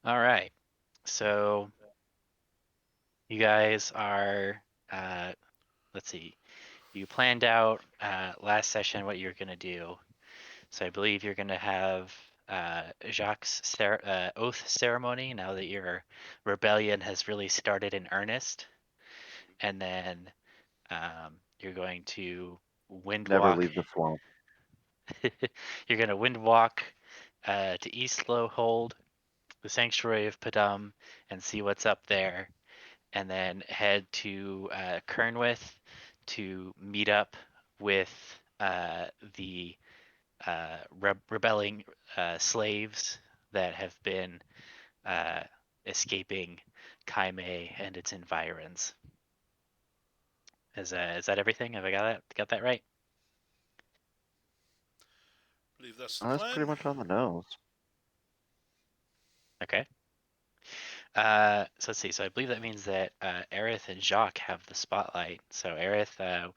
All right. So you guys are, let's see, you planned out last session what you're going to do. So I believe you're going to have Jacques' oath ceremony now that your rebellion has really started in earnest. And then you're going to wind Never walk. leave the swamp. You're going to wind walk to East Hold, the Sanctuary of Padum, and see what's up there. And then head to Kernwith to meet up with the rebelling slaves that have been uh, escaping Kaime and its environs. Is that everything? Have I got that right? I believe that's the That's pretty plan. much on the nose. Okay. So let's see. So I believe that means that Aerith and Jacques have the spotlight. So Aerith,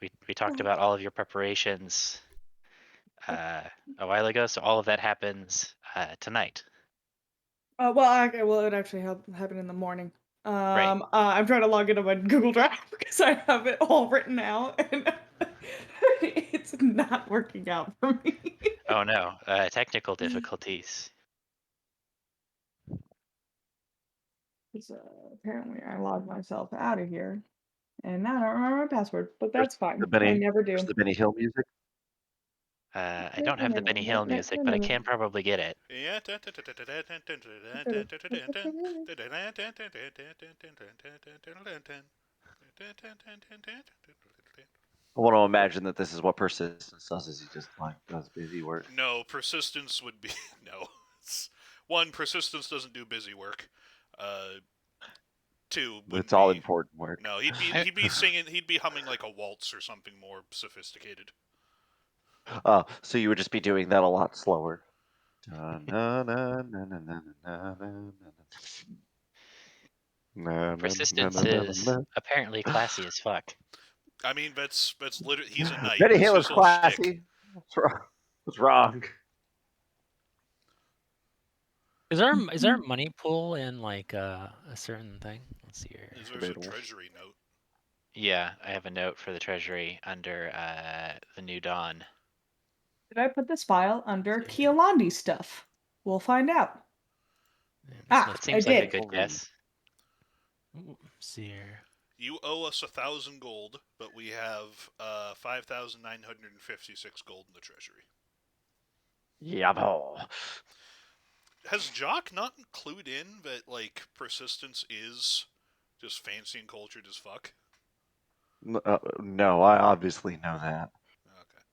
we talked about all of your preparations uh, a while ago. So all of that happens tonight, Well, it actually happened in the morning. right? I'm trying to log into my Google Drive because I have it all written out, and it's not working out for me. Oh no, technical difficulties. 'Cause, apparently, I logged myself out of here, and now I don't remember my password, but There's that's fine. I never There's do. the Benny Hill music. I don't have the Benny Hill music, but I can probably get it. I want to imagine that this is what persistence does. Is he just like does busy work? No, persistence would be no. One, persistence doesn't do busy work. Uh, Two, wouldn't It's all be. important work. No, he'd be singing. He'd be humming like a waltz or something more sophisticated. So you would just be doing that a lot slower. Persistence is apparently classy as fuck. I mean, that's literally. He's a knight. Benny That's Hill is his whole shtick. classy. What's wrong? What's wrong? Is there a money pool in like a certain thing? Let's see here. There's a Debatable. treasury note. Yeah, I have a note for the treasury under the New Dawn. Did I put this file under Let's see here. Kialandi stuff? We'll find out. Ah, That I seems like a did. good guess. Let's see here. You owe us 1,000 gold, but we have 5,956 gold in the treasury. Yabo. Has Jock not clued in that like persistence is just fancy and cultured as fuck? No, I obviously know that. Okay.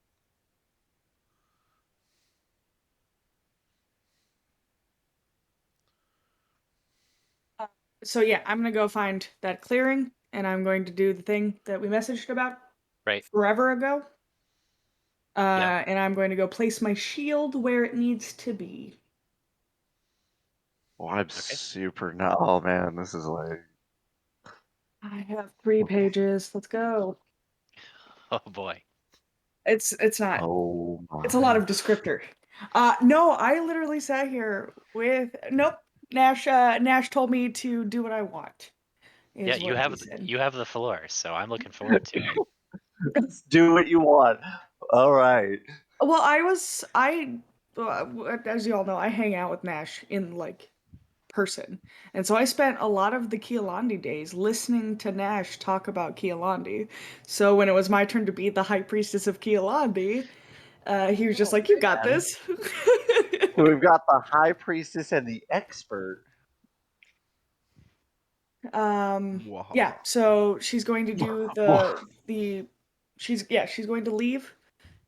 So yeah, I'm gonna go find that clearing, and I'm going to do the thing that we messaged about Right. forever ago. Yep. And I'm going to go place my shield where it needs to be. Well, I'm Okay. super not. Oh man, this is like. I have 3 pages. Let's go. Oh boy. It's not. Oh It's a lot my. of descriptor. No, I literally sat here with nope. Nash told me to do what I want. Yeah, Is what he said. you have the floor, so I'm looking forward to it. Do what you want. All right. Well, as you all know, I hang out with Nash in like person. And so I spent a lot of the Kialandi days listening to Nash talk about Kialandi. So when it was my turn to be the high priestess of Kialandi, he was just Oh like, "You got man. this." So we've got the high priestess and the expert. Yeah, so she's going to do the she's going to leave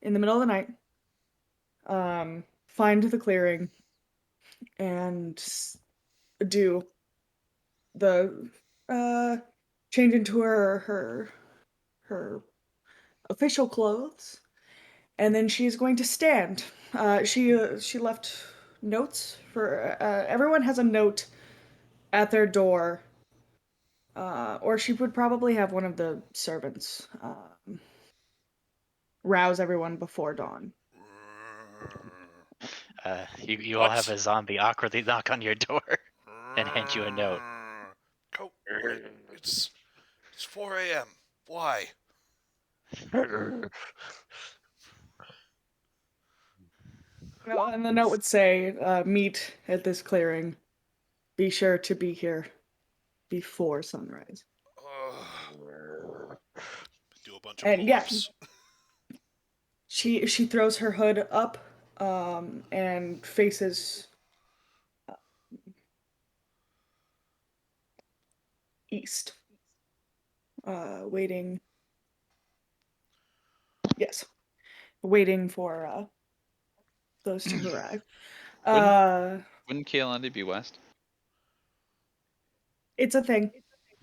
in the middle of the night, find the clearing and do the change into her official clothes, and then she's going to stand. She left notes for everyone has a note at their door, or she would probably have one of the servants rouse everyone before dawn. You all have What? a zombie awkwardly knock on your door. and hand you a note. Go. It's 4 a.m. Why? Well, and the note would say, meet at this clearing. Be sure to be here before sunrise. Do a bunch of And yeah, pull-ups. she throws her hood up and faces east, waiting. Yes, waiting for those to arrive. Wouldn't Kialandi be west? It's a thing.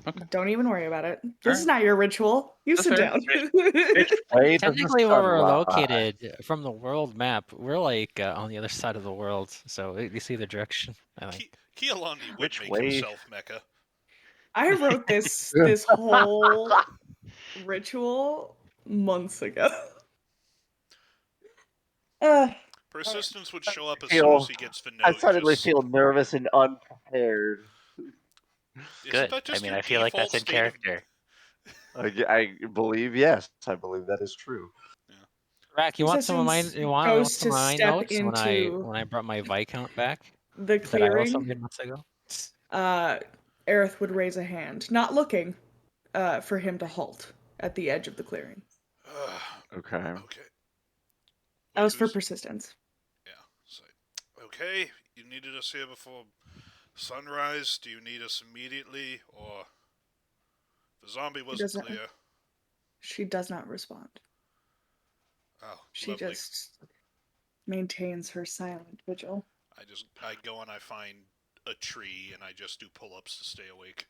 Okay. Don't even worry about it. This is Alright. not your ritual. You That's sit fair. down. Which way does the Technically, where sun we're rise? located from the world map, we're like on the other side of the world, so you see the direction. I think. Kialandi would Which make way? himself Mecca. I wrote this whole ritual months ago. Persistence would show up as soon as he gets the note. I suddenly just- feel nervous and unprepared. Isn't Good. that just I mean, your I feel like default that's in state of- character. I believe yes. I believe that is true. Rack, you want some of mine? Resistance You want goes some to of my step notes into when I brought my Viscount back the that I also clearing. made months ago? Aerith would raise a hand, not looking, for him to halt at the edge of the clearing. Okay. Okay. That Wait, was for who's- persistence. Yeah. So, okay, you needed us here before sunrise. Do you need us immediately, or the zombie wasn't doesn't- clear? She does not respond. Oh, She lovely. just maintains her silent vigil. I go and I find a tree and I just do pull-ups to stay awake.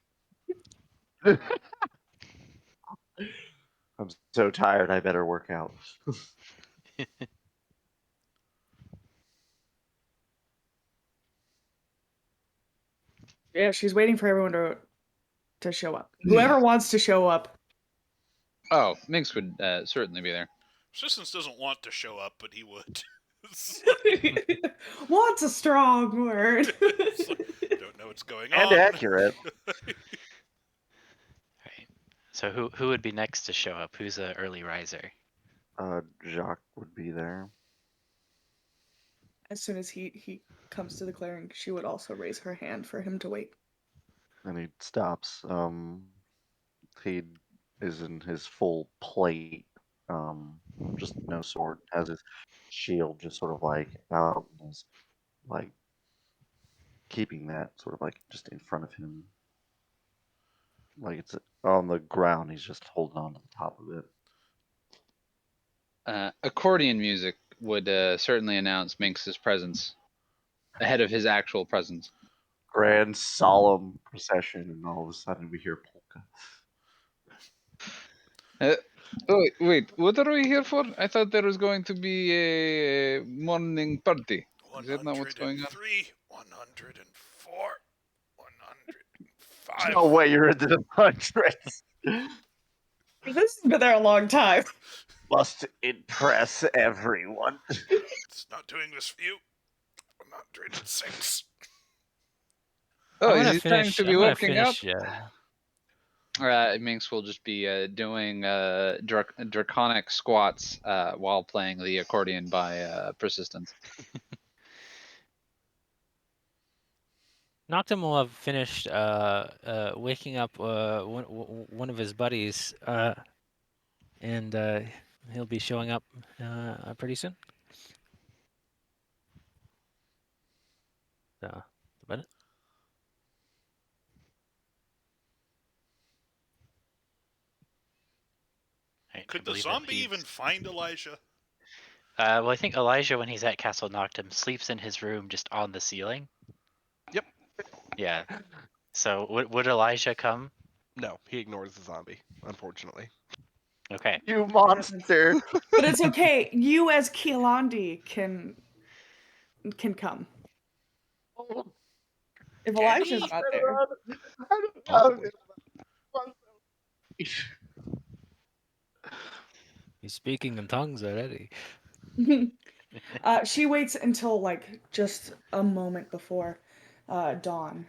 I'm so tired. I better work out. Yeah, she's waiting for everyone to show up. Whoever wants to show up. Oh, Minx would certainly be there. Persistence doesn't want to show up, but he would. Wants a strong word. Don't know what's going And on. accurate. Right. So who would be next to show up? Who's an early riser? Jacques would be there. As soon as he comes to the clearing, she would also raise her hand for him to wait. And he stops. He is in his full plate. Just no sword. Has his shield just sort of like out and is like keeping that sort of like just in front of him. Like it's on the ground, he's just holding on to the top of it. Accordion music would certainly announce Minx's presence ahead of his actual presence. Grand solemn procession, and all of a sudden we hear polka. Oh, wait, what are we here for? I thought there was going to be a morning party. Is that not what's going on? 103, 104, 105. No way, you're into the hundreds. This has been there a long time. Must impress everyone. It's not doing this for you. 106. Oh, I'm is gonna it time finish. to be I'm gonna working out? finish. Yeah. Minx will just be doing draconic squats while playing the accordion by Persistence. Noctum will have finished waking up one of his buddies, and he'll be showing up pretty soon. So, about it. Right, I Could the believe that zombie leaves- even find Elijah? Well, I think Elijah, when he's at Castle Noctum, sleeps in his room just on the ceiling. Yep. Yeah. So would Elijah come? No, he ignores the zombie, unfortunately. Okay. You monster! But it's okay. You as Kialandi can come. If Can Elijah's he? not there. Possibly. He's speaking in tongues already. She waits until like just a moment before, Dawn.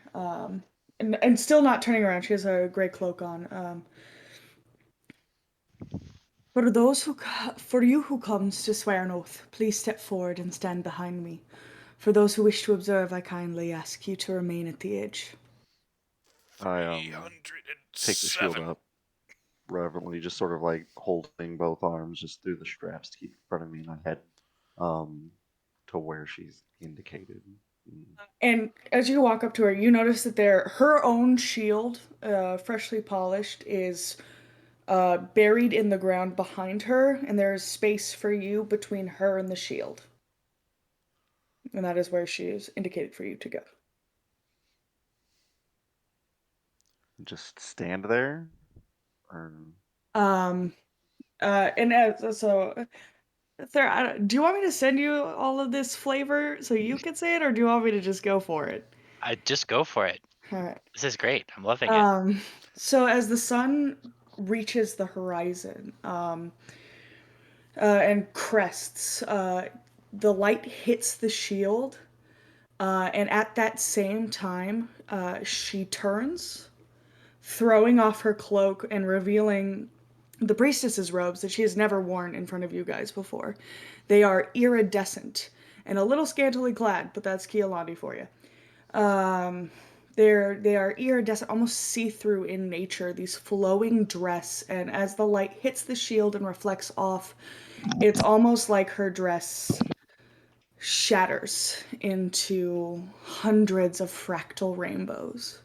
And still not turning around. She has a gray cloak on. For you who comes to swear an oath, please step forward and stand behind me. For those who wish to observe, I kindly ask you to remain at the edge. I take the shield 307. up reverently, just sort of like holding both arms just through the straps to keep in front of me, and I head to where she's indicated. And as you walk up to her, you notice that her own shield, freshly polished, is buried in the ground behind her, and there is space for you between her and the shield. And that is where she is indicated for you to go. Just stand there, or And so, Sarah, do you want me to send you all of this flavor so you can say it, or do you want me to just go for it? I just go for it. All right. This is great. I'm loving it. So as the sun reaches the horizon, and crests, the light hits the shield, and at that same time, she turns, throwing off her cloak and revealing the priestess's robes that she has never worn in front of you guys before. They are iridescent and a little scantily clad, but that's Kialandi for you. They are iridescent, almost see-through in nature, these flowing dress, and as the light hits the shield and reflects off, it's almost like her dress shatters into hundreds of fractal rainbows.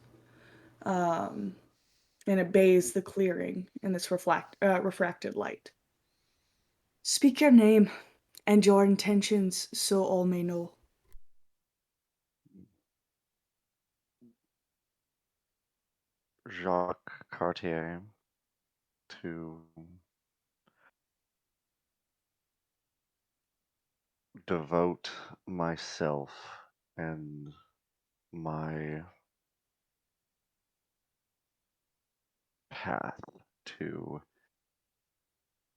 And it bathes the clearing in this refracted light. Speak your name and your intentions so all may know. Jacques Cartier, to devote myself and my path to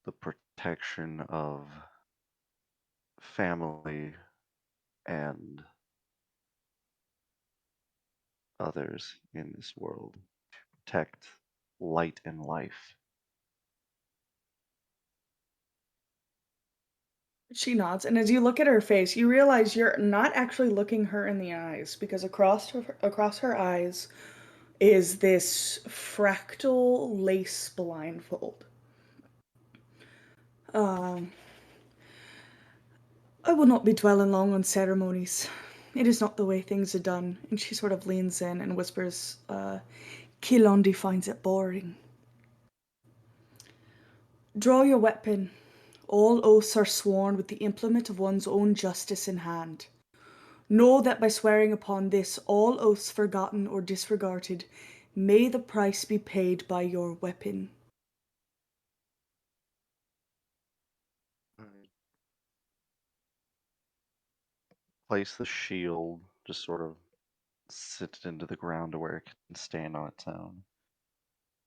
the protection of family and others in this world, to protect light and life. She nods, and as you look at her face, you realize you're not actually looking her in the eyes, because across her eyes is this fractal lace blindfold. Um, I will not be dwelling long on ceremonies. It is not the way things are done. And she sort of leans in and whispers, Kialandi finds it boring. Draw your weapon. All oaths are sworn with the implement of one's own justice in hand. Know that by swearing upon this, all oaths forgotten or disregarded, may the price be paid by your weapon. I place the shield, just sort of sit it into the ground to where it can stand on its own.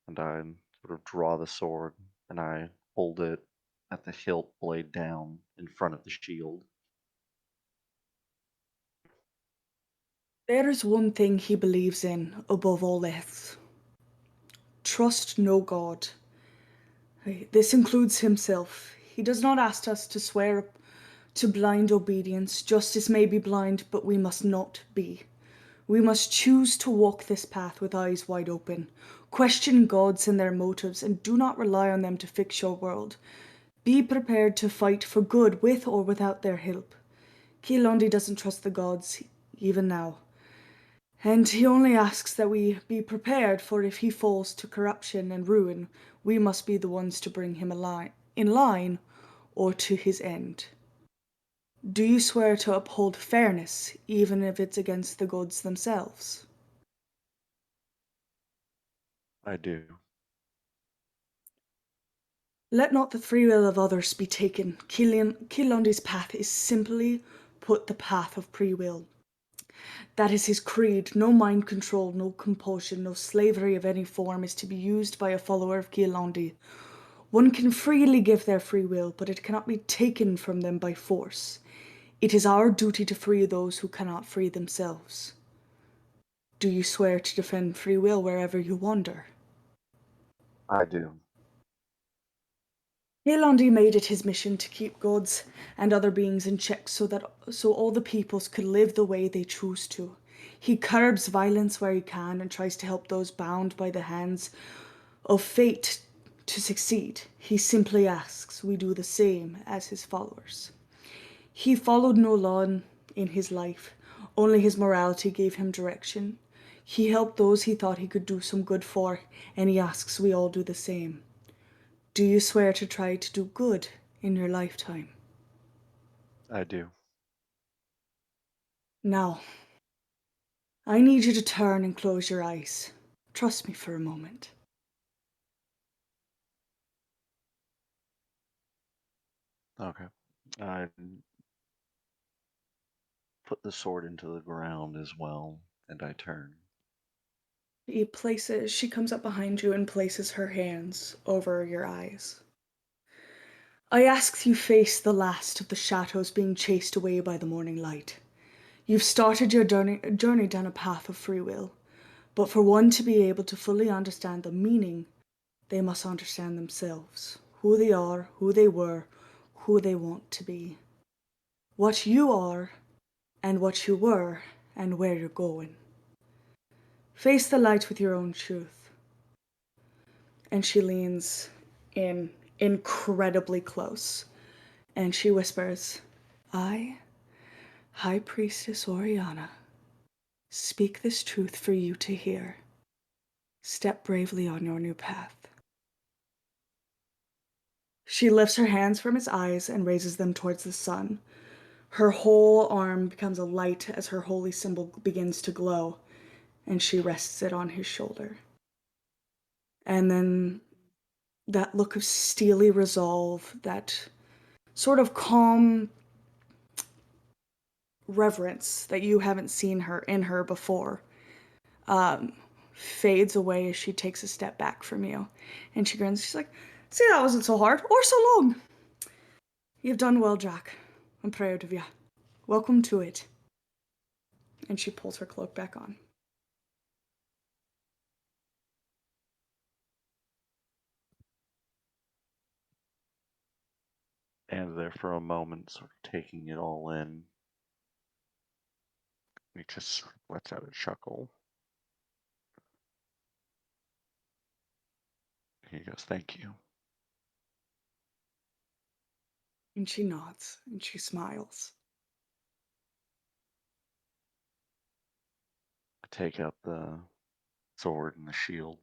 And I sort of draw the sword and I hold it at the hilt blade down in front of the shield. There is one thing he believes in above all else. Trust no god. This includes himself. He does not ask us to swear to blind obedience. Justice may be blind, but we must not be. We must choose to walk this path with eyes wide open. Question gods and their motives, and do not rely on them to fix your world. Be prepared to fight for good with or without their help. Kialandi doesn't trust the gods, even now. And he only asks that we be prepared, for if he falls to corruption and ruin, we must be the ones to bring him in line or to his end. Do you swear to uphold fairness, even if it's against the gods themselves? I do. Let not the free will of others be taken. Kialandi's path is simply put the path of free will. That is his creed. No mind control, no compulsion, no slavery of any form is to be used by a follower of Kialandi. One can freely give their free will, but it cannot be taken from them by force. It is our duty to free those who cannot free themselves. Do you swear to defend free will wherever you wander? I do. Kialandi made it his mission to keep gods and other beings in check so all the peoples could live the way they choose to. He curbs violence where he can and tries to help those bound by the hands of fate to succeed. He simply asks we do the same as his followers. He followed no law in his life, only his morality gave him direction. He helped those he thought he could do some good for, and he asks we all do the same. Do you swear to try to do good in your lifetime? I do. Now, I need you to turn and close your eyes. Trust me for a moment. Okay. I put the sword into the ground as well, and I turn. She comes up behind you and places her hands over your eyes. I ask you face the last of the shadows being chased away by the morning light. You've started your journey down a path of free will, but for one to be able to fully understand the meaning, they must understand themselves, who they are, who they were, who they want to be, what you are, and what you were, and where you're going. Face the light with your own truth. And she leans in incredibly close, and she whispers, I, High Priestess Oriana, speak this truth for you to hear. Step bravely on your new path. She lifts her hands from his eyes and raises them towards the sun. Her whole arm becomes a light as her holy symbol begins to glow, and she rests it on his shoulder. And then that look of steely resolve, that sort of calm reverence that you haven't seen her in her before, fades away as she takes a step back from you. And she grins. She's like, see, that wasn't so hard or so long. You've done well, Jacques. I'm proud of you. Welcome to it. And she pulls her cloak back on. Stand there for a moment, sort of taking it all in. He just lets out a chuckle. He goes, thank you. And she nods and she smiles. I take up the sword and the shield.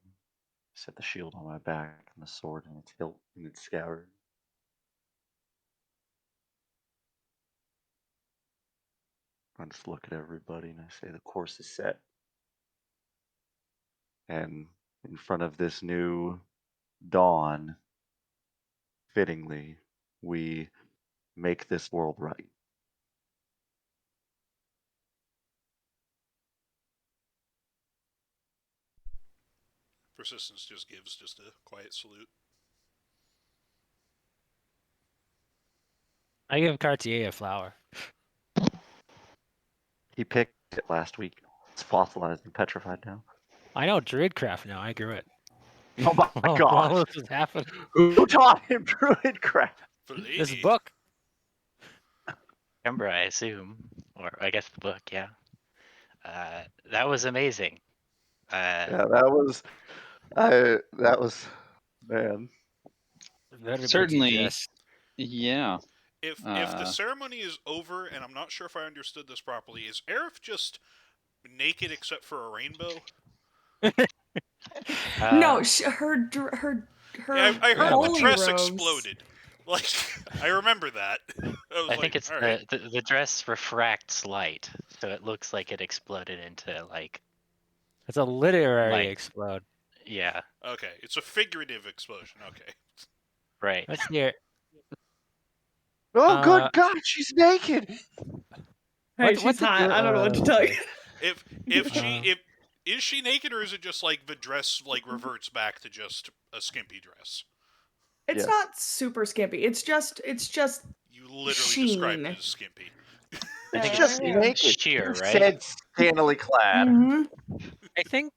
Set the shield on my back and the sword in its hilt and its scabbard. I just look at everybody and I say, the course is set. And in front of this new dawn, fittingly, we make this world right. Persistence just gives just a quiet salute. I give Cartier a flower. He picked it last week. It's fossilized and petrified now. I know Druidcraft now. I grew it. Oh my While gosh! this was happening. Who taught him Druidcraft? This Fellini. book. Remember, I assume, or I guess the book, yeah. That was amazing. Yeah, that was, man. Very pretty Certainly, dress. yeah. If the ceremony is over, and I'm not sure if I understood this properly, is Aerith just naked except for a rainbow? No, Uh, Yeah, her I heard the holy dress robes. exploded. Like, I remember that. I was I think like, it's all right. the dress refracts light, so it looks like it exploded into It's a literary like explode. yeah, Okay, it's a figurative explosion. Okay. right. Let's hear. Oh, Uh, good God, she's naked! Hey, what's she's the hot. I don't know what to tell you. If Uh, is she naked, or is it just like the dress like reverts back to just a skimpy dress? It's Yes. not super skimpy. It's just You literally described it sheen. as skimpy. I think He's it's just yeah. naked. sheer, He right? said scantily clad. Mhm. I think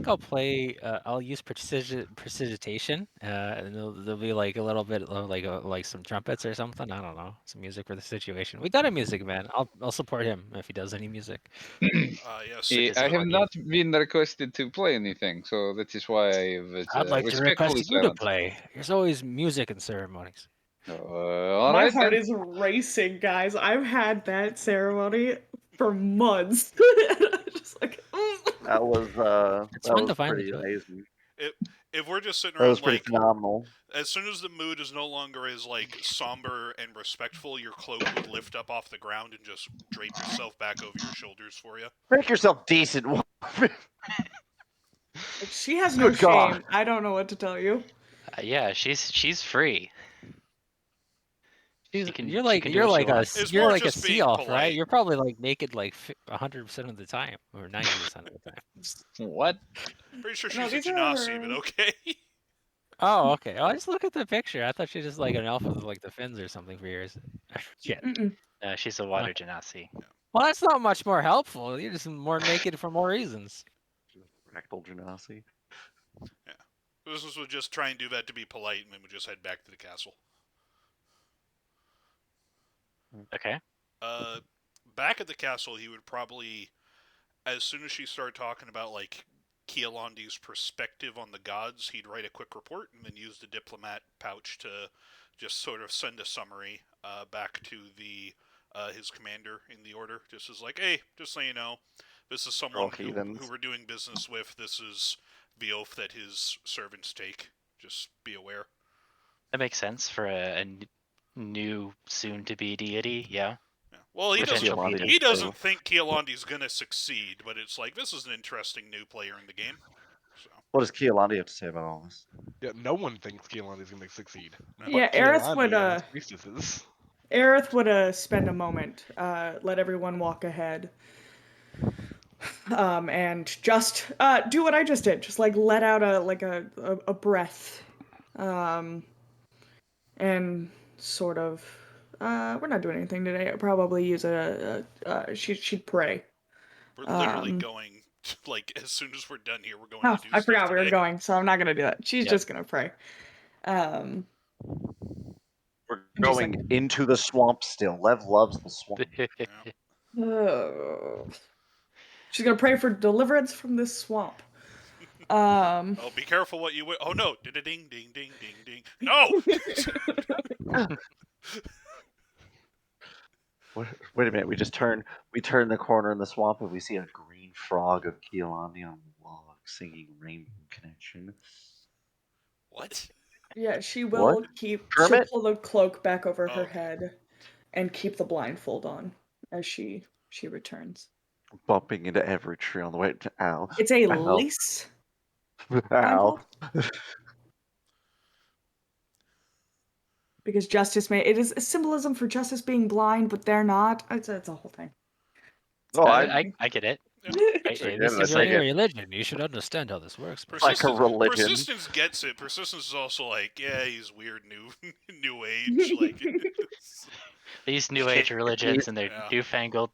I'll play. I'll use precipitation, and there'll be like a little bit of like some trumpets or something. I don't know, some music for the situation. We got a music man. I'll support him if he does any music. Yes. Good to I have support you. not been requested to play anything, so that is why I was I'd like to respectfully request you to silent. play. There's always music in ceremonies. All My right heart then. is racing, guys. I've had that ceremony for months. Just like, That It's fun to was finally pretty do it. amazing. If we're just sitting That was around pretty like, phenomenal. as soon as the mood is no longer as like somber and respectful, your cloak would lift up off the ground and just drape itself back over your shoulders for you. Make yourself decent. she has no Good God. shame. I don't know what to tell you. Yeah, she's free. She can You're she like can do what she wants. It's you're more like a just sea being elf, right? polite. You're probably like naked like 100% of the time or 90% of the time. What? Pretty sure No, she's a these genasi, but are. okay. Oh, okay. Oh, I just look at the picture. I thought she was just like an elf with like the fins or something for yours. Shit. Mm-mm. She's a water Okay. genasi. Well, that's not much more helpful. You're just more naked for more reasons. Fractal genasi. Yeah. Business would just try and do that to be polite, and then would just head back to the castle. Okay. Back at the castle, he would probably, as soon as she started talking about like Kialandi's perspective on the gods, he'd write a quick report and then use the diplomat pouch to just sort of send a summary back to the his commander in the order. Just as like, hey, just so you know, this is someone who we're doing business with. This is the oath that his servants take. Just be aware. That makes sense for a new soon-to-be deity. Yeah. Yeah. Well, Potential leader. he doesn't think Kialandi's gonna succeed, but it's like this is an interesting new player in the game. So What does Kialandi have to say about all this? Yeah, no one thinks Kialandi's going to succeed. Yeah, But Kialandi and his priestesses. Aerith would spend a moment, let everyone walk ahead, and just do what I just did. Just like let out a breath, and sort of. We're not doing anything today. I'd probably use she'd pray. we're literally going to, like as soon as we're done here, we're going Oh, to do I stuff forgot we were today. going, so I'm not gonna do that. She's just gonna pray. We're Just going like, into the swamp still. Lev loves the swamp. Yeah. she's gonna pray for deliverance from this swamp. Oh, be careful what you. Oh no! Ding ding ding ding ding. No. Wait a minute. We turn the corner in the swamp and we see a green frog of Kialandi on the log singing Rainbow Connection. What? Yeah, she will What? she'll Kermit? pull the cloak back over her Okay. head and keep the blindfold on as she returns. Bumping into every tree on the way. Ow. It's a Ow. lace Ow. blindfold. Because it is a symbolism for justice being blind, but they're not. It's a whole thing. Oh, I get it. Hey, get this it, is I your take new it. religion. You should understand how this works. Like a religion. Persistence gets it. Persistence is also like, yeah, he's weird, new age, like. These new age religions and their Yeah. newfangled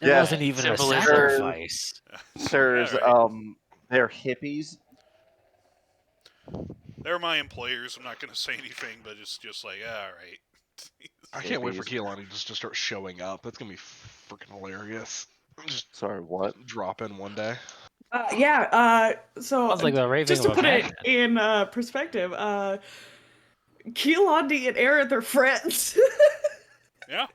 There Yeah, wasn't even a symbolism. sacrifice. Sirs, Yeah, right. they're hippies. They're my employers. I'm not gonna say anything, but it's just like, all right. I can't wait for Hippies. Kialandi just to start showing up. That's going to be freaking hilarious. Just Sorry, what? drop in one day. So Sounds like the raving just to of a put it madman. in perspective, Kialandi and Aerith are friends. Yeah.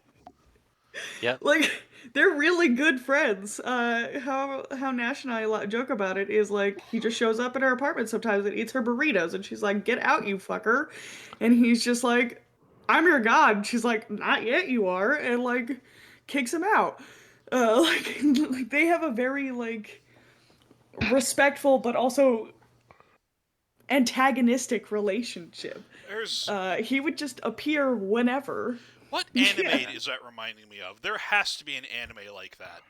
Yep. Like they're really good friends. How Nash and I joke about it is like he just shows up at her apartment sometimes and eats her burritos, and she's like, "Get out, you fucker," and he's just like, "I'm your god." And she's like, "Not yet, you are," and like kicks him out. Like they have a very like respectful but also antagonistic relationship. There's He would just appear whenever. what anime Yeah. is that reminding me of? There has to be an anime like that.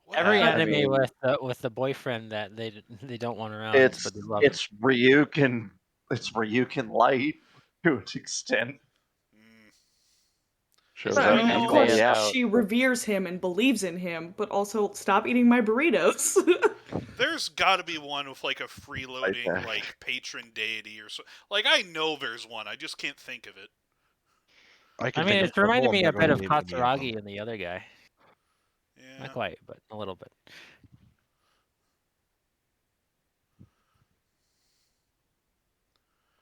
What Every I anime mean- with the boyfriend that they don't want around, It's but they love him. Ryukin light to an extent. Mm, Shows Is there up. any Of He's way course, already out. about she reveres him and believes in him, but also stop eating my burritos. There's got to be one with like a Right freeloading back. like patron deity or so. Like I know there's one. I just can't think of it. I I can mean, think of it reminded several. I'm me a not bit going to of name any of them. Katsuragi and the other guy. Yeah. Not quite, but a little bit.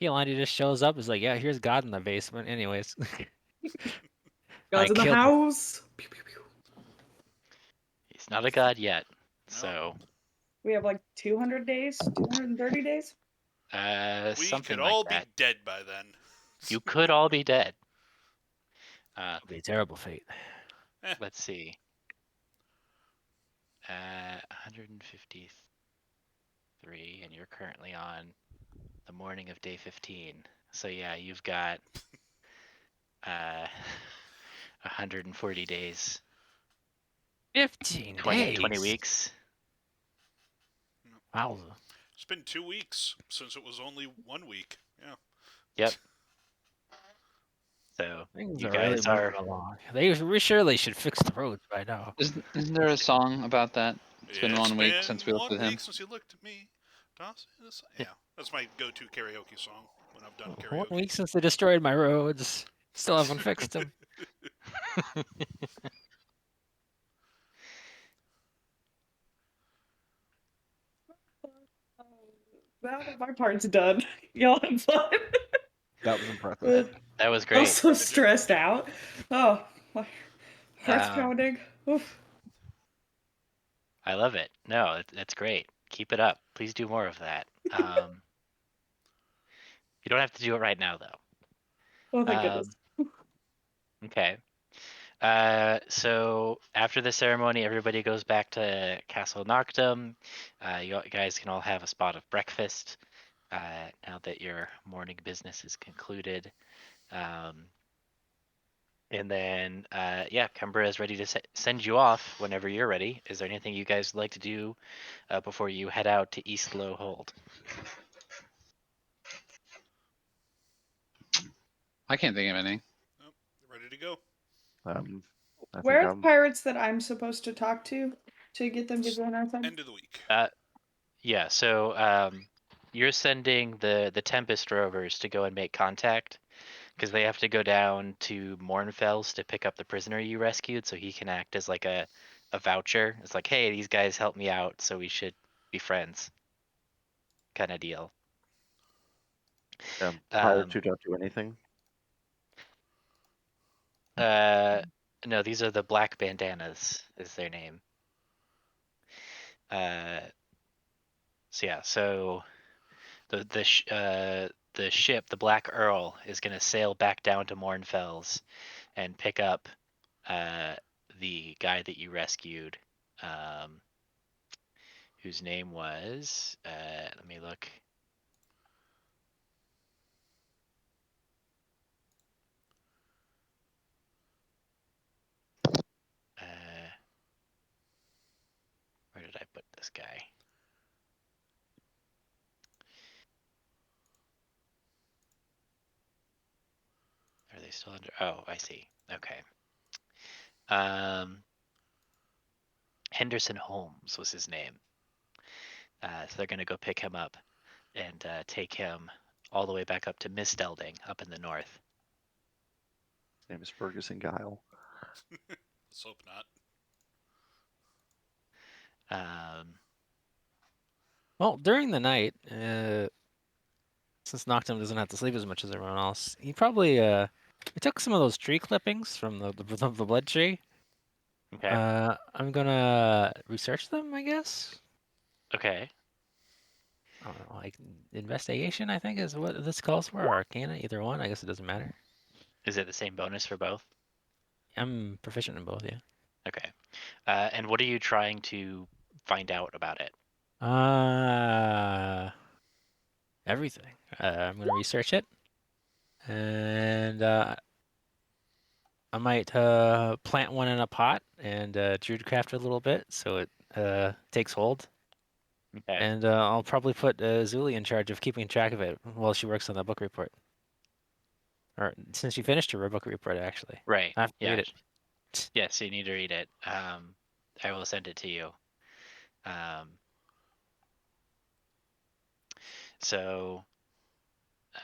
Kialandi just shows up, is like, yeah, here's God in the basement. Anyways, God's in the killed him. house. Pew, pew, pew. he's not a god yet. No. So We have like 200 days, 230 days. We something could like all that. be dead by then. You could all be dead. It'll be a terrible fate. Let's see. 153, and you're currently on the morning of day 15. So yeah, you've got 140 days, 15 20 days. weeks. Wow. It's been 2 weeks since it was only 1 week. Yeah. Yep. So Things you are really guys moving are. along. They surely should fix the roads by now. Isn't there a song about that? It's been 1 week since we looked at him. Since you looked at me. Yeah, that's my go-to karaoke song when I've done 1 karaoke. week since they destroyed my roads. Still haven't fixed them. Now that my part's done, y'all have fun. That was impressive. That was I'm great. so stressed out. Oh, my heart's Um, pounding. Oof. I love it. No, it's great. Keep it up. Please do more of that. You don't have to do it right now, though. Oh, thank goodness. Okay. So after the ceremony, everybody goes back to Castle Noctum. You guys can all have a spot of breakfast now that your morning business is concluded. And then, yeah, Cumbra is ready to send you off whenever you're ready. Is there anything you guys would like to do before you head out to East Low Hold? I can't think of anything. Nope, ready to go. I Where think are the I'm. pirates that I'm supposed to talk to get them to join our side? End of the week. Yeah, so you're sending the Tempest Rovers to go and make contact because they have to go down to Mornfells to pick up the prisoner you rescued, so he can act as like a voucher. It's like, hey, these guys helped me out, so we should be friends, kind of deal. Pirates who don't do anything. No, these are the Black Bandanas, is their name. So yeah, so the ship, the Black Earl, is gonna sail back down to Mornfells and pick up the guy that you rescued, whose name was let me look. Where did I put this guy? Are they still under? Oh, I see. Okay. Henderson Holmes was his name. So they're gonna go pick him up and take him all the way back up to Misdelding up in the north. His name is Ferguson Guile. Let's hope not. Well, during the night, since Noctum doesn't have to sleep as much as everyone else, he probably he took some of those tree clippings from the blood tree. Okay. I'm gonna research them, I guess. Okay. I don't know, like investigation, I think is what this calls for, or arcana, either one. I guess it doesn't matter. Is it the same bonus for both? I'm proficient in both, yeah. Okay. And what are you trying to find out about it? Everything. I'm gonna research it, and I might plant one in a pot and druidcraft it a little bit so it takes hold. Okay. And I'll probably put Zuli in charge of keeping track of it while she works on the book report. Or since you finished your book report, actually. Right. I have to Yeah. read it. Yes, you need to read it. I will send it to you. Um, so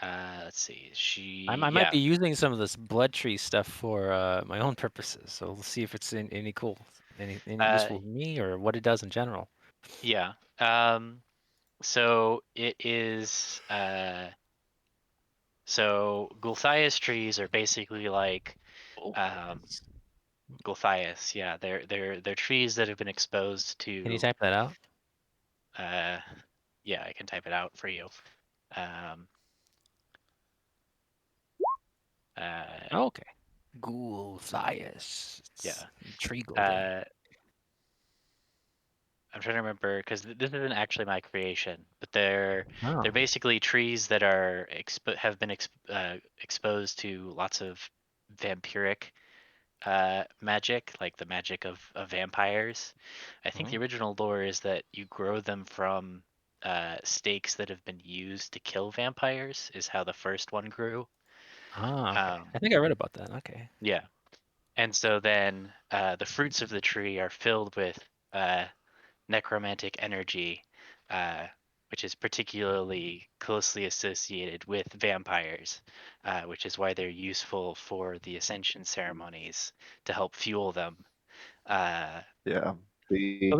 let's see. I might be using some of this blood tree stuff for my own purposes. So we'll see if it's any cool, any useful to me or what it does in general. Yeah. So it is. So Gulthias trees are basically like Oh. Gulthias. Yeah, they're trees that have been exposed Can you to. type that out? Yeah, I can type it out for you. Um, Okay. Gulthias. yeah. Tree golden. I'm trying to remember because this isn't actually my creation, but they're Oh. basically trees that are have been exposed to lots of vampiric magic, like the magic of vampires. I think the Oh. original lore is that you grow them from stakes that have been used to kill vampires. Is how the first one grew. Ah, okay. I think I read about that. Okay. Yeah, and so then the fruits of the tree are filled with necromantic energy, uh, which is particularly closely associated with vampires, which is why they're useful for the ascension ceremonies to help fuel them. Uh, Yeah. So these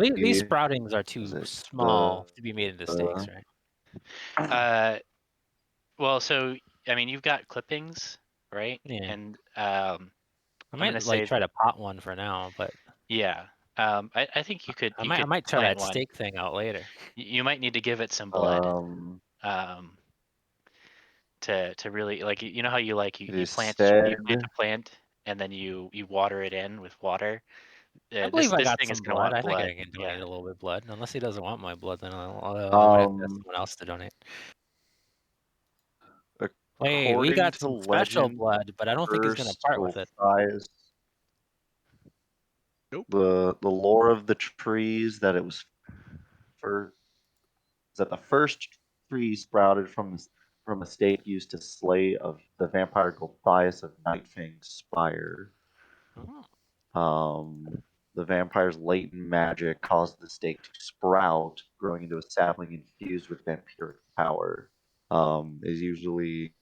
The sproutings are is too it small to be made into stakes, right? uh, well, so I mean, you've got clippings, right? Yeah. And I I'm gonna might like say, try to pot one for now, but yeah, I think I you might I could might try plant that one. stake thing out later. You might need to give it some blood. um Um, to really like you know how you like it you is plant said a plant and then you water it in with water. I This believe I got thing is some gonna blood. want I think blood. I can Yeah. donate a little bit of blood. Unless he doesn't want my blood, then I might have to ask um someone else to donate. Hey, we according got to some special legend, blood, but I don't think he's gonna first part with it. Gulthias, Nope. the lore of the trees that it was first that the first tree sprouted from a stake used to slay of the vampire Gulthias of Nightfang's Spire. Oh. The vampire's latent magic caused the stake to sprout, growing into a sapling infused with vampiric power. Is usually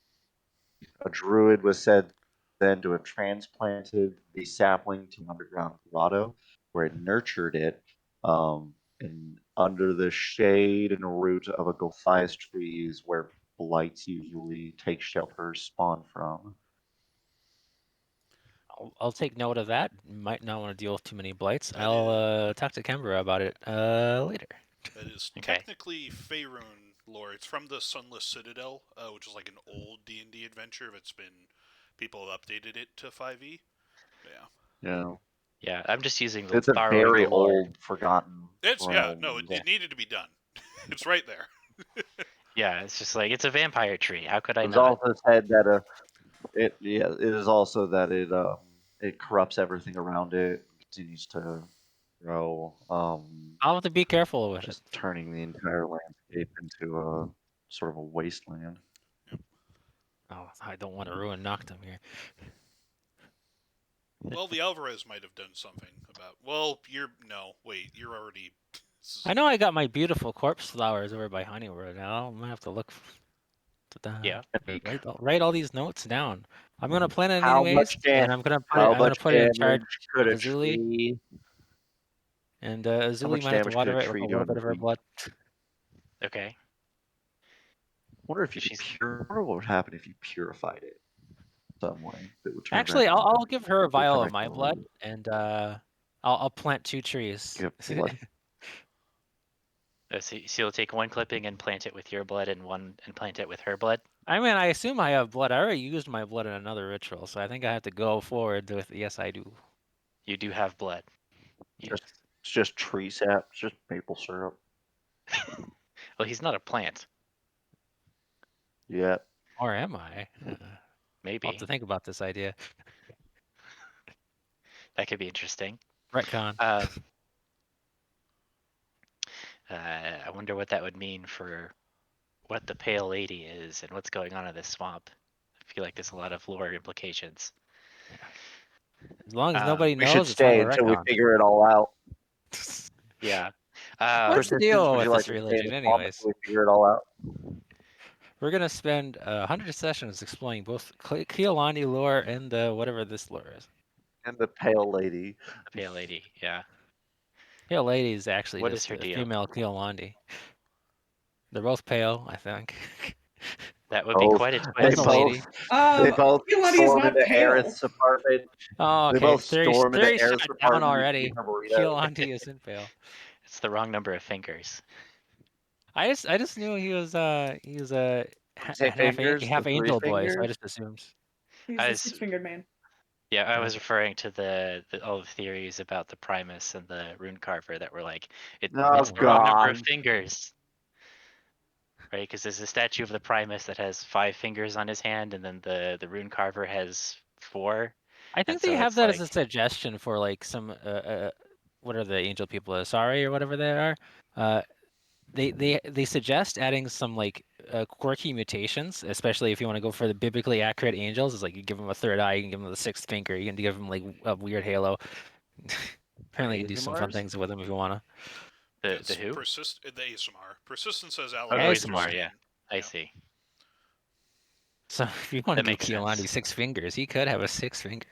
a druid was said then to have transplanted the sapling to an underground grotto where it nurtured it, and under the shade and root of a Gulthias tree is where blights usually take shelter or spawn from. I'll take note of that. Might not want to deal with too many blights. That I'll is talk to Kembra about it later. that is Okay. technically Faerun lore. It's from the Sunless Citadel, which is like an old D&D adventure. It's been people have updated it to 5e. Yeah. Yeah. Yeah. I'm just using It's a borrowing the very lore. old, forgotten It's yeah, realm. no, And it needed to be done. It's right there. Yeah. It's just like it's a vampire tree. How could I it was not? also said that it is also that it corrupts everything around it, continues to grow, I'll have to be careful with it. just turning the entire landscape into a sort of a wasteland. Oh, I don't want to ruin Noctum here. Well, the Alvarez might have done something about. Well, you're no, wait, you're already. I know I got my beautiful corpse flowers over by Honeywood. Now I'm gonna have to look Yeah. write all these notes down. I'm gonna plant it How anyways, much dam- and how I'm gonna much put it in charge damage could of a Azuli, tree and how Azuli much might have to damage could a water it with a tree do little in a bit of her week? blood. Okay. Wonder if you could She's wonder what would happen if you purified it some way that would turn it Actually, back into I'll give her a would turn vial of back my into blood, root. and I'll plant 2 trees. Give blood. so you'll take one clipping and plant it with your blood and plant it with her blood. I mean, I assume I have blood. I already used my blood in another ritual, so I think I have to go forward with yes, I do. You do have blood. Yes. It's just tree sap. It's just maple syrup. Well, he's not a plant. Yeah. Or am I? I'll have to Maybe think about this idea. that could be interesting. Retcon. Um, I wonder what that would mean for what the Pale Lady is and what's going on in this swamp. feel like there's a lot of lore implications. As long as nobody We should knows, it's not stay a until we retcon. figure it all out. Yeah. What's the Persistence, deal would with you like this to stay in religion, the swamp anyways? until we figure it all out? We're gonna spend 100 sessions exploring both Kialandi lore and whatever this lore is. And the pale lady. The pale lady. Yeah. Pale lady is actually What is just her a deal? female Kialandi. They're both pale, I think. That would be Both. quite a They One's twist. a lady. both Kialandi is storm not into pale. Aerith's apartment. Oh, They okay. both storm into Theory shot Aerith's down apartment and eat already. her burrito. Kialandi isn't pale. It's the wrong number of fingers. I just knew he was a You say fingers, the half three angel boy, so I fingers? just assumed. He's I the was, six-fingered man. yeah, I was referring to all the theories about the Primus and the rune carver that were like, Oh, it's the wrong number of God. fingers, right? Because there's a statue of the Primus that has 5 fingers on his hand, and then the rune carver has 4. I And think they so have it's that as a like, suggestion for like some what are the angel people, Asari or whatever they are. Uh, they suggest adding some like quirky mutations, especially if you want to go for the biblically accurate angels. It's like you give them a third eye, you can give them the sixth finger, you can give them like a weird halo. Apparently, you can do some fun ASMRs? things with them if you wanna. the It's who? the ASMR. Persistence as Oh, the Alabasta was ASMR. ASMR, yeah. saying. I Yeah. see. So if you want to That give makes Keelani sense. 6 fingers, he could have a 6 finger.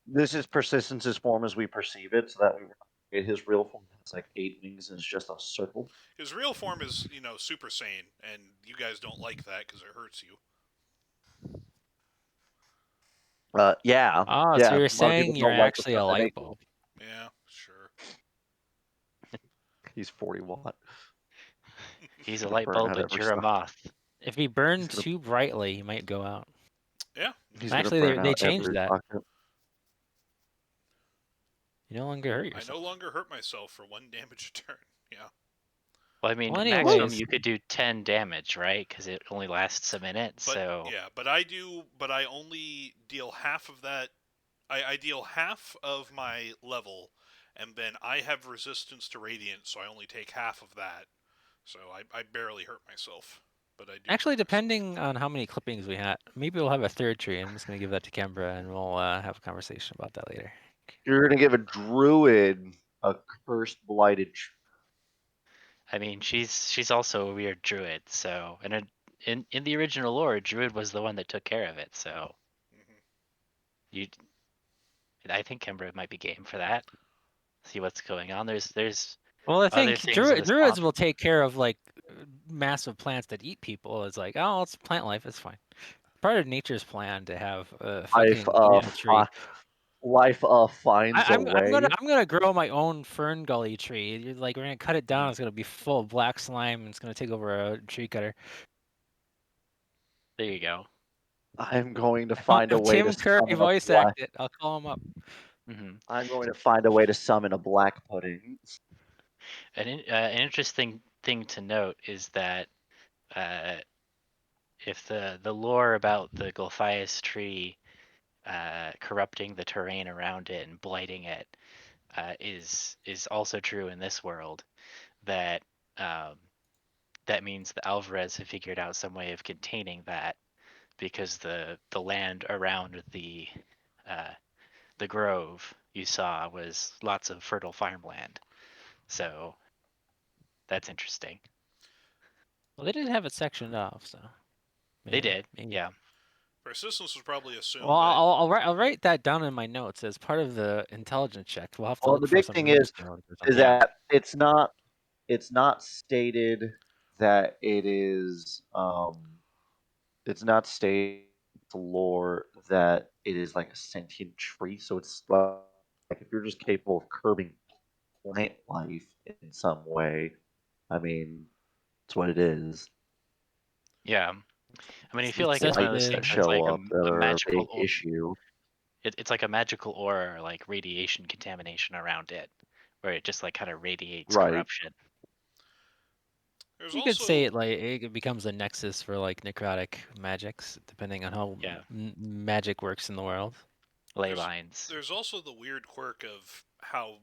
This is Persistence's form as we perceive it, so that his real form has like 8 wings and it's just a circle. His real form is, Super Saiyan, and you guys don't like that because it hurts you. Yeah. Oh, so Yeah. you're A lot of people saying you're don't like the actually a stuff they light make. bulb. Yeah, sure. He's 40 watt. He's a Gonna light burn bulb, out but every you're a socket. moth. If he burned gonna- too brightly, he might go out. Yeah. He's gonna Actually, burn they out changed every that. socket. You no longer hurt I yourself. no longer hurt myself for 1 damage a turn. Yeah. Well, I mean, Well, maximum anyways, you could do 10 damage, right? Because it only lasts a minute, But so... yeah, but I only deal half of that. I deal half of my level, and then I have resistance to radiant, so I only take half of that. So I barely hurt myself, but I do. actually, hurt myself. depending on how many clippings we had, maybe we'll have a third tree. I'm just gonna give that to Kembra, and we'll have a conversation about that later. You're gonna give a druid a cursed blighted I mean, she's also a weird druid, so... And in the original lore, druid was the one that took care of it, so... Mhm. You... I think Kembra might be game for that. See what's going on. There's Well, I other think things in the druids swamp. will take care of like massive plants that eat people. It's like, oh, it's plant life. It's fine. Part of nature's plan to have a life. fucking angel tree. Life finds a way. I'm gonna grow my own fern gully tree. Like we're gonna cut it down. It's gonna be full of black slime. And it's gonna take over a tree cutter. There you go. I'm going to I'll find a have way to Tim Curry summon a voice black. act it. I'll call him up. Hmm. I'm going to find a way to summon a black pudding. An interesting thing to note is that if the lore about the Gulthias tree corrupting the terrain around it and blighting it is also true in this world, that um, that means the Alvarez have figured out some way of containing that, because the land around the grove you saw was lots of fertile farmland. So that's interesting. Well, they did have it sectioned off, so They maybe. did, yeah. Persistence was probably assumed Well, that. I'll write that down in my notes as part of the intelligence check. We'll have to Well, look the for big some thing is moonstones or is something. Yeah. that it's not stated that it is it's not stated the lore that it is like a sentient tree. So it's like if you're just capable of curbing plant life in some way, I mean, it's what it is. Yeah. I mean, I feel It's like it's just one of Lights those that things that's show like up that a are a big magical. issue. It's like a magical aura, or like radiation contamination around it, where it just like kind of radiates Right. corruption. There's You could say also it becomes a nexus for like necrotic magics, depending on how Yeah. magic works in the world. Ley lines. there's also the weird quirk of how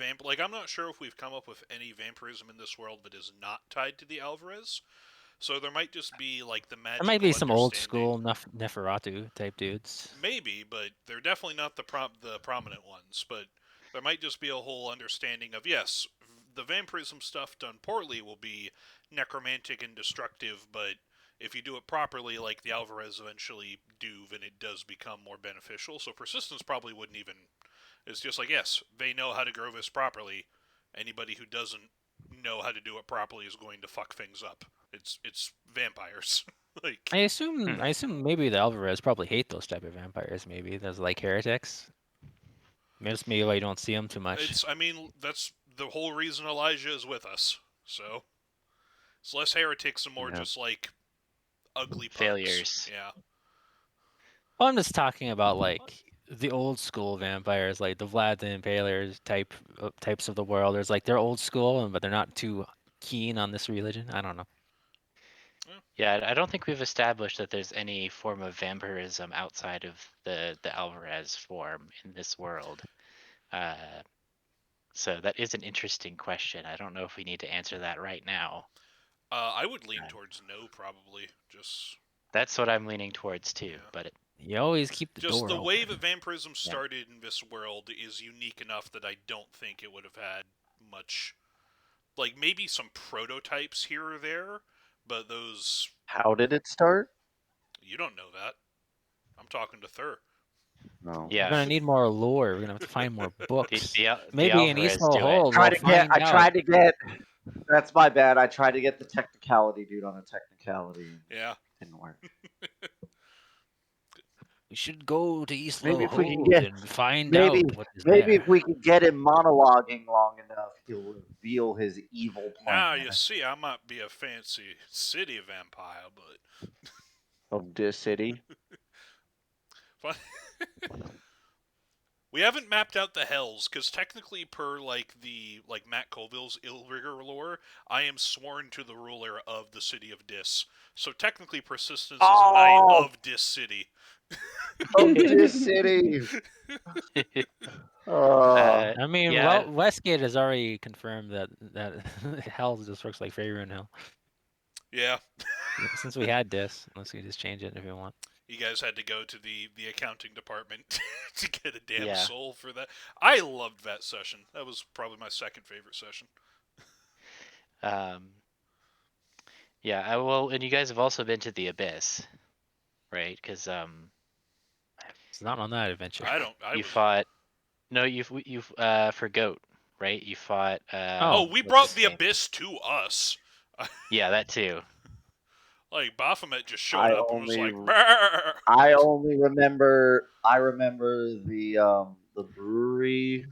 I'm not sure if we've come up with any vampirism in this world that is not tied to the Alvarez. So there might just be like the There magical might be some old understanding. school Neferatu type dudes. Maybe, but they're definitely not the prominent ones. But there might just be a whole understanding of, yes, the vampirism stuff done poorly will be necromantic and destructive, but if you do it properly, like the Alvarez eventually do, then it does become more beneficial. So persistence probably wouldn't even. It's just like, yes, they know how to grow this properly. Anybody who doesn't know how to do it properly is going to fuck things up. It's vampires. Like, I assume maybe the Alvarez probably hate those type of vampires. Maybe those like heretics. Maybe why you don't see them too much. I mean, that's the whole reason Elijah is with us. So it's less heretics and more Yeah. just like ugly pugs. Failures. Yeah. Well, I'm just talking about like the old school vampires, like the Vlad the Impalers types of the world. There's like they're old school, but they're not too keen on this religion. I don't know. Yeah, I don't think we've established that there's any form of vampirism outside of the Alvarez form in this world. So that is an interesting question. I don't know if we need to answer that right now. I would lean towards no, probably. Just That's what I'm leaning towards too. Yeah. But You always keep the just door the open. way that vampirism started in this world is unique enough that I don't think it would have had much. Like maybe some prototypes here or there, but those How did it start? you don't know that. I'm talking to Thur. No. We're yeah, gonna need more lore. We're gonna have to find more the books. the Maybe in Alvarez Eastlow do it. Hold we'll find I out. tried to get. That's my bad. I tried to get the technicality, dude, on a technicality. Yeah. Didn't work. We should go to Maybe Eastlow if we can Hold get, and find maybe, out what is maybe there. if we could get him monologuing long enough, he'll reveal his evil Now plan you see, I might be a fancy city vampire, but of this city. we haven't mapped out the hells because technically, per like Matt Colville's Illrigger lore, I am sworn to the ruler of the city of Dis. So technically, persistence is a knight Oh, of Dis city. of this city. Uh, I mean, yeah, Westgate has already confirmed that Hell just works like Faerun Hill. Yeah, Since we had this, unless we just change it if we want. you guys had to go to the accounting department to get a damn Yeah. soul for that. I loved that session. That was probably my second favorite session. Yeah. Well, and you guys have also been to the Abyss, right? Because It's not on that adventure. you fought. No, you've for Goat, right? You fought. Oh, we what's brought his the name? abyss to us. Yeah, that too. Like Baphomet just showed I up and was only, like, "Brr." I only remember. I remember the brewery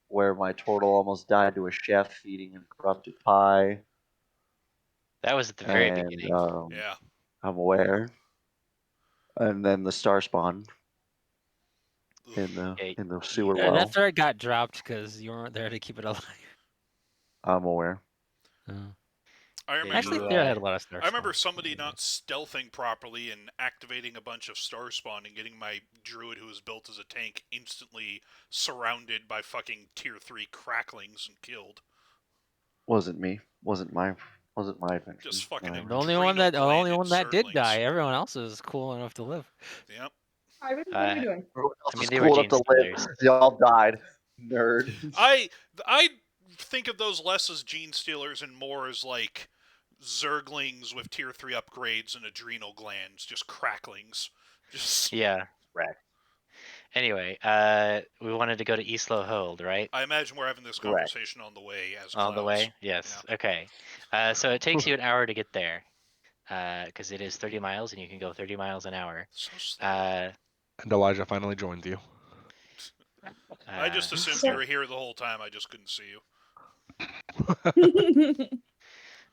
where my turtle almost died to a chef eating a corrupted pie, That was at the very and beginning. Yeah. I'm aware. And then the star spawn in Okay, the sewer you- well. That thread got dropped because you weren't there to keep it alive. I'm aware. I remember. Actually, you, Thera had a lot of stars. I remember somebody not stealthing properly and activating a bunch of star spawn and getting my druid who was built as a tank instantly surrounded by fucking tier 3 cracklings and killed. Wasn't me. Wasn't my adventure. Just fucking No. The only one that did Zerglings. die. Everyone else is cool enough to live. Yep. Ivan, what are we doing? Everyone else I mean, was they were cool enough gene to live. stealers. They all died. Nerd. I think of those less as gene stealers and more as like Zerglings with tier 3 upgrades and adrenal glands, just cracklings. Just Yeah. Correct. Anyway, we wanted to go to Eastlow Hold, right? I imagine we're having this Correct. conversation on the way as On the clouds. way? Yes. Okay. So it takes you an hour to get there, because it is 30 miles, and you can go 30 miles an hour. So slow. And Elijah finally joins you. I just assumed So- you were here the whole time. I just couldn't see you.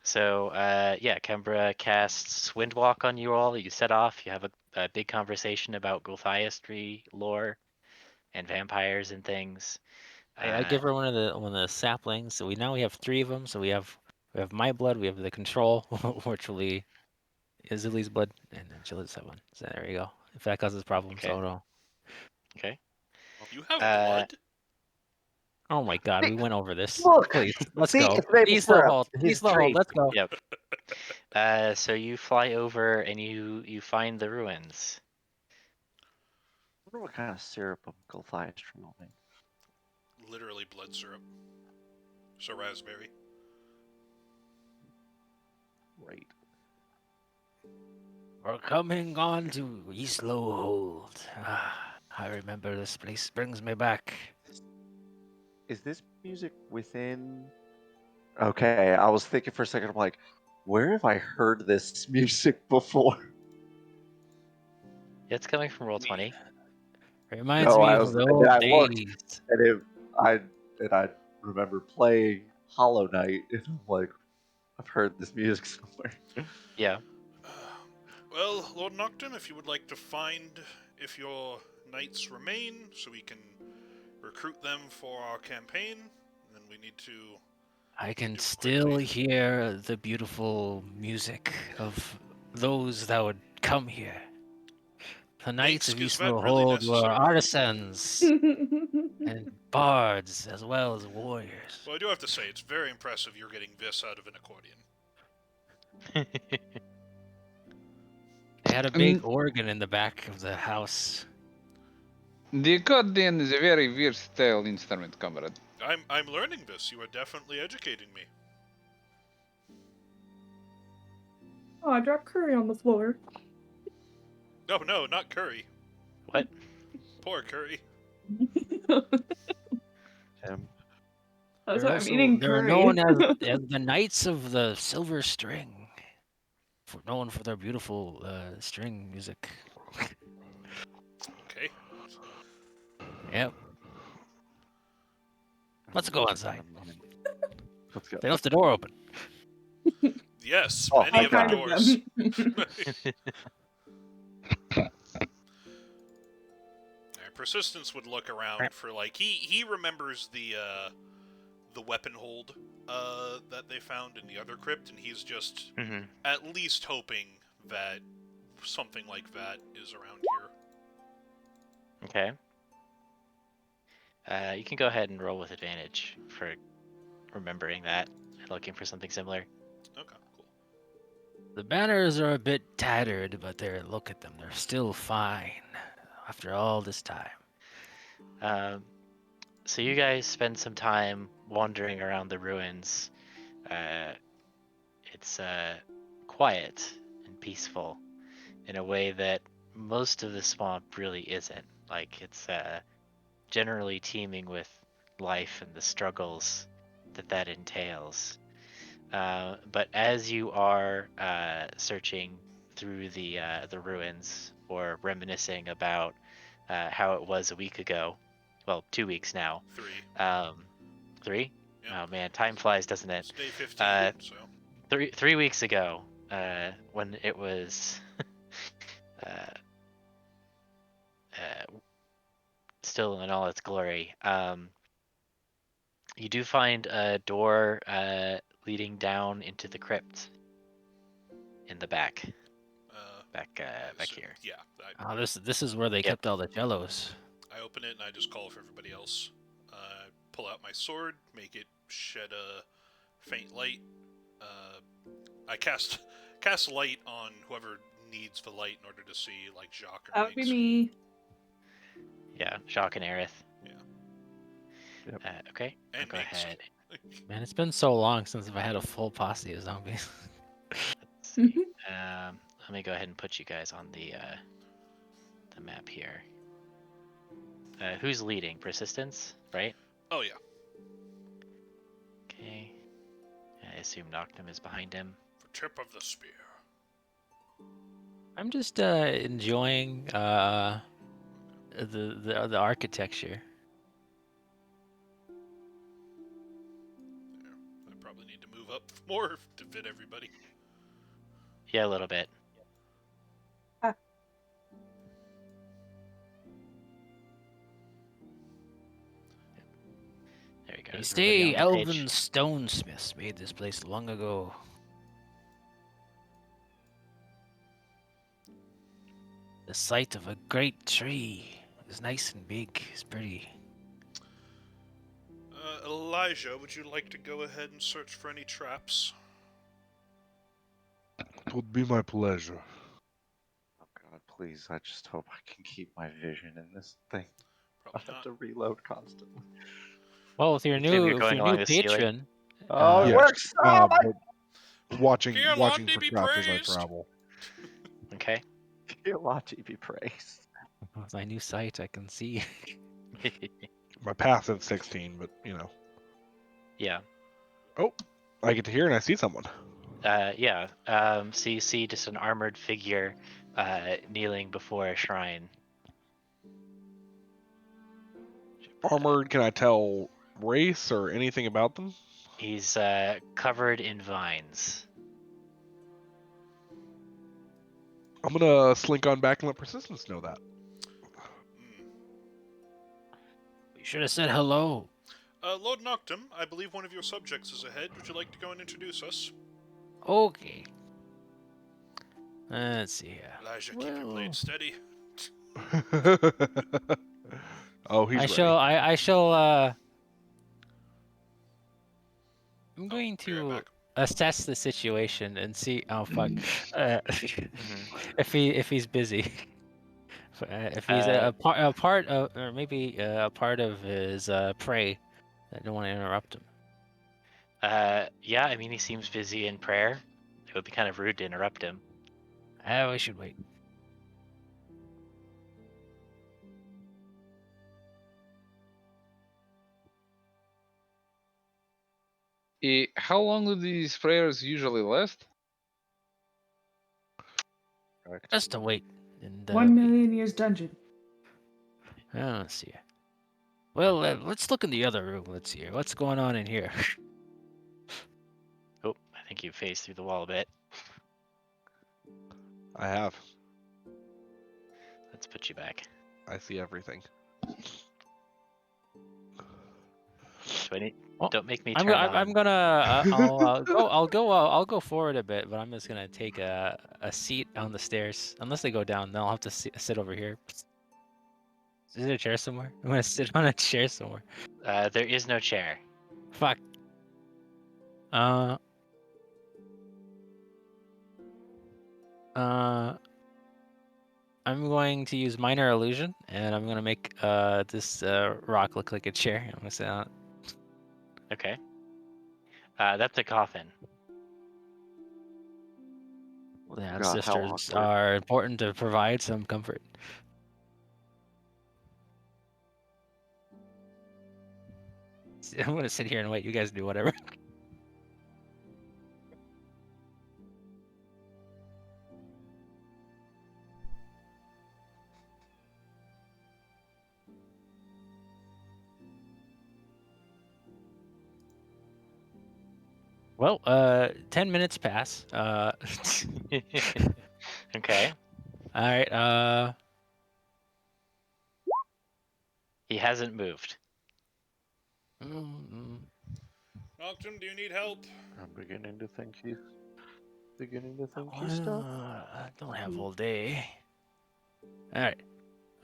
So, yeah, Kembra casts Windwalk on you all. You set off. You have a big conversation about Gulthiastry lore and vampires and things. I give her one of the saplings. So we have 3 of them. So we have my blood. We have the control, which will be Izili's blood, and then she'll just have one. So there you go. If that causes problems, Okay. oh no. Okay. You have blood? Oh my God, we went over this. Look, Please, let's see, go. it's maple Eastlow syrup. Hold. His Eastlow Hold. tree. Let's go. Yep. So you fly over and you find the ruins. I wonder what kind of syrup Uncle Thyestrom will make. Literally blood syrup. So raspberry. Right. We're coming on to Eastlow Hold. I remember this place brings me back. Is this music within? Okay, I was thinking for a second. I'm like, where have I heard this music before? It's coming from Roll20. Reminds No, me I of was, the and then old I looked, days. and I remember playing Hollow Knight, and I'm like, I've heard this music somewhere. Yeah. Well, Lord Noctum, if you would like to find if your knights remain, so we can recruit them for our campaign, then we need to I can do it still quickly. hear the beautiful music of those that would come here. The Knights of Is that Eastlow really Hold were necessary? artisans and bards as well as warriors. Well, I do have to say, it's very impressive you're getting this out of an accordion. They had a big organ in the back of the house. The accordion is a very versatile instrument, comrade. I'm learning this. You are definitely educating me. Oh, I dropped curry on the floor. No, not Curry. What? Poor Curry. That's They're why I'm eating they're curry. known as the Knights of the Silver String, known for their beautiful string music. Okay. Yep. Let's go outside. Let's go. They left the door open. Yes, Oh, many How of the kind of doors. them. Persistence would look around for he remembers the weapon hold that they found in the other crypt, and he's just hmm at least hoping that something like that is around here. Okay. You can go ahead and roll with advantage for remembering that and looking for something similar. Okay, cool. The banners are a bit tattered, but look at them. They're still fine after all this time. Um, so you guys spend some time wandering around the ruins. It's quiet and peaceful in a way that most of the swamp really isn't. Like it's generally teeming with life and the struggles that entails. But as you are searching through the ruins or reminiscing about how it was a week ago, well, 2 weeks now. 3. 3? Yep. Oh man, time flies, doesn't it? It's day 15, Uh, so 3 weeks ago, when it was uh, still in all its glory. You do find a door leading down into the crypt in the back. Back here. yeah. Oh, this is where they Yep. kept all the jellos. I open it and I just call for everybody else. Pull out my sword, make it shed a faint light. I cast light on whoever needs the light in order to see, like Jacques or That would be Miggs. me. Yeah, Jacques and Aerith. Yeah. Yep. Okay, I'll And go Miggs. ahead. Man, it's been so long since I've had a full posse of zombies. Let's see. Let me go ahead and put you guys on the map here. Who's leading? Persistence, right? Oh yeah. Okay. I assume Noctum is behind him. For tip of the spear. I'm just enjoying the architecture. I probably need to move up more to fit everybody. Yeah, a little bit. Ah. There you go. They Everybody say on the page. elven stonesmiths made this place long ago. The site of a great tree. It's nice and big. It's pretty. Elijah, would you like to go ahead and search for any traps? It would be my pleasure. Oh God, please! I just hope I can keep my vision in this thing. I Probably have not. to reload constantly. Well, with your Assume you're new going along the ceiling. patron, Oh, it Yes. works! Oh my But watching Kialandi for be traps as I praised. travel. Okay. Kialandi be praised. with my new sight, I can see. My passive 16, but Yeah. Oh, I get to hear and I see someone. Yeah. So you see just an armored figure kneeling before a shrine. Armored, can I tell race or anything about them? He's covered in vines. I'm gonna slink on back and let Persistence know that. You should have said hello. Lord Noctum, I believe one of your subjects is ahead. Would you like to go and introduce us? Okay. Let's see here. Elijah, keep your blade steady. Oh, he's I ready. shall. I shall. I'm Oh, going be right to back. assess the situation and see. Oh fuck. If he's busy. If he's a part of, or maybe a part of his prey, I don't want to interrupt him. Yeah, I mean, he seems busy in prayer. It would be kind of rude to interrupt him. We should wait. How long do these prayers usually last? Just to wait. And 1,000,000 years dungeon. let's see. Well, let's look in the other room. Let's see. What's going on in here? Oh, I think you phased through the wall a bit. I have. Let's put you back. I see everything. Do I need? Well, Don't make me I'm, turn I'm, on. I'm gonna. I'll go forward a bit, but I'm just gonna take a seat on the stairs. Unless they go down, then I'll have to sit over here. Is there a chair somewhere? I'm gonna sit on a chair somewhere. There is no chair. Fuck. Uh. I'm going to use minor illusion, and I'm gonna make this rock look like a chair. I'm gonna sit on it. Okay. That's a coffin. Well, yeah, God, how sisters awkward. are important to provide some comfort. I'm gonna sit here and wait. You guys do whatever. Well, 10 minutes pass. Okay. All right. He hasn't moved. Noctum, do you need help? I'm beginning to think he's I don't have all day. All right.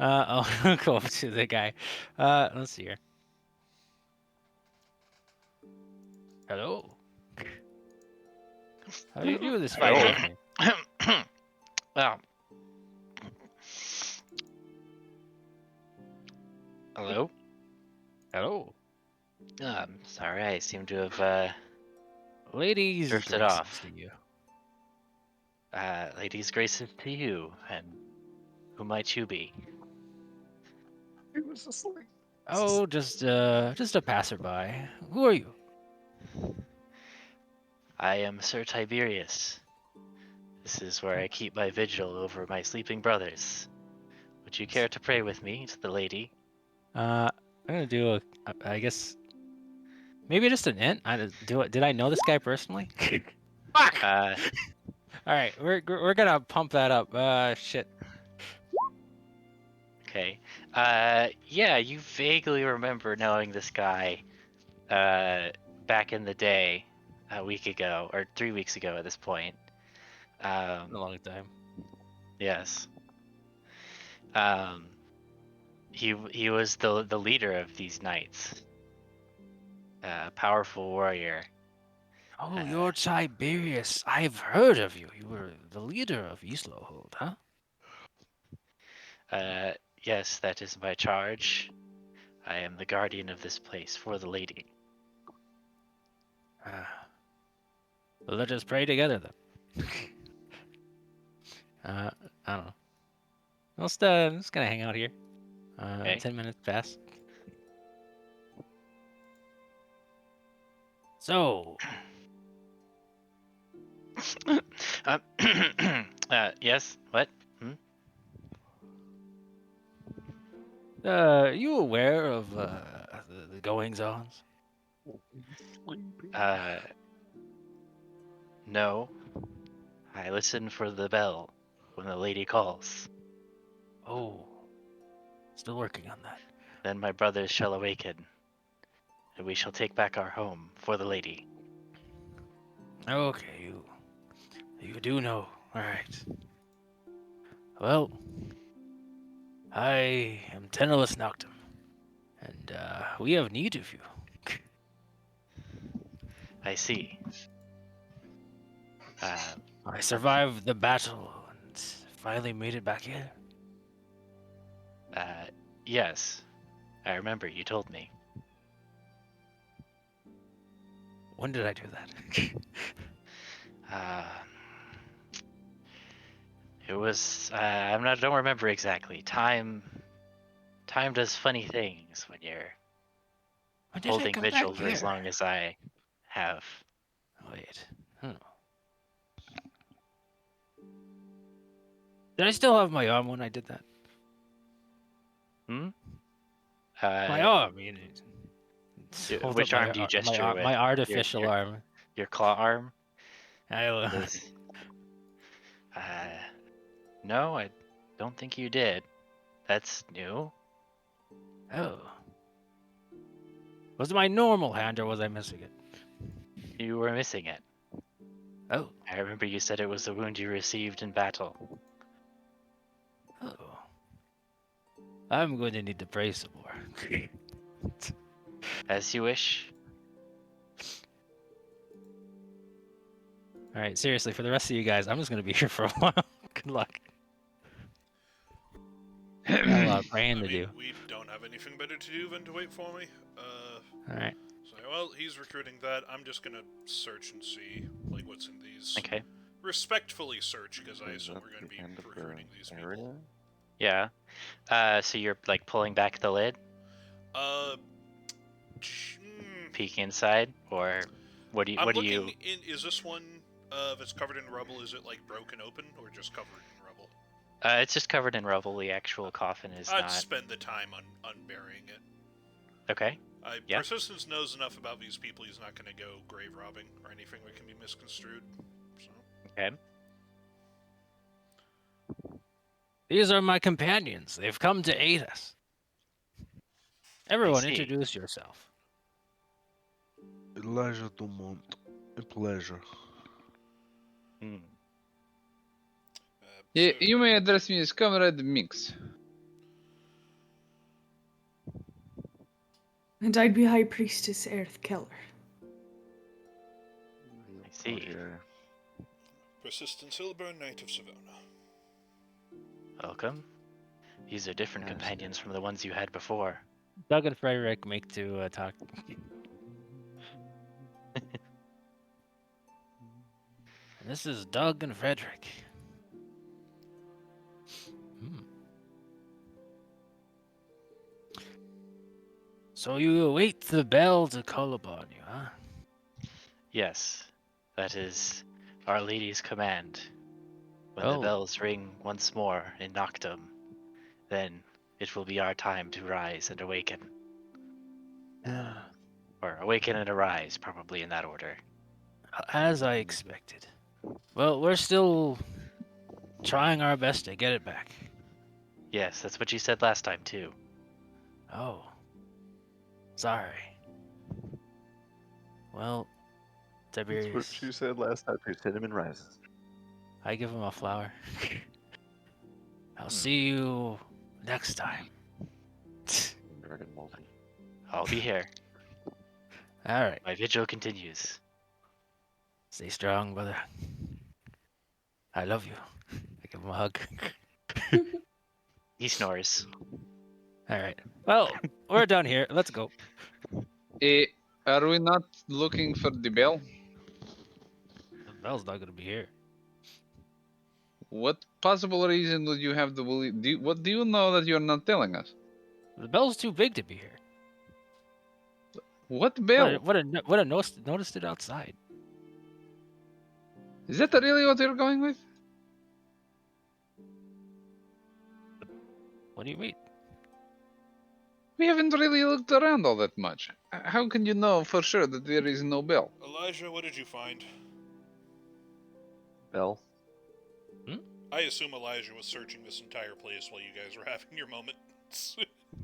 I'll go up to the guy. Let's see here. Hello. How do you do this fine Hello. evening? Well. Hello. Hello. Sorry, I seem to have Ladies, drifted graces off. to you. Ladies, graces to you, and who might you be? He was asleep. Oh, just a passerby. Who are you? I am Sir Tiberius. This is where I keep my vigil over my sleeping brothers. Would you care to pray with me to the lady? I'm gonna do I guess maybe just an int. Did I know this guy personally? Fuck. Uh, All right, we're gonna pump that up. Shit. okay. Yeah, you vaguely remember knowing this guy back in the day, a week ago, or 3 weeks ago at this point. A long time. Yes. He was the leader of these knights. Powerful warrior. Oh, you're Tiberius. I've heard of you. You were the leader of Islohold, huh? Yes, that is my charge. I am the guardian of this place for the lady. Ah. Well, let us pray together then. I don't know. I'm just gonna hang out here. Okay. 10 minutes pass. So, um, yes. What? you aware of the goings-ons? Sleepy. No. I listen for the bell when the lady calls. Oh, still working on that. Then my brothers shall awaken, and we shall take back our home for the lady. Okay, you do know. All right. Well, I am Tenelus Noctum, and we have need of you. I see. I survived the battle and finally made it back here. Yes. I remember you told me. When did I do that? Uh, it was. Don't remember exactly. Time does funny things when you're When did I holding come vigil back for as here? long as I have. Wait. Did I still have my arm when I did that? Hmm. My arm, you know. Hold up Which arm do you gesture with? my artificial arm. Your claw arm? I, This. Uh, no, I don't think you did. That's new. oh. Was it my normal hand or was I missing it? You were missing it. Oh. I remember you said it was the wound you received in battle. Oh. I'm going to need to pray some more. As you wish. All right, seriously, for the rest of you guys, I'm just going to be here for a while. Good luck. Got a lot of praying to do. We don't have anything better to do than to wait for me. All right. So, well, he's recruiting that. I'm just gonna search and see, like, what's in these. Okay. Respectfully search, because I Is assume that we're gonna the be end of recruiting the these area? people. Yeah. So you're like pulling back the lid, Uh, peek inside, or what do you? I'm What do looking you? in. Is this one that's covered in rubble? Is it like broken open or just covered in rubble? It's just covered in rubble. The actual coffin is I'd not. spend the time unburying it. Okay. Yeah. Persistence knows enough about these people. He's not going to go grave robbing or anything that can be misconstrued. So. Okay. These are my companions. They've come to aid us. Everyone, see. introduce yourself. Elijah Dumont. A pleasure. Hmm. You may address me as Comrade Minx. And I'd be High Priestess Aerith Keller. I see. Persistent Silburn, Knight of Savona. Welcome. These are different companions from the ones you had before. Doug and Frederick make to talk. This is Doug and Frederick. So you await the bell to call upon you, huh? Yes, that is Our Lady's command. When the Oh. bells ring once more in Noctum, then it will be our time to rise and awaken. Or awaken and arise, probably in that order. As I expected. Well, we're still trying our best to get it back. Yes, that's what you said last time, too. Oh. Sorry. Well, That's Tiberius, what she said last time. Cinnamon rises. I give him a flower. I'll see you next time. Dragon multi. I'll be here. All right. My vigil continues. Stay strong, brother. I love you. I give him a hug. He snores. All right. Well, we're done here. Let's go. Eh, are we not looking for the bell? The bell's not gonna be here. What possible reason would you have to believe? What do you know that you're not telling us? The bell's too big to be here. What bell? Would have noticed it outside. Is that really what you're going with? What do you mean? We haven't really looked around all that much. How can you know for sure that there is no bell? Elijah, what did you find? Bell. I assume Elijah was searching this entire place while you guys were having your moments.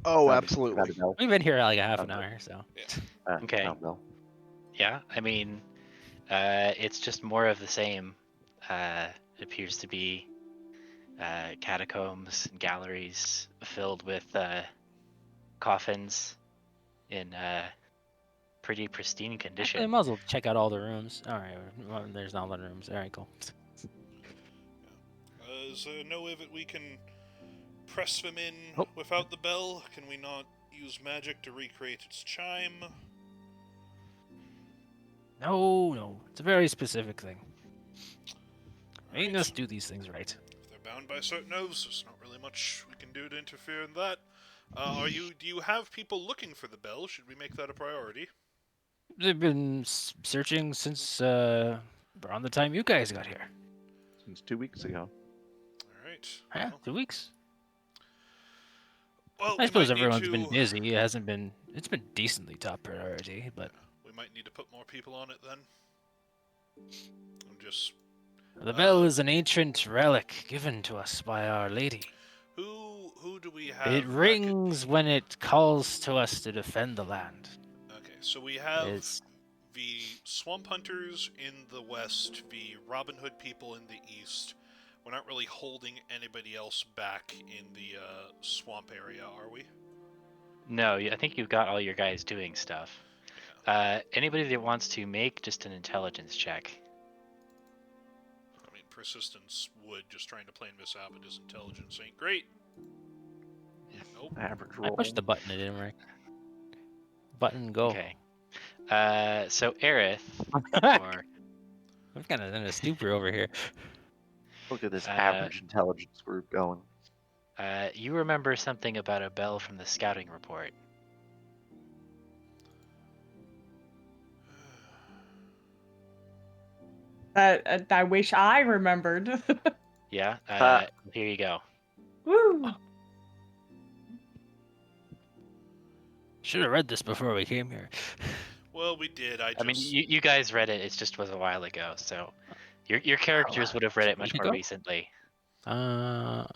Oh, Found absolutely. a bell. We've been here like a half an hour, so. Okay. Found bell. Yeah, I mean, it's just more of the same. It appears to be catacombs and galleries filled with coffins in pretty pristine Actually, I condition. might as well check out all the rooms. All right, well, there's all the rooms. All right, cool. Is there no way that we can press them in Oh. without the bell? Can we not use magic to recreate its chime? No, it's a very specific thing. Making Right. us do these things right. If they're bound by certain oaths, there's not really much we can do to interfere in that. Do you have people looking for the bell? Should we make that a priority? They've been searching since around the time you guys got here. Since 2 weeks ago. Alright. Yeah, 2 weeks. Well, I we suppose might need everyone's to- been busy. It hasn't been. It's been decently top priority, but We might need to put more people on it then. I'm just... the bell is an ancient relic given to us by Our Lady. Who do we have? It rings when it calls to us to defend the land. Okay, so we have It's the Swamp Hunters in the west, the Robin Hood people in the east. We're not really holding anybody else back in the swamp area, are we? No, I think you've got all your guys doing stuff. Anybody that wants to make just an intelligence check. I mean, persistence would, just trying to plan this out, but his intelligence ain't great. Nope. Average I roll. pushed the button. It didn't work. Button go. Okay. So Aerith, or I'm kind of in a stupor over here. Look at this average intelligence group going. you remember something about a bell from the scouting report. I wish I remembered. Yeah. Here you go. Woo! Should have read this before we came here. Well, we did. I mean, you guys read it. It just was a while ago, so your characters would have read it much more ago? recently. Well,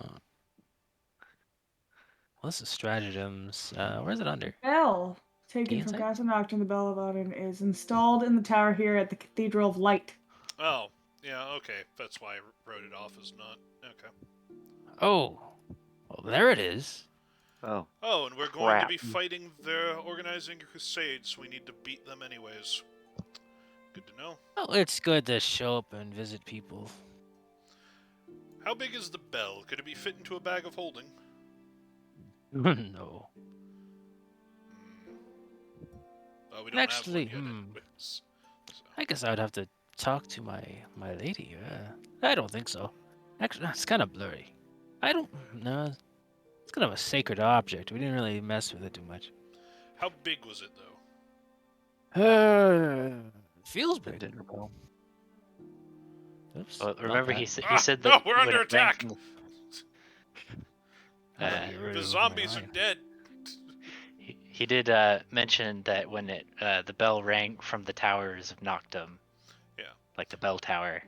this is stratagems. Where's it under? Bell taken Key from insight? Castle Nocturne the Bell of Odin is installed in the tower here at the Cathedral of Light. Oh, yeah, okay. That's why I wrote it off as not. Okay. Oh, well, there it is. Oh. Oh, and we're going to Crap. be fighting. They're organizing a crusade, so we need to beat them anyways. Good to know. Well, it's good to show up and visit people. How big is the bell? Could it be fit into a bag of holding? No. We don't Actually, have one yet. So. I guess I would have to talk to my lady. I don't think so. Actually, it's kind of blurry. I don't know. It's kind of a sacred object. We didn't really mess with it too much. How big was it, though? Feels The big. dinner bell. Oops. Well, not remember that. he said No, that we're when under it rang attack! from I thought you were The losing zombies my are mind. dead. He did mention that when the bell rang from the towers of Noctum. Yeah. Like the bell tower.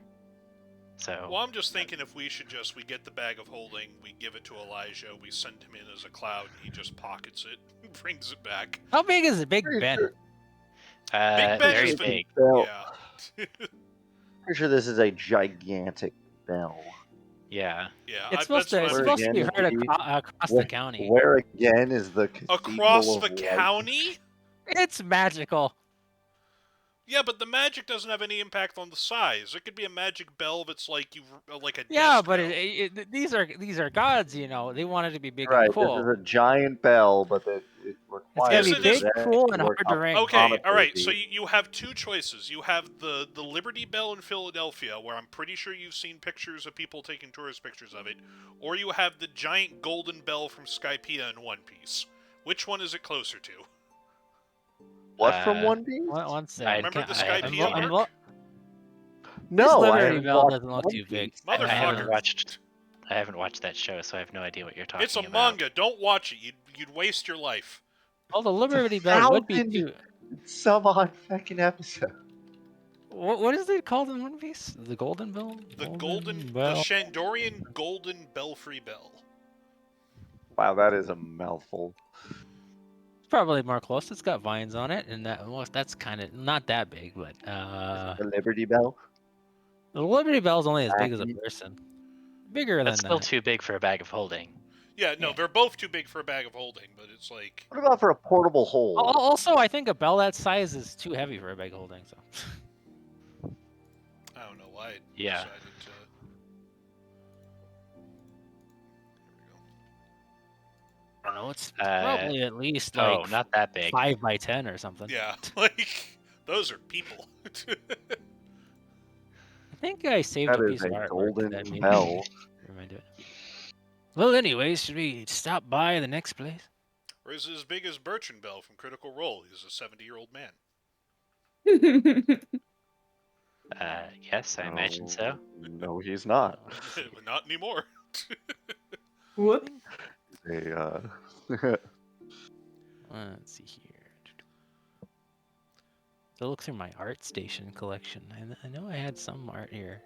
So. Well, I'm just thinking if we get the bag of holding, we give it to Elijah, we send him in as a cloud, and he just pockets it, brings it back. How big is it, Big Pretty Ben? sure- Big Ben very is big. Bell. Yeah. Pretty sure this is a gigantic bell. Yeah. Yeah, It's supposed that's to what Where I'm be again heard is the- across the county. Where again is the Cathedral Across of the Light? county? It's magical. Yeah, but the magic doesn't have any impact on the size. It could be a magic bell that's like like a Yeah, desk but bell. these are gods, you know. They want it to be big and Right, this is cool. a giant bell, but it It's gotta requires be Yes, it that is. big, it cool, actually and work hard to ring. Okay, all right. So optometry. you have two choices. You have the Liberty Bell in Philadelphia, where I'm pretty sure you've seen pictures of people taking tourist pictures of it, or you have the giant golden bell from Skypiea in One Piece. Which one is it closer to? What from Uh, One Piece? One I second. Remember the I haven't Skypiea seen. arc? This No, I Liberty haven't Bell watched doesn't look One too big. Piece. I haven't Motherfucker. watched. I haven't watched that show, so I have no idea what you're talking It's a about. manga. Don't watch it. You'd waste your life. Oh, the It's a Liberty Bell would be 1,000 too. some odd fucking episode. What is it called in One Piece? The Golden Bell? The Golden the Bell? Shandorian Golden Belfry Bell. Wow, that is a mouthful. It's probably more close. It's got vines on it, and that's kind of not that big, but The Liberty Bell. the Liberty Bell's only as big as a Wacky. person. Bigger That's than still that. too big for a bag of holding. Yeah, no, Yeah. they're both too big for a bag of holding, but it's like What about for a portable hold? Also, I think a bell that size is too heavy for a bag holding. So. I don't know why I Yeah. decided to. I don't know. It's Uh, probably at least Oh, like not that big. 5 by 10 or something. Yeah, like those are people. I think I saved That a is piece of a artwork golden that made bell. me remind it. Well, anyways, should we stop by the next place? Or is it as big as Bertrand Bell from Critical Role? He's a 70-year-old man. Yes, I imagine so. No, he's not. But not anymore. Whoop. Let's see here. So look through my art station collection. I know I had some art here.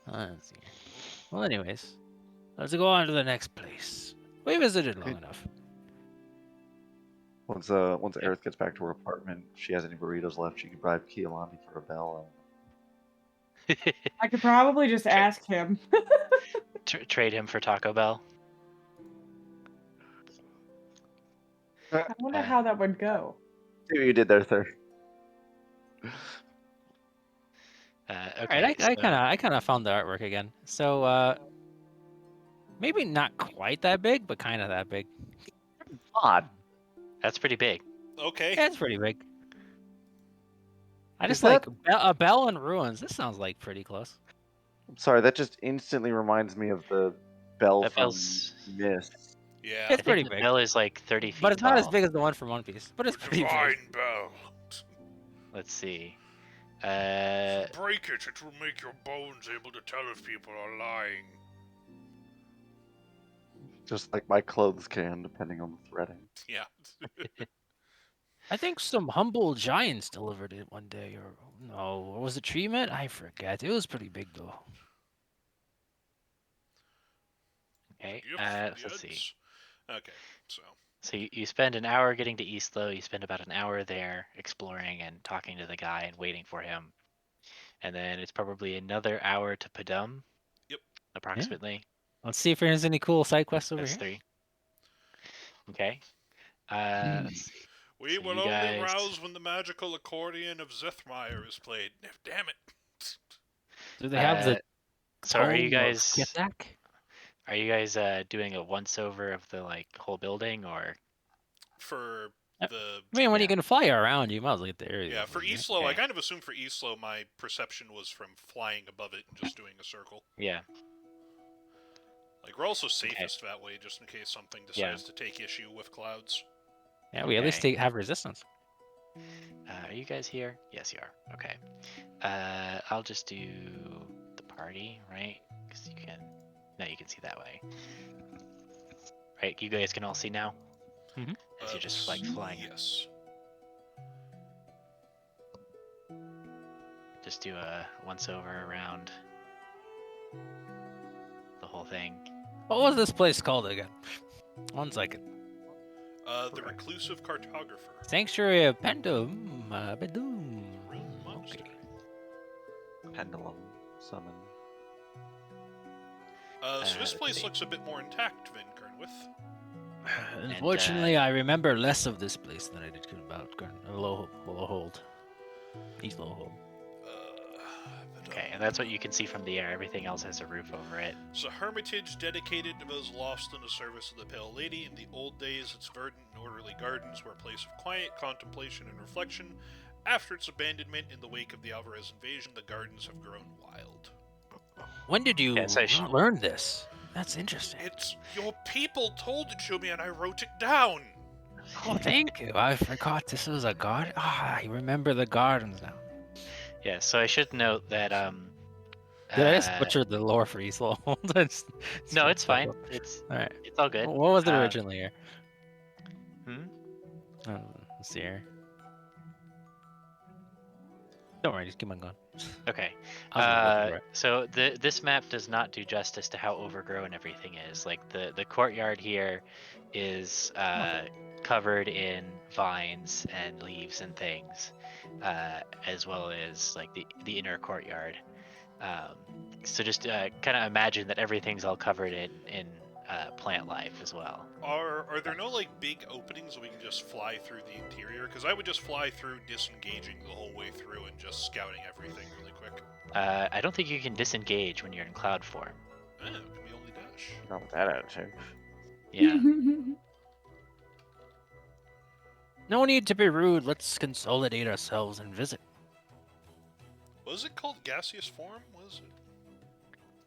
Let's see. Well, anyways, let's go on to the next place. We visited long enough. Once Aerith gets back to her apartment, if she has any burritos left, she can bribe Kialandi for a bell. I could probably just ask him. Trade him for Taco Bell. I wonder how that would go. See what you did there, sir. Okay. Alright, I kind of found the artwork again. So, maybe not quite that big, but kind of that big. Odd. That's pretty big. Okay. Yeah, it's pretty big. I Is just that- like a bell in ruins. This sounds like pretty close. I'm sorry, that just instantly reminds me of the bell That from bell's- Mist. Yeah. It's I think pretty the big, bell is like 30 feet but it's not as tall. big as the one from One Piece. But it's pretty big. Divine Bell. Let's see. Break it. It will make your bones able to tell if people are lying. Just like my clothes can, depending on the threading. Yeah. I think some humble giants delivered it one day, or no, or was it treatment? I forget. It was pretty big though. Okay. Yep, Let's see. yes. Okay, so. So you spend an hour getting to Eastlow. You spend about an hour there exploring and talking to the guy and waiting for him. And then it's probably another hour to Padum. Yep. Approximately. Let's see if there's any cool side quests over That's here. 3. Okay. Let's see. We So will you only guys- rouse when the magical accordion of Zethmire is played. Damn it. Do they have the So are you tome of guys Kithak? doing a once over of the like whole building or For Uh, the... I mean, when Yeah. you can fly around, you might as well get the area. Yeah, for over here. Eastlow, I Okay. kind of assumed for Eastlow my perception was from flying above it and just doing a circle. yeah. Like, we're also safest that way, just in case something decides to take issue with clouds. Yeah, we at least Okay. have resistance. Are you guys here? Yes, you are. Okay. I'll just do the party, right? Because you can. No, you can see that way. Right, you guys can all see now. As you're just like flying. Yes. Just do a once over around the whole thing. What was this place called again? 1 second. The Reclusive Cartographer. Sanctuary of Pendum. Bedum. Realm Monster. Okay. Pendulum summon. So this let's place see. looks a bit more intact than Kernwith. Unfortunately, I remember less of this place than I did about Lowhold. East Lowhold. Okay, and that's what you can see from the air. Everything else has a roof over it. It's a hermitage dedicated to those lost in the service of the Pale Lady. In the old days, its verdant and orderly gardens were a place of quiet contemplation and reflection. After its abandonment in the wake of the Alvarez invasion, the gardens have grown wild. When did you Yes, I learn this? That's interesting. It's your people told it to me, and I wrote it down. Oh, thank you. I forgot this was a garden. I remember the gardens now. Yeah, so I should note that Did I just butcher the lore for East Lowell? No, it's fine. It's all right. It's all good. What was it originally here? Let's see here. Don't worry, just keep on going. Okay. I was just looking for it. So this map does not do justice to how overgrown everything is. Like the courtyard here is covered in vines and leaves and things, as well as like the inner courtyard. So just kind of imagine that everything's all covered in plant life as well. Are there no like big openings that we can just fly through the interior? Because I would just fly through, disengaging the whole way through, and just scouting everything really quick. I don't think you can disengage when you're in cloud form. Can we only dash? Not with that attitude. Yeah. No need to be rude. Let's consolidate ourselves and visit. Was it called gaseous form? Was it?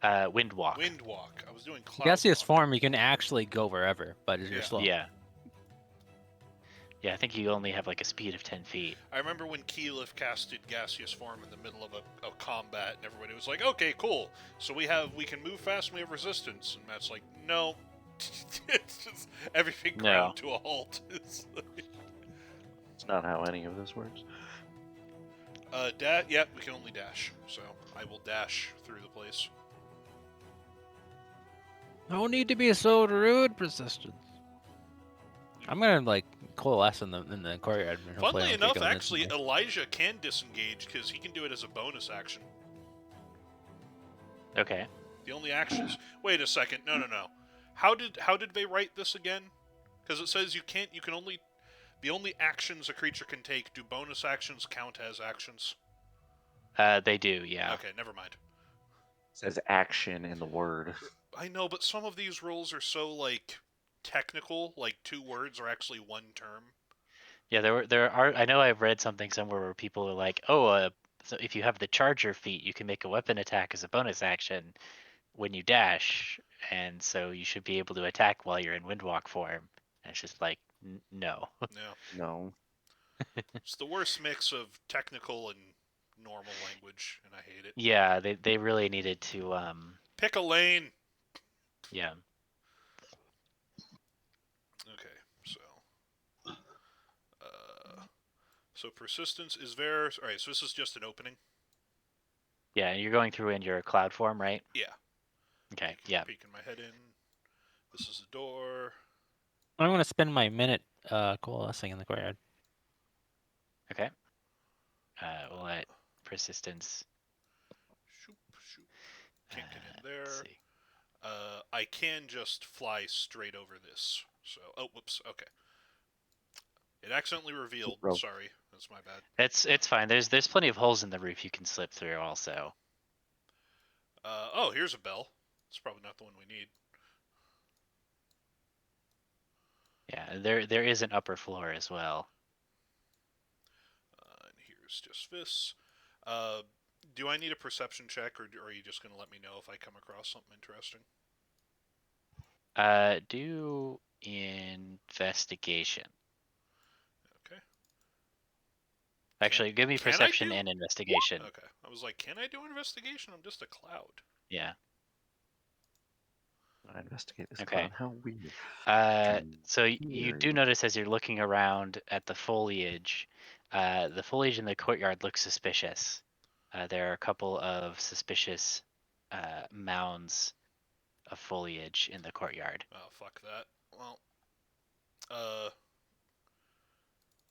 Windwalk. Windwalk. I was doing cloud Gaseous walk. form, you can actually go wherever, but you're slow. Yeah. Yeah, I think you only have like a speed of 10 feet. I remember when Keyleth casted gaseous form in the middle of a combat, and everybody was like, "Okay, cool. So we can move fast, and we have resistance." And Matt's like, "No, it's just everything ground to a halt." It's not how any of this works. Yeah, we can only dash. So I will dash through the place. No need to be so rude, Persistence. I'm gonna like coalesce in the courtyard. Funnily enough, actually, Elijah can disengage because he can do it as a bonus action. Okay. The only actions. Wait a second. No. How did they write this again? Because it says you can only. The only actions a creature can take. Do bonus actions count as actions? They do, yeah. Okay, never mind. It says action in the word. I know, but some of these rules are so like technical. Like 2 words are actually 1 term. Yeah, there are. I know I've read something somewhere where people are like, "Oh, so if you have the charger feat, you can make a weapon attack as a bonus action when you dash, and so you should be able to attack while you're in windwalk form." And it's just like, no. Yeah. No. It's the worst mix of technical and normal language, and I hate it. Yeah, they really needed to pick a lane. Yeah. Okay, so persistence is there. All right, so this is just an opening. Yeah, you're going through in your cloud form, right? Yeah. Okay. Yeah. Peeking my head in. This is the door. I'm gonna spend my minute coalescing in the courtyard. Okay. We'll let persistence. Shoop. Can't get in there. Let's see. I can just fly straight over this. So, whoops. Okay. It accidentally revealed. Sorry, that's my bad. It's fine. There's plenty of holes in the roof you can slip through also. Here's a bell. It's probably not the one we need. Yeah, there is an upper floor as well. And here's just this. Do I need a perception check, or are you just going to let me know if I come across something interesting? Do investigation. Okay. Actually, give me perception and investigation. Okay. I was like, can I do investigation? I'm just a cloud. Yeah. I investigate this Okay. cloud. How weird. So you do notice as you're looking around at the foliage in the courtyard looks suspicious. There are a couple of suspicious mounds of foliage in the courtyard. Oh, fuck that. Well,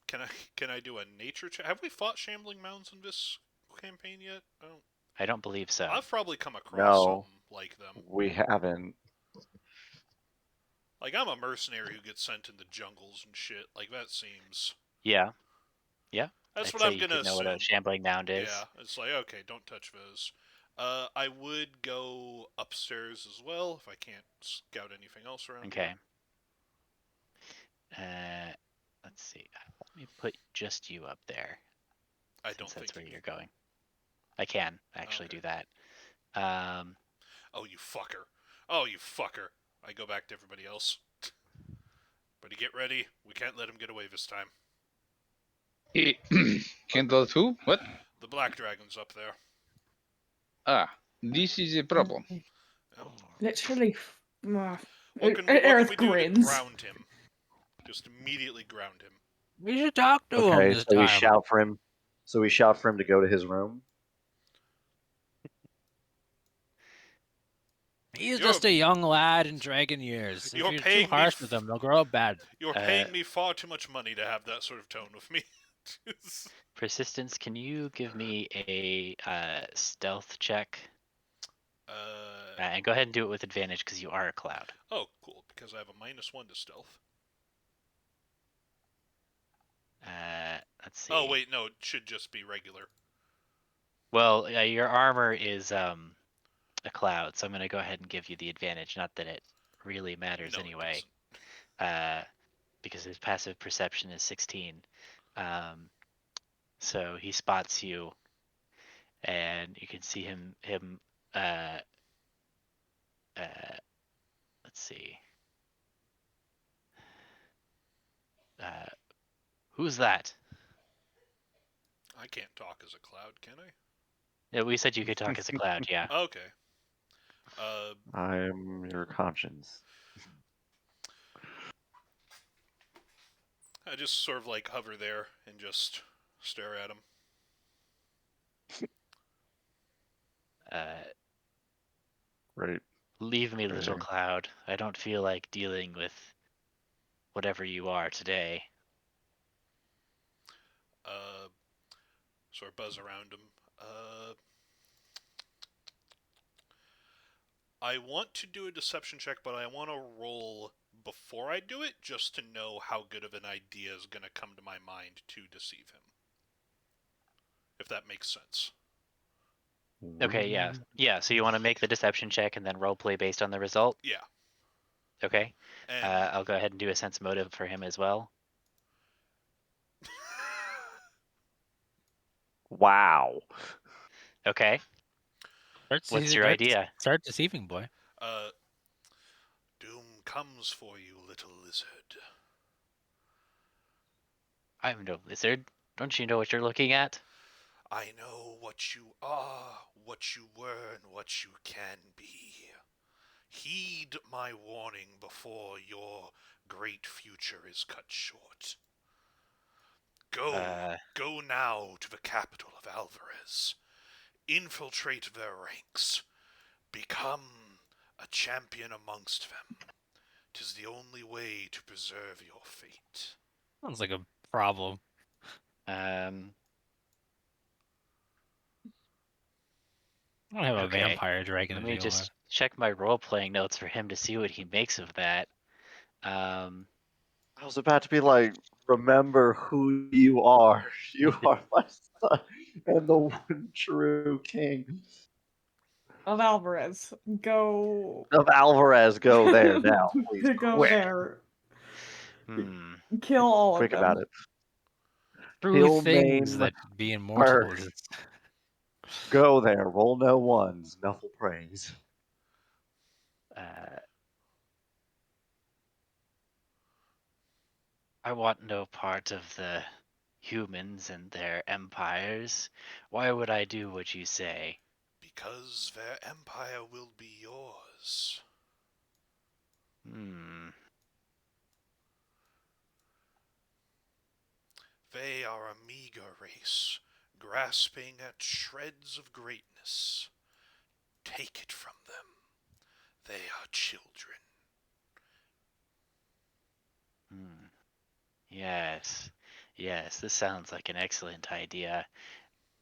can I do a nature check? Have we fought shambling mounds in this campaign yet? I don't believe so. I've probably come across something like them. We haven't. Like, I'm a mercenary who gets sent into jungles and shit. Like, that seems... Yeah. That's I'd what say I'm you gonna could know what a assume. shambling mound is. Yeah, it's like, okay, don't touch those. I would go upstairs as well, if I can't scout anything else around Okay. here. Let's see. Let me put just you up there, I since don't that's think where you you're can. going. I can actually Okay. do that. Um, Oh, you fucker. Oh, you fucker. I go back to everybody else. But get ready. We can't let him get away this time. Can't let who? What? The black dragon's up there. Ah, this is a problem. Yep. Literally. What can Aerith we do to grins. ground him? Just immediately ground him. We should talk to him Okay, this so we time. shout for him. So we shout for him to go to his room. He's You're just a young lad in dragon years. If You're you're too paying me harsh with him, they'll grow up bad. you're paying me far too much money to have that sort of tone with me. Persistence, can you give me a stealth check? And go ahead and do it with advantage because you are a cloud. Oh, cool, because I have a -1 to stealth. Let's see. Oh, wait, no, it should just be regular. Well, your armor is a cloud, so I'm going to go ahead and give you the advantage. Not that it really matters No, anyway, it doesn't. because his passive perception is 16. So he spots you, and you can see him. Uh, let's see. Who's that? I can't talk as a cloud, can I? Yeah, we said you could talk as a cloud. Yeah. Okay. I'm your conscience. I just sort of like hover there and just stare at him. Right. Leave me, Right little there. cloud. I don't feel like dealing with whatever you are today. Sort of buzz around him. I want to do a deception check, but I want to roll before I do it just to know how good of an idea is going to come to my mind to deceive him. If that makes sense. Okay, yeah. So you want to make the deception check and then role play based on the result? Yeah. Okay. And I'll go ahead and do a sense motive for him as well. Wow. Okay. What's your idea? Start deceiving, boy. doom comes for you, little lizard. I'm no lizard. Don't you know what you're looking at? I know what you are, what you were, and what you can be. Heed my warning before your great future is cut short. Go now to the capital of Alvarez. Infiltrate their ranks. Become a champion amongst them. 'Tis the only way to preserve your fate. Sounds like a problem. Um. I don't have a Okay. vampire dragon Let to me deal with. just check my role playing notes for him to see what he makes of that. I was about to be like, remember who you are. You are my son and the one true king Of Alvarez. Go. of Alvarez. Go there now, please. Go Quick. there. Hmm. Kill all of Quick them. about it. True Kill, things maim, that be immortal. murder. Go there. Roll no ones. Nuffle praise. I want no part of the humans and their empires. Why would I do what you say? Because their empire will be yours. They are a meager race, grasping at shreds of greatness. Take it from them. They are children. Yes. Yes, this sounds like an excellent idea.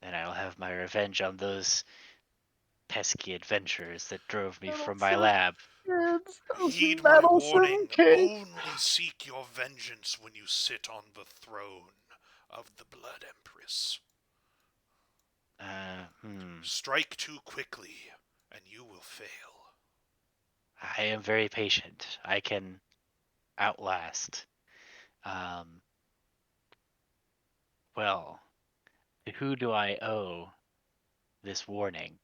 And I'll have my revenge on those pesky adventurers that drove me from my Meddlesome lab. kids. Those Heed my meddlesome warning. kids. Only seek your vengeance when you sit on the throne of the Blood Empress. Strike too quickly, and you will fail. I am very patient. I can outlast. Well, to who do I owe this warning?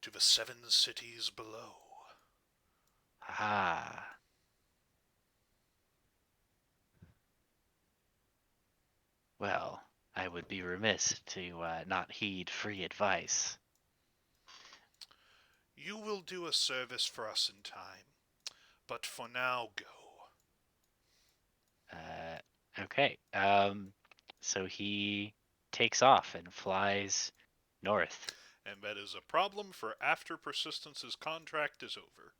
To the 7 cities below. Ah. Well, I would be remiss to not heed free advice. You will do a service for us in time, but for now, go. Okay. So he takes off and flies north. And that is a problem for after Persistence's contract is over.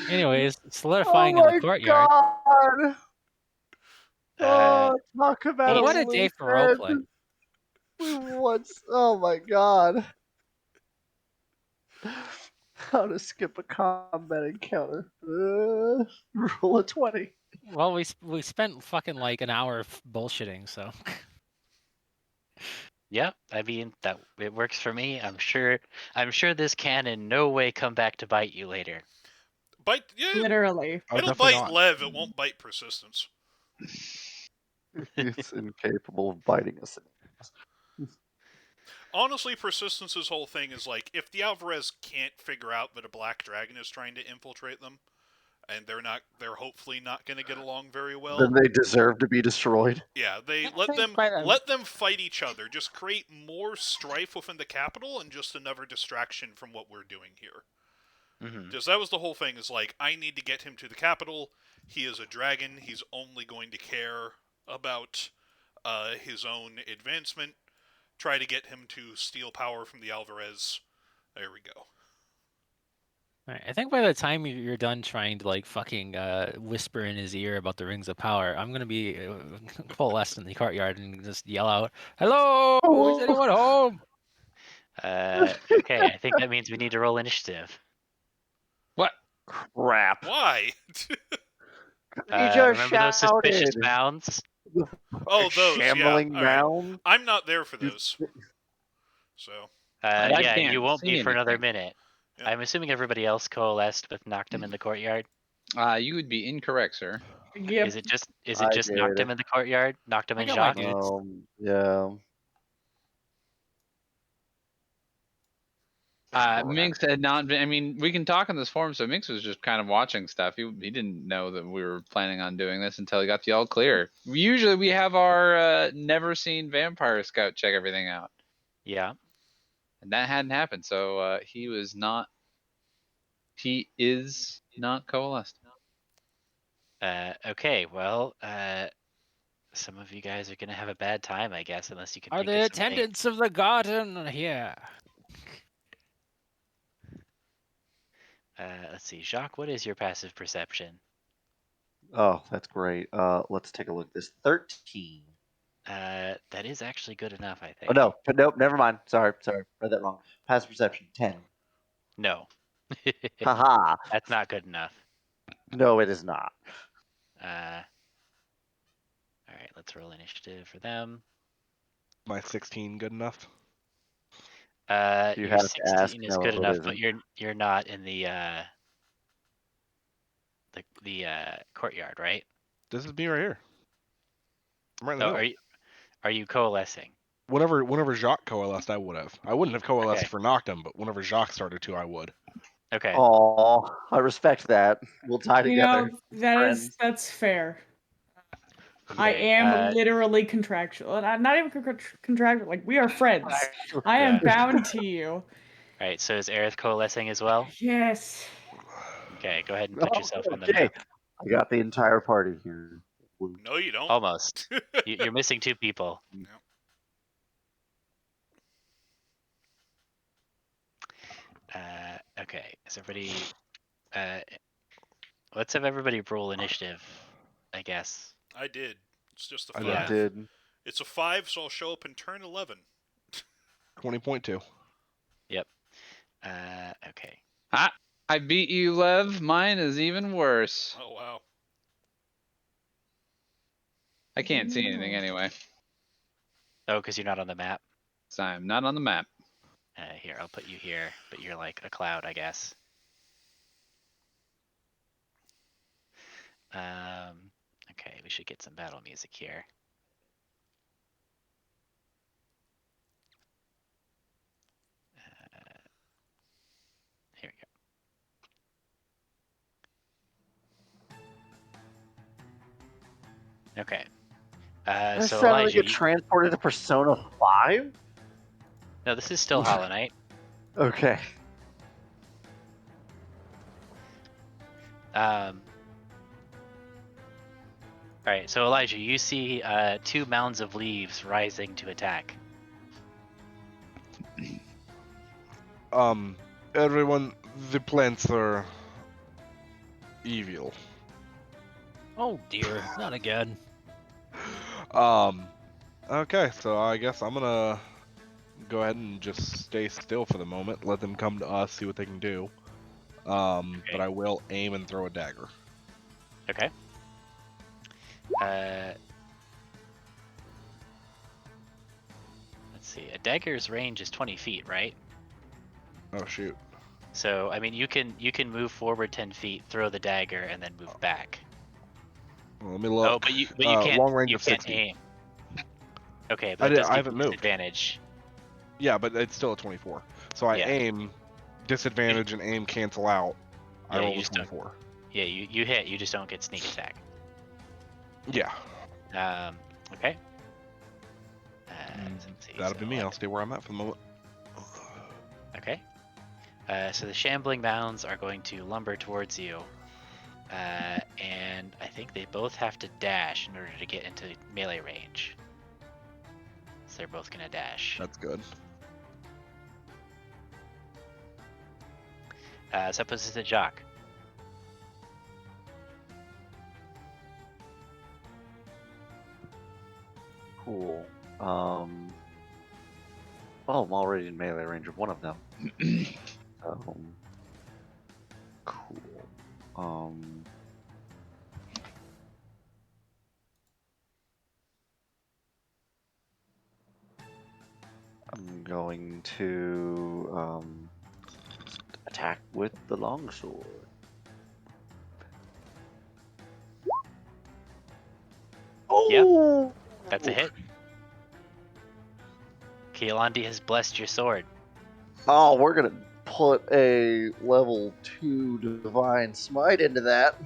Anyways, Oh solidifying in the my courtyard. god! Uh, Oh, talk about a What a day for roleplay. lucid. Oh my god. How to skip a combat encounter. Roll a 20. Well, we spent fucking like an hour bullshitting, so. yeah, I mean that it works for me. I'm sure this can in no way come back to bite you later. Literally. Oh, It'll definitely bite not. Lev, it won't bite Persistence. It's incapable of biting us. Honestly, Persistence's whole thing is like, if the Alvarez can't figure out that a black dragon is trying to infiltrate them, and they're hopefully not going to get along very well. Then they deserve to be destroyed. Yeah, they I let think them fight each other. Just create more strife within the capital, and just another distraction from what we're doing here. Mhm. Just that was the whole thing. Is like, I need to get him to the capital. He is a dragon. He's only going to care about his own advancement. Try to get him to steal power from the Alvarez. There we go. Alright, I think by the time you're done trying to like fucking whisper in his ear about the rings of power, I'm gonna be coalesced in the courtyard and just yell out, "Hello, is anyone home?" Okay, I think that means we need to roll initiative. What? Crap. Why? He just Remember those suspicious shouted. mounds? Oh, those, yeah. Shambling All right. mound. I'm not there for those. So. I Yeah, can't you won't see be for another anything. minute. Yeah. I'm assuming everybody else coalesced with knocked him in the courtyard. You would be incorrect, sir. Yep. Is it just I knocked did. him in the courtyard? Knocked him I in got my Jacques? dudes. Yeah. Minx had not been. I mean, we can talk in this forum. So Minx was just kind of watching stuff. He didn't know that we were planning on doing this until he got the all clear. Usually, we have our never seen vampire scout check everything out, Yeah. and that hadn't happened. So he was not. He is not coalesced. Okay, well, some of you guys are gonna have a bad time, I guess, unless you can Are think the of something. attendants of the garden here? Let's see, Jacques, what is your passive perception? Oh, that's great. Let's take a look at this. 13. That is actually good enough, I Oh think. no, but nope, never mind. Sorry, read that wrong. Passive perception 10. No. Haha. That's not good enough. No, it is not. All right, let's roll initiative for them. My 16 good enough? You Your have to ask. 16 is No, good it enough, but isn't. you're not in the courtyard, right? This is me right here. I'm right in the Oh, middle. are you coalescing? Whenever Jacques coalesced, I would have. I wouldn't have coalesced Okay. for knocked him, but whenever Jacques started to, I would. Okay. Oh, I respect that. We'll tie You together. know, Friends. that's fair. I Okay, am literally contractual. And I'm not even contractual. Like, we are friends. I am Yeah. bound to you. All right, so is Aerith coalescing as well? Yes. Okay, go ahead and put yourself on the Okay, map. I got the entire party here. No, you don't. Almost. You're missing 2 people. Okay, is everybody? Let's have everybody roll initiative, I guess. I did. It's just a I 5. did. I did. It's a 5, so I'll show up in turn 11. 20.2. Yep. Okay. I beat you, Lev. Mine is even worse. Oh, wow. I can't see anything No. anyway. Oh, because you're not on the map. So I'm not on the map. Here, I'll put you here, but you're like a cloud, I guess. Okay, we should get some battle music here. Here we go. Okay. That So sounded like Elijah, it transported to Persona 5? no, this is still Hollow Knight. Okay. All right, so Elijah, you see 2 mounds of leaves rising to attack. Everyone, the plants are evil. Oh dear, not again. Okay, so I guess I'm gonna go ahead and just stay still for the moment. Let them come to us, see what they can do. But I will aim and throw a dagger. Okay. Let's see. A dagger's range is 20 feet, right? Oh shoot. So I mean, you can move forward 10 feet, throw the dagger, and then move back. Well, let me look. Oh, but you can't. Long range You of can't 60. aim. Okay, but it does I give haven't you moved. disadvantage. Yeah, but it's still a 24. So I Yeah. aim, disadvantage and aim cancel out. I Yeah, roll you a just don't. 24. Yeah, you hit. You just don't get sneak attack. Yeah. Okay. Let's see, That'll so be me. I'll stay where I'm at for the moment. Okay. So the shambling mounds are going to lumber towards you, and I think they both have to dash in order to get into melee range. So they're both gonna dash. That's good. So that puts us at Jacques. Cool. Oh, I'm already in melee range of one of them. Cool. I'm going to attack with the longsword. Oh, That's a hit. Kialandi has blessed your sword. Oh, we're gonna put a level 2 divine smite into that.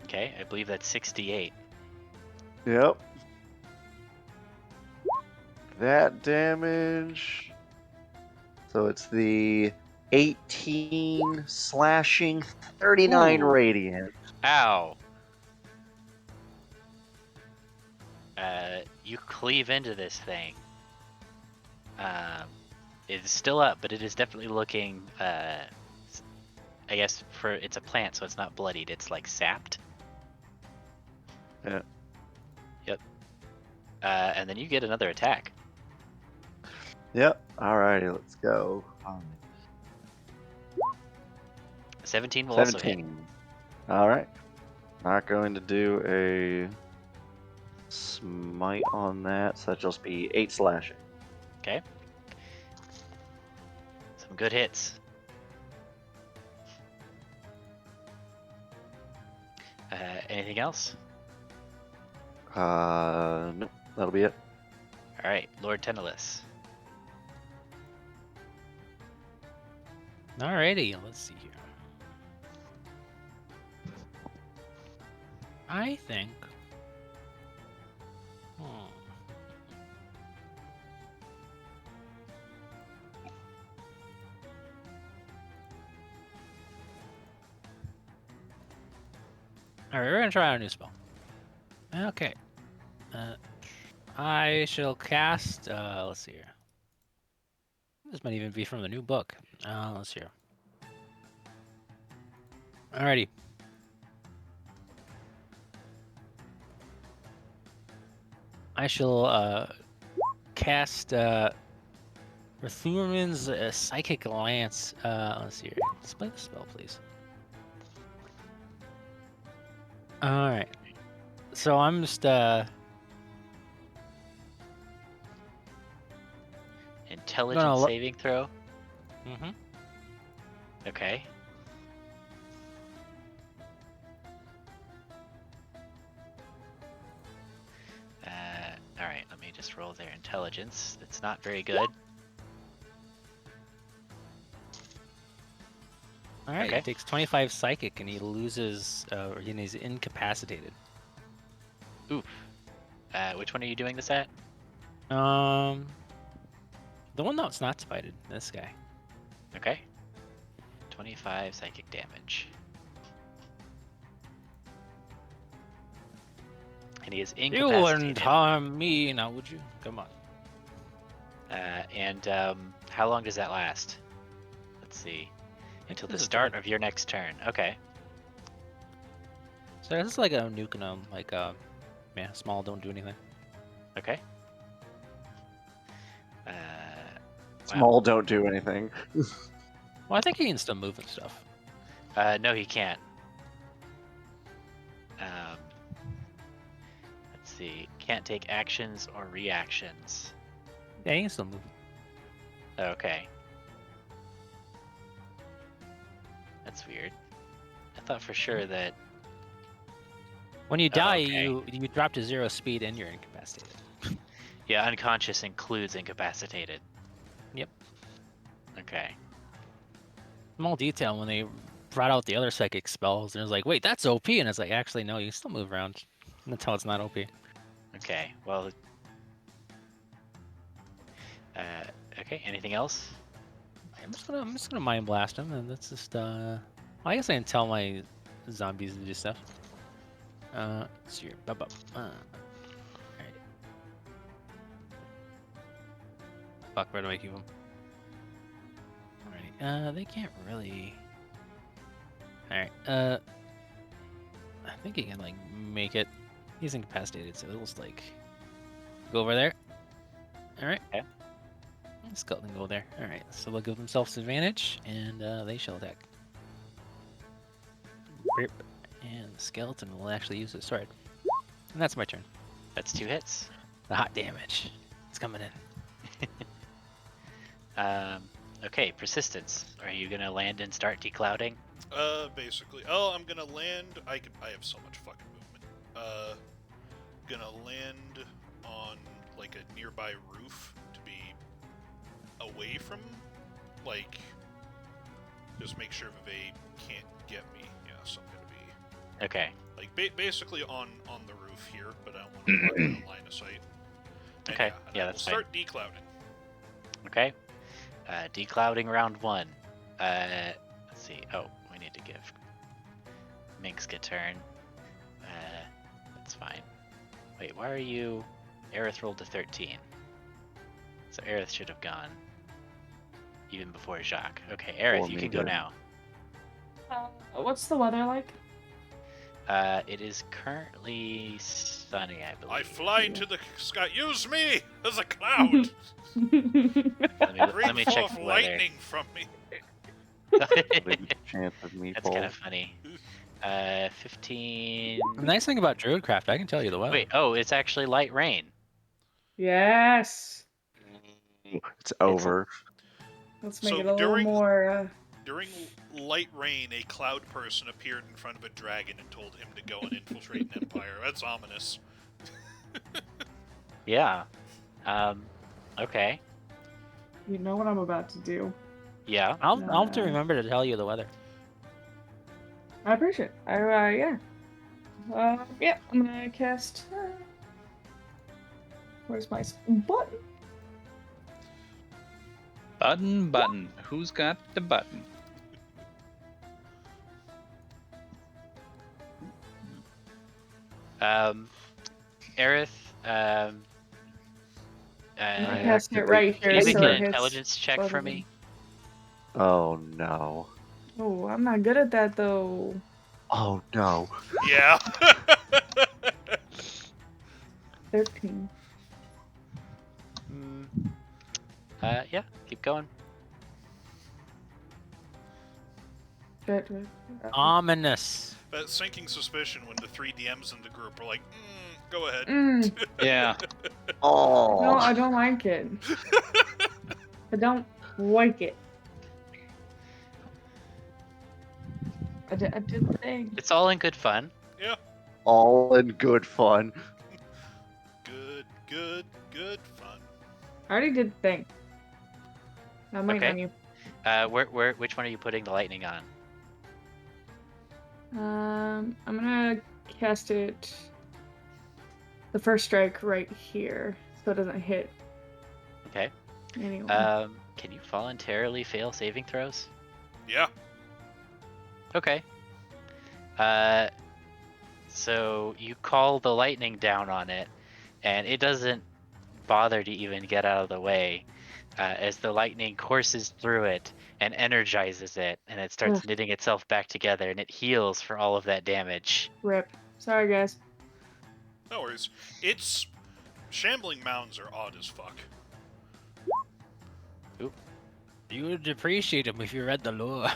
Okay, I believe that's 68. Yep. That damage. So it's the 18 slashing, 39 Ooh. radiant. Ow. You cleave into this thing. It's still up, but it is definitely looking, I guess it's a plant, so it's not bloodied, it's like sapped. Yeah. Yep. And then you get another attack. Yep. Alrighty, let's go. 17 will also hit. 17. Alright. Not going to do a smite on that, so that'll just be 8 slashing. Okay. Some good hits. Anything else? Nope, that'll be it. All right, Lord Tenellis. Alrighty, let's see here. I think. Alright, we're gonna try out a new spell. Okay. I shall cast. Let's see here. This might even be from the new book. Let's see here. Alrighty. I shall cast Rethurman's Psychic Lance. Let's see here. Display the spell, please. Alright. So I'm just Intelligence saving throw. Mm-hmm. Okay. All right. Let me just roll their intelligence. It's not very good. All right. Okay. He takes 25 psychic and he loses, and he's incapacitated. Oof. Which one are you doing this at? The one that's not spited. This guy. Okay. 25 psychic damage. And he is You incapacitated. wouldn't harm me, now would you? Come on. And how long does that last? Let's see. Until the this is start turn. of your next turn. Okay. So this is like a nuke gnome, like yeah, small, don't do anything. Okay. Small don't do anything. Well, I think he can still move and stuff. No, he can't. Let's see. Can't take actions or reactions. Yeah, he can still move. Okay. That's weird. I thought for sure that. When you die, okay. you drop to 0 speed and you're incapacitated. Yeah, unconscious includes incapacitated. Yep. Okay. Small detail when they brought out the other psychic spells, and it was like, wait, that's OP, and it's like, actually, no, you can still move around until it's not OP. Okay. Well. Okay. Anything else? I'm just gonna mind blast him, and that's just I guess I can tell my zombies to do stuff. Let's see here. Alright. Fuck, where do I keep them? Alright, they can't really. Alright, I think he can, like, make it. He's incapacitated, so he'll just, like, go over there. Alright. Okay. Skeleton go there. Alright, so they'll give themselves advantage, and they shall attack. Burp. And the skeleton will actually use his sword. And that's my turn. That's 2 hits. The hot damage. It's coming in. Okay, persistence. Are you gonna land and start declouding? Basically. Oh, I'm gonna land. I have so much fucking movement. Gonna land on like a nearby roof to be away from, like, just make sure Vivay can't get me. Yeah, so I'm gonna be Okay. like basically on the roof here, but I don't want to block the line of sight. And Okay, and yeah, I will that's fine. start declouding. Okay. Declouding round 1. Let's see. Oh, we need to give Minsk a turn. That's fine. Wait, why are you? Aerith rolled to 13. So Aerith should have gone even before Jacques. Okay, Aerith, Or you me can go did. now. What's the weather like? It is currently sunny, I believe. I fly into the sky. Use me as a cloud. Let Bring me check forth the weather. lightning from me. Big chance of meatballs. That's kind of funny. 15. The nice thing about Druidcraft, I can tell you the weather. Wait, oh, it's actually light rain. Yes. It's over. Let's make So it a little during- more. During light rain, a cloud person appeared in front of a dragon and told him to go and infiltrate an empire. That's ominous. Yeah. Okay. You know what I'm about to do. Yeah. I'll have to remember to tell you the weather. I appreciate it. Yeah. Yeah, I'm gonna cast. Where's my button? Button. Who's got the button? Aerith, I I cast it activate- right can here, you make so an it hits intelligence check both for of me? Oh no. Oh, I'm not good at that though. Oh no. Yeah. 13. Yeah, keep going. Ominous. That sinking suspicion when the 3 DMs in the group were like, go ahead. Yeah. Oh. No, I don't like it. I don't like it. I did the thing. It's all in good fun. Yeah. All in good fun. Good fun. I already did the thing. I'm waiting Okay. on you. Which one are you putting the lightning on? I'm gonna cast it. The first strike right here, so it doesn't hit Okay. anyone. Can you voluntarily fail saving throws? Yeah. Okay. So you call the lightning down on it, and it doesn't bother to even get out of the way, as the lightning courses through it and energizes it, and it starts Ugh. knitting itself back together, and it heals for all of that damage. Rip. Sorry, guys. No worries. Shambling mounds are odd as fuck. You would appreciate them if you read the lore.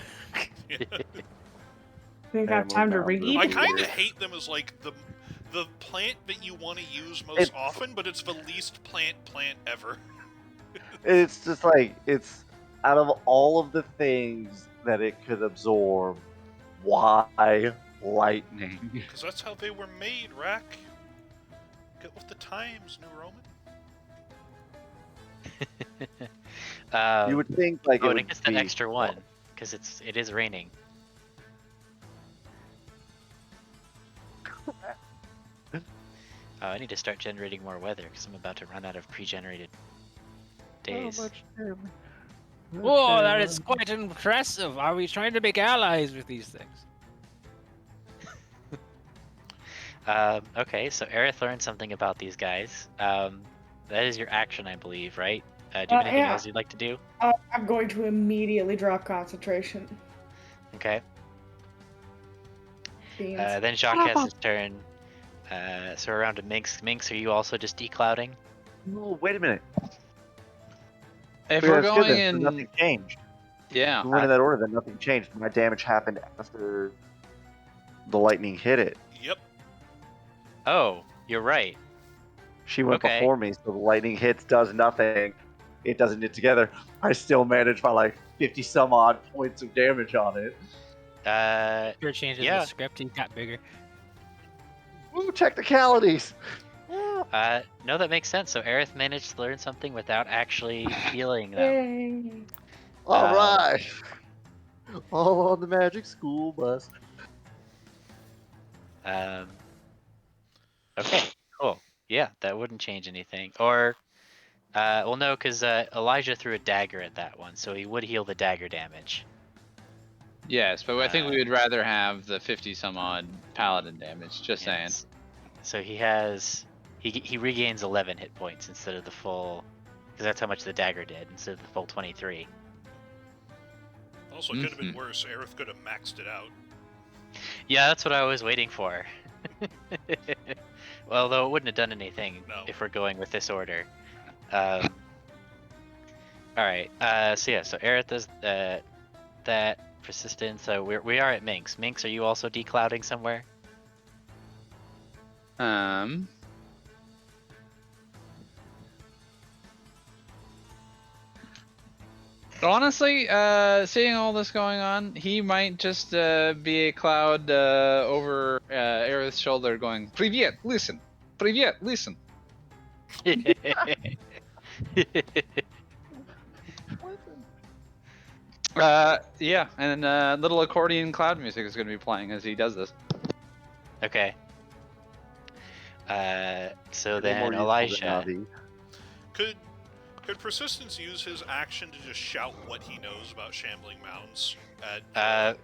Think I have time to read? I kind of hate them as like the plant that you want to use most often, but it's the least plant ever. It's just like, it's out of all of the things that it could absorb, why lightning? Because that's how they were made, Rack. Get with the times, New Roman. You would think like Oh, it and would it gets the be extra one because it is raining. I need to start generating more weather because I'm about to run out of pre-generated days. Whoa, that is quite impressive. Are we trying to make allies with these things? Okay, so Aerith learned something about these guys. That is your action, I believe, right? Do you have anything Yeah. else you'd like to do? I'm going to immediately drop concentration. Okay. Beans. Then Jacques has his turn. So around to Minx. Minx, are you also just declouding? No, wait a minute. If Yeah, we're it's good going then, so in, nothing changed. yeah. If we went in that order, then nothing changed. My damage happened after the lightning hit it. Yep. Oh, you're right. She went Okay. before me, so the lightning hits, does nothing. It doesn't knit together. I still managed by like 50 some odd points of damage on it. Sure changes Yeah. the script. He got bigger. Woo, technicalities! No, that makes sense. So Aerith managed to learn something without actually feeling them. Yay. Alright! All on the magic school bus. Okay, cool. Yeah, that wouldn't change anything. Or, well, no, because Elijah threw a dagger at that one, so he would heal the dagger damage. Yes, but I think we would rather have the 50 some odd paladin damage. Just saying. Yes. So he regains 11 hit points instead of the full, because that's how much the dagger did instead of the full 23. Also, it could have been worse. Aerith could have maxed it out. Yeah, that's what I was waiting for. Well, though it wouldn't have done anything if we're going with this order. All right. So yeah. So Aerith does that persistence. So we are at Minx. Minx, are you also declouding somewhere? Honestly, seeing all this going on, he might just be a cloud over Aerith's shoulder going, Privyet, listen! Privyet, listen! Yeah, and little accordion cloud music is going to be playing as he does this. Okay. So No then more useful than Elijah. Navi. Could Persistence use his action to just shout what he knows about shambling mounds at?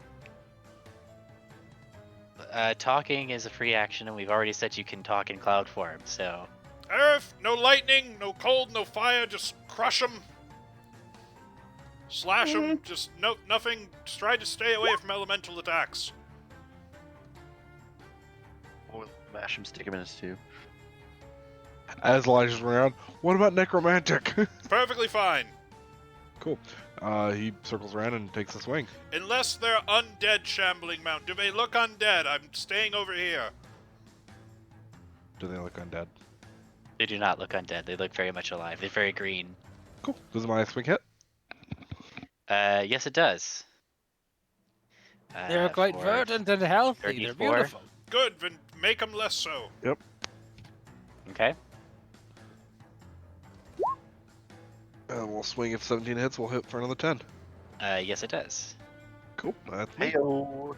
Talking is a free action, and we've already said you can talk in cloud form. So. Earth, no lightning, no cold, no fire, just crush them. Slash them. Just nothing. Just try to stay away from elemental attacks. We'll mash him, stick him in his stew. As Elijah's around, what about necromantic? Perfectly fine. Cool. He circles around and takes a swing. Unless they're undead shambling mount. Do they look undead? I'm staying over here. Do they look undead? They do not look undead. They look very much alive. They're very green. Cool. Does my swing hit? Yes, it does. They're quite for verdant and healthy. They're 34. beautiful. Good, then make them less so. Okay. We'll swing if 17 hits. We'll hit for another 10. Yes, it does. Cool. That's me. Heyo.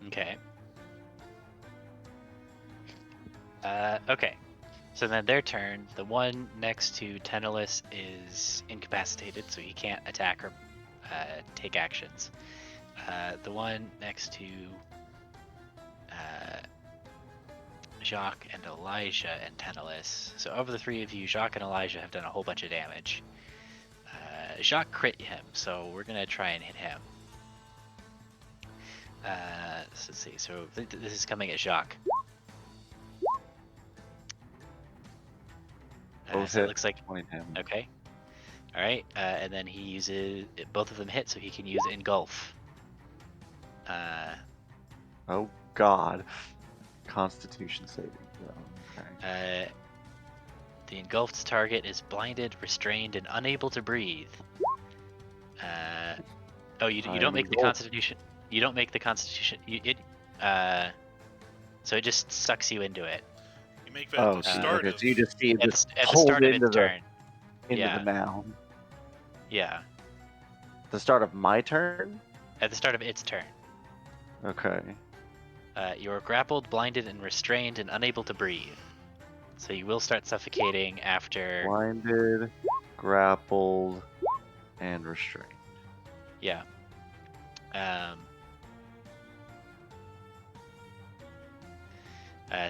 Okay. Okay. So then their turn. The one next to Tenelis is incapacitated, so he can't attack or take actions. The one next to Jacques and Elijah and Tenelis. So of the three of you, Jacques and Elijah have done a whole bunch of damage. Jacques crit him, so we're gonna try and hit him. So let's see. So this is coming at Jacques. Both So it hit. looks like 20 damage. okay. All right, and then he uses both of them hit, so he can use engulf. Oh God. Constitution saving throw. Okay. The engulfed target is blinded, restrained, and unable to breathe. Oh, you I don't am make the engulfed. constitution. You don't make the constitution. So it just sucks you into it You make that Oh, the geez, start okay. of. So you just see it at just the pulled start of into its the turn. into Yeah. the mound. Yeah, The start of my turn. at the start of its turn. Okay. You are grappled, blinded, and restrained, and unable to breathe. So you will start suffocating after. Blinded, grappled, and restrained. Yeah.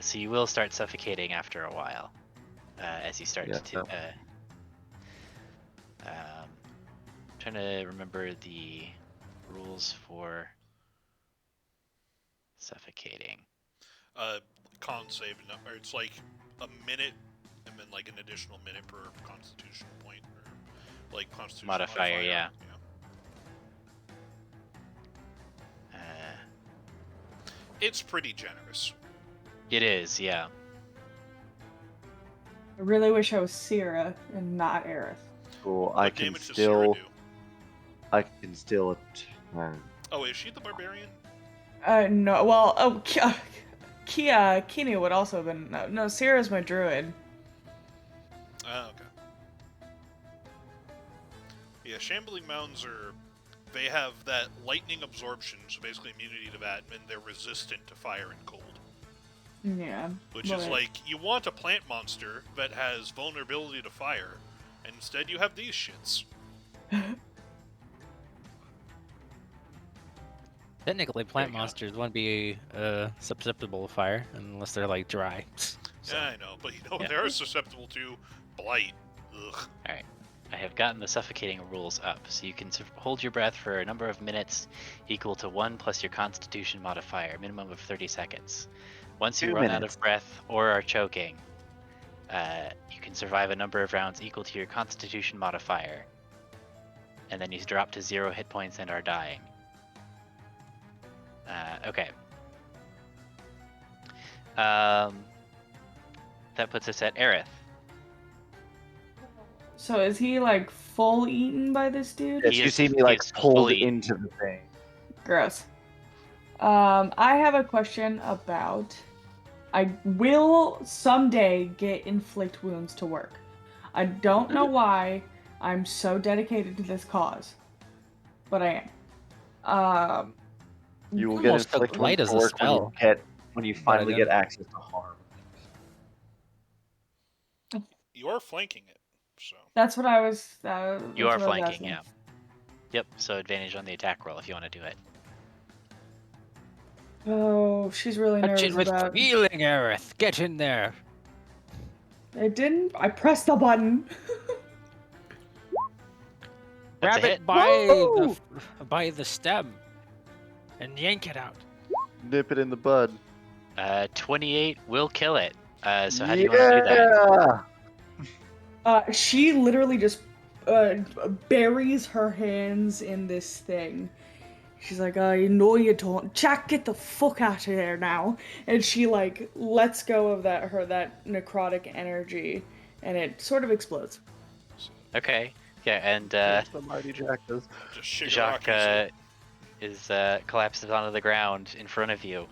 So you will start suffocating after a while, as you start Yeah. to. Trying to remember the rules for suffocating. Con save, or it's like a minute, and then like an additional minute per Constitution point, or like Constitution Modifier, yeah. yeah. It's pretty generous. It is, yeah. I really wish I was Sierra and not Aerith. Cool. What I can damage does Sierra still. do? I can still attack. Oh, is she the barbarian? No. Well, Kina would also have been. No, Sierra's my druid. Oh, okay. Yeah, shambling mounds are. They have that lightning absorption, so basically immunity to that, and they're resistant to fire and cold. Yeah. Which is but- like, you want a plant monster that has vulnerability to fire, and instead you have these shits. Technically, plant you go. monsters wouldn't be susceptible to fire unless they're like dry. So, Yeah, I know, but you know, Yeah. they're susceptible to blight. Ugh. I have gotten the suffocating rules up, so you can hold your breath for a number of minutes equal to 1 plus your constitution modifier, minimum of 30 seconds. Once you 2 run out minutes. of breath or are choking, you can survive a number of rounds equal to your constitution modifier. And then you drop to 0 hit points and are dying. Okay. That puts us at Aerith. So is he like full eaten by this dude? Yes, He you is- see me he like is pulled fully- into the thing. Gross. I have a question about. I will someday get inflict wounds to work. I don't know why I'm so dedicated to this cause, but I am. You will can get almost inflict take light wounds as to a work spell. when you But I finally get don't- access to harm. You are flanking it, so. That's what I was. You that's are what I was flanking, asking. yeah. Yep, so advantage on the attack roll if you want to do it. Oh, she's really touch nervous it with about. feeling, Aerith. Get in there. I didn't. I pressed the button. That's a Grab it hit. by the stem and yank it out. Nip it in the bud. 28 will kill it. So how do you want to do that? She literally just buries her hands in this thing. She's like, I know you don't. Jack, get the fuck out of there now. And she like lets go of that necrotic energy, and it sort of explodes. Okay. Yeah, and Yes, the mighty Jack does. Just Jacques Shigaraki. is collapses onto the ground in front of you,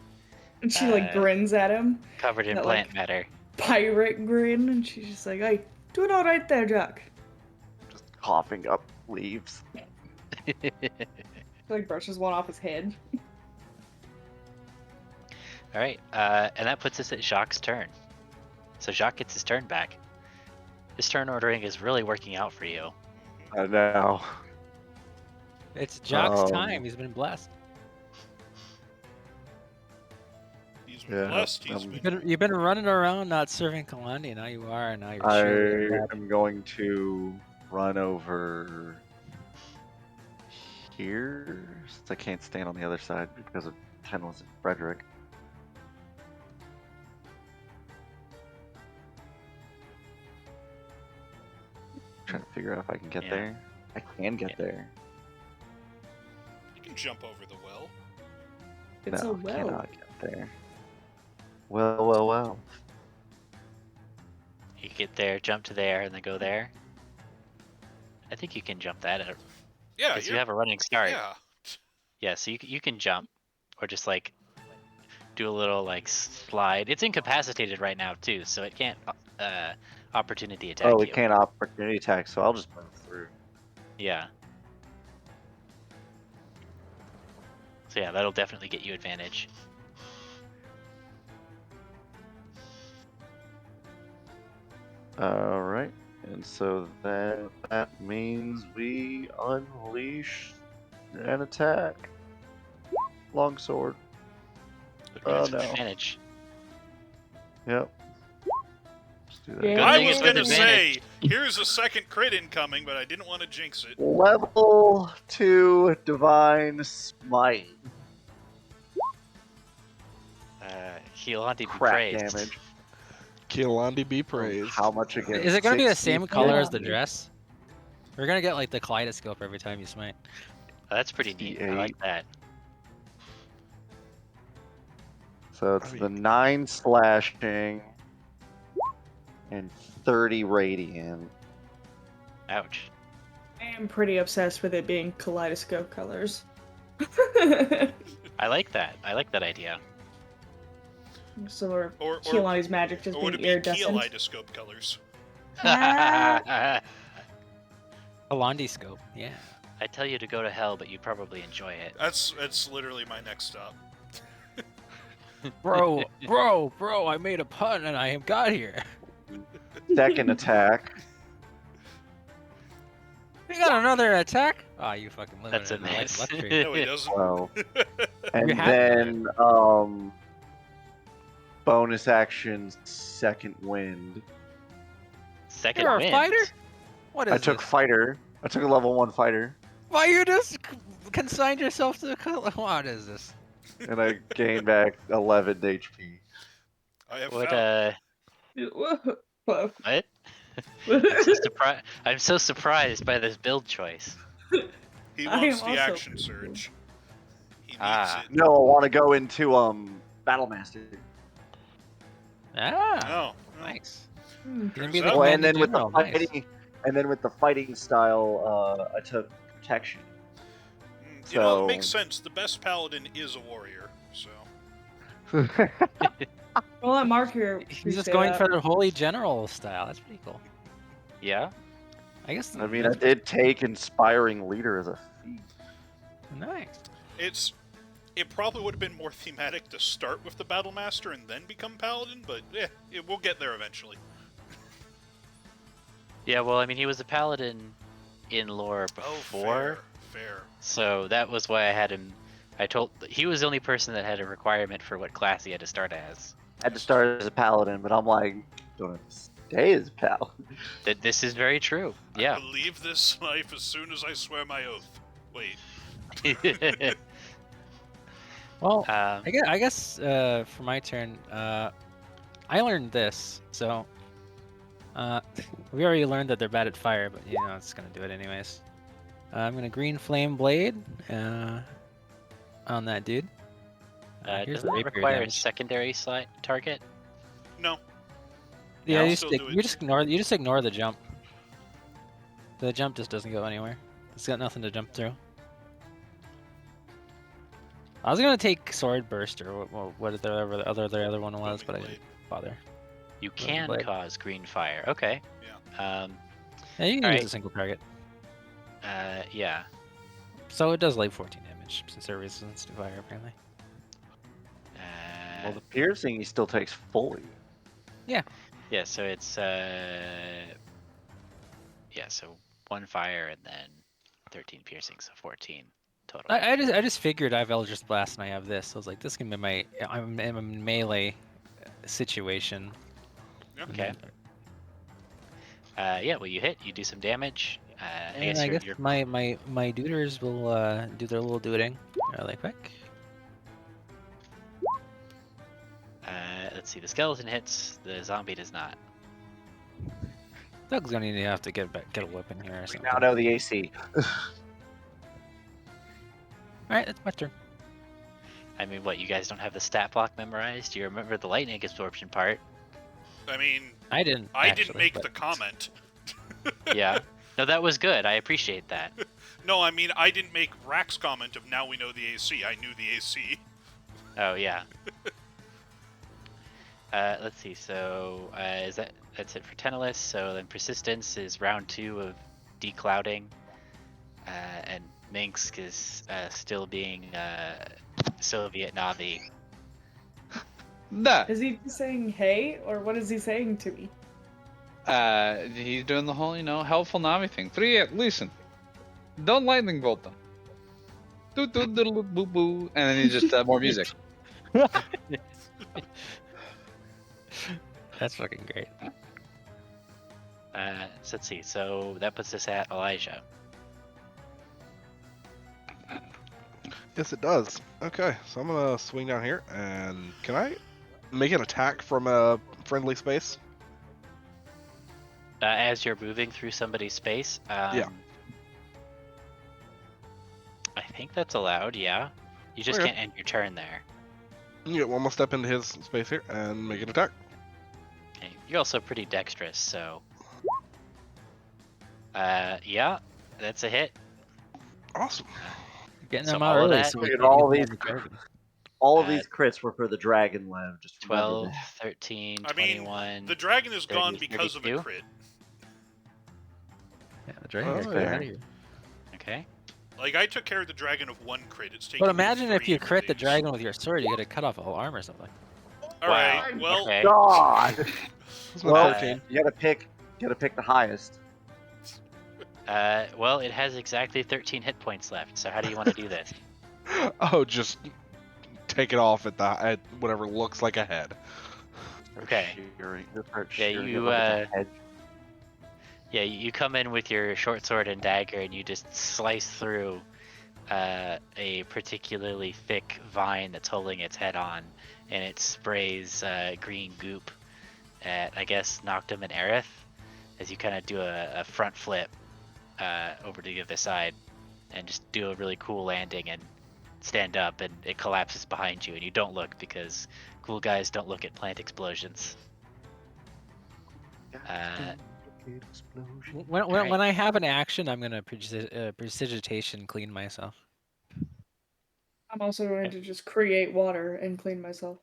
And she like grins at him, covered in that, plant like, matter. pirate grin, and she's just like, "Hey, doing all right there, Jack." Just coughing up leaves. She like brushes one off his head. All right, and that puts us at Jacques' turn. So Jacques gets his turn back. His turn ordering is really working out for you. I know. It's Jock's time. He's been blessed. He's been Yeah, blessed. He's been. You've been running around not serving Kialandi. Now you are. And now you're I surely am going to run over here since I can't stand on the other side because of 10 was Frederick. Trying to figure out if I can get Yeah. there. I can get there. You can jump over the well. It's No, a well. cannot get there. Well. You get there, jump to there, and then go there. I think you can jump that Yeah, because you have a running start. Yeah. Yeah, so you can jump, or just like do a little like slide. It's incapacitated right now too, so it can't opportunity attack Oh, you. we can't opportunity attack, so I'll just move through. Yeah. So yeah, that'll definitely get you advantage. Alright, and so that means we unleash an attack. Longsword. Oh no. Advantage. Yep. Let's do that. Yeah. Good I thing was it's with gonna advantage. say, here's a second crit incoming, but I didn't want to jinx it. Level 2 Divine Smite. Kialandi be Crap praised. damage. Kialandi be praised. How much again? Is it going to be the same 60 color as the damage? dress? We're going to get like the kaleidoscope every time you smite. That's pretty neat. I 68. like that. So it's the 9 slashing and 30 radiant. Ouch. I am pretty obsessed with it being kaleidoscope colors. I like that. I like that idea. So Or Kialandi's magic just or would being it be iridescent. kaleidoscope colors? Ah. Kialandi scope, yeah. I tell you to go to hell, but you probably enjoy it. That's literally my next stop. Bro, I made a pun and I got here. Second attack. You got another attack? Oh, you fucking living That's in a the life miss. luxury. No, he doesn't. 12. And You had then bonus action second wind. Second You're a wind. fighter? What is I took this? fighter. I took a level 1 fighter. Why you just consigned yourself to the color? What is this? And I gained back 11 HP. I have What found. Whoa. what? I'm so surprised by this build choice. He I wants am the also action surge. He needs Ah. it. No, I want to go into Battlemaster. Ah, No. nice. Hmm. You're gonna be Turns the out- Oh, and commanding then with the general. Nice. fighting, and then with the fighting style, I took protection. You know, So- it makes sense. The best paladin is a warrior, so. Well, let Mark here. He's just going for the holy general style. That's pretty cool. Yeah. I guess. I mean, I that's did take inspiring leader as a feat. nice. It probably would have been more thematic to start with the battle master and then become paladin, but we'll get there eventually. Yeah, well, I mean, he was a paladin in lore before, Fair. so that was why I had him. He was the only person that had a requirement for what class he had to start as. I had to start as a paladin, but I'm like, don't have to Days, pal. That this is very true. I Yeah. will leave this life as soon as I swear my oath. Wait. Well, um, I guess for my turn, I learned this. So we already learned that they're bad at fire, but you know it's gonna do it anyways. I'm gonna green flame blade on that dude. Here's doesn't it rapier require a damage. secondary slide target? No. Yeah, No? you Still just, do it. you just ignore the jump. The jump just doesn't go anywhere. It's got nothing to jump through. I was gonna take sword burst or whatever the other one was, Booming but I blade. didn't bother. You Booming can blade. cause green fire. Okay. Yeah. Yeah, you can All use right. a single target. Yeah. So it does like 14 damage since they're resistant to fire apparently. Well, the piercing he still takes fully. Yeah, so it's yeah, so 1 fire and then 13 piercing, so 14 total. I just figured I have Eldritch Blast and I have this. So I was like, this can be I'm in a melee situation. Yeah. Okay. Yeah, well you hit, you do some damage. I And guess I guess you're my duders will do their little duding really quick. let's see, the skeleton hits, the zombie does not. Doug's gonna need to have to get a weapon here or We something. now know the AC. Alright, that's my turn. I mean, what, you guys don't have the stat block memorized? Do you remember the lightning absorption part? I mean, I didn't. I didn't actually, make but- the comment. Yeah. No, that was good. I appreciate that. No, I mean, I didn't make Rack's comment of now we know the AC. I knew the AC. Oh yeah. Let's see. So that's it for Teneless. So then Persistence is round 2 of declouding, and Minsk is still being Soviet Navi. That. Is he just saying hey, or what is he saying to me? He's doing the whole, helpful Nami thing. 3-8, listen. Don't lightning bolt them. Doo doo diddle boo boo. And then he just more music. That's fucking great. So let's see. So that puts us at Elijah. Yes, it does. Okay, so I'm gonna swing down here, and can I make an attack from a friendly space? As you're moving through somebody's space, Yeah. I think that's allowed. Yeah. You just Okay. can't end your turn there. Yeah, well, I'm gonna step into his space here and make an attack. Okay. You're also pretty dexterous, so. Yeah, that's a hit. Awesome. Getting So them out all of early. that- So Look we at can all get these. the dragon. All of these crits were for the dragon lev. Just remember 12, that. 13, I mean, 21. the dragon is 30, gone because of a 32? crit. Yeah, the dragon. Oh, Get yeah. out of here. Okay. Like, I took care of the dragon of 1 crit. It's taking But me imagine if 3 you of crit the these. dragon with your sword, you gotta cut off all arm or something. Alright, Wow. well, Okay. God. This is my Well, 13. you gotta pick the highest. Well, it has exactly 13 hit points left. So how do you want to do this? Oh, just take it off at whatever looks like a head. Okay. Yeah, you, Yeah, you come in with your short sword and dagger, and you just slice through a particularly thick vine that's holding its head on, and it sprays green goop at, I guess, Noctum and Aerith, as you kind of do a front flip over to the other side, and just do a really cool landing and stand up, and it collapses behind you, and you don't look because cool guys don't look at plant explosions. When I have an action, I'm gonna precipitation clean myself. I'm also going to just create water and clean myself.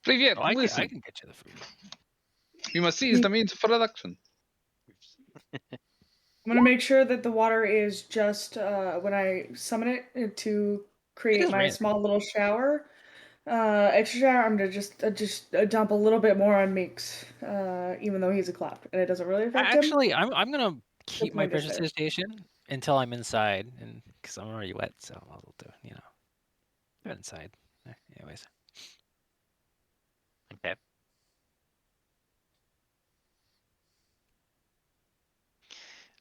3-8, Oh, I listen. can get you the food. You must seize the means of production. I'm gonna make sure that the water is just when I summon it to create is my raining. small little shower. Extra shower. I'm gonna just dump a little bit more on Meeks, even though he's a clap, and it doesn't really affect him. Actually, I'm gonna keep my point is there. precipitation until I'm inside, and because I'm already wet, so I'll do I'm inside. Anyways, Okay.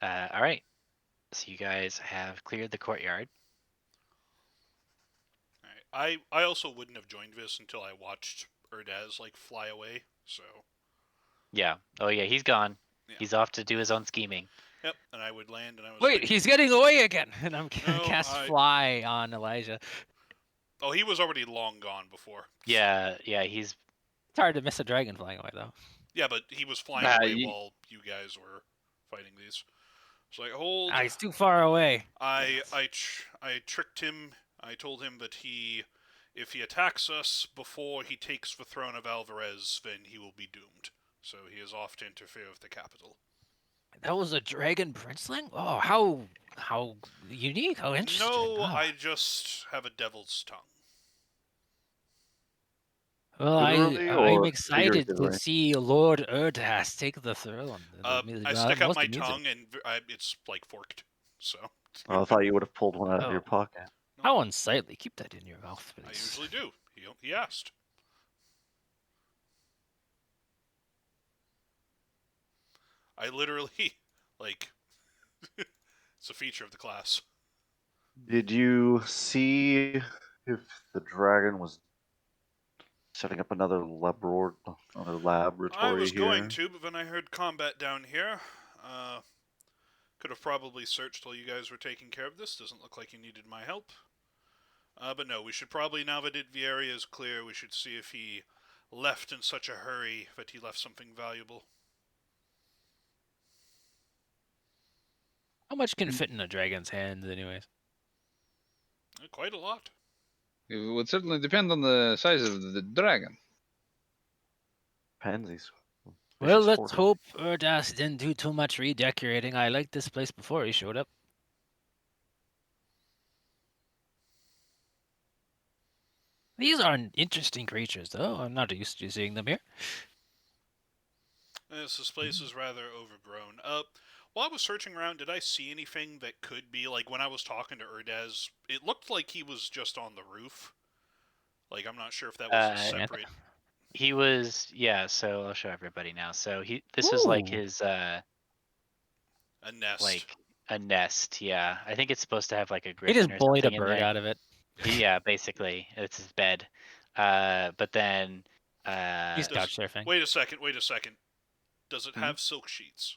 All right. So you guys have cleared the courtyard. All right. I also wouldn't have joined this until I watched Erdaz like fly away. So Yeah. Oh yeah, he's gone. yeah. He's off to do his own scheming. Yep. And I would land, and I was Wait, like, he's getting away again, and I'm gonna no, cast fly on Elijah. Oh, he was already long gone before. Yeah. Yeah. He's. It's hard to miss a dragon flying away though. Yeah, but he was flying away You, while you guys were fighting these. It's like, hold. Ah, he's too far away. I tricked him. I told him that if he attacks us before he takes the throne of Alvarez, then he will be doomed. So he is off to interfere with the capital. That was a dragon princeling? Oh, how unique, how interesting. No, Oh. I just have a devil's tongue. Well, Literally I'm or excited to figuratively? see Lord Erdas take the throne. I stick out my tongue and it's like forked. So Oh, I thought you would have pulled one out of your Oh. pocket. How unsightly. Keep that in your mouth, I please. usually do. He asked. I literally like it's a feature of the class. Did you see if the dragon was setting up another laboratory I was here? going to, but then I heard combat down here. Could have probably searched while you guys were taking care of this. Doesn't look like you needed my help. But no, we should probably, now that the area is clear, we should see if he left in such a hurry that he left something valuable. How much can fit in a dragon's hands, anyways? Quite a lot. it would certainly depend on the size of the dragon. Pansies. Well, Vicious let's hoarder. hope Erdas didn't do too much redecorating. I liked this place before he showed up. These are interesting creatures, though. I'm not used to seeing them here. Yes, this place is rather overgrown. While I was searching around, did I see anything that could be, like, when I was talking to Erdaz, it looked like he was just on the roof. Like, I'm not sure if that was a separate... He was. Yeah. So I'll show everybody now. So this is like Ooh. his. A nest. Like a nest. Yeah. I think it's supposed to have like a He griffin just or bullied a something in bird there. out of it. Yeah. Basically, it's his bed. But then. He's couch surfing. Wait a second. Does it Hmm? have silk sheets?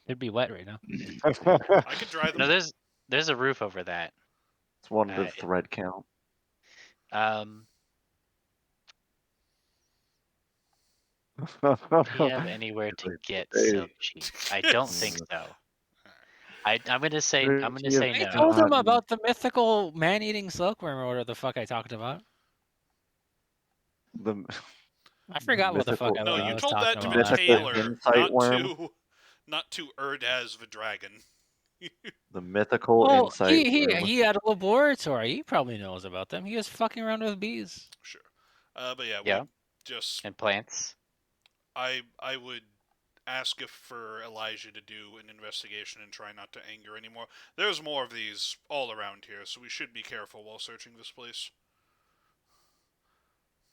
It'd be wet right now. I could dry them. No, there's a roof over that. It's one to thread count. Do you have anywhere to get silk sheets? I don't think so. I'm gonna say You no. I have told him not- about the mythical man-eating silkworm or whatever the fuck I talked about. The I forgot what the fuck mythical- No, I you was told that talking to about. the Mythical tailor, insight worm? not to Erdaz the dragon. the mythical Well, insight. he had a laboratory. He probably knows about them. He was fucking around with bees. Sure. But yeah, Yeah. we just And plants. I would ask if for Elijah to do an investigation and try not to anger anymore. There's more of these all around here, so we should be careful while searching this place.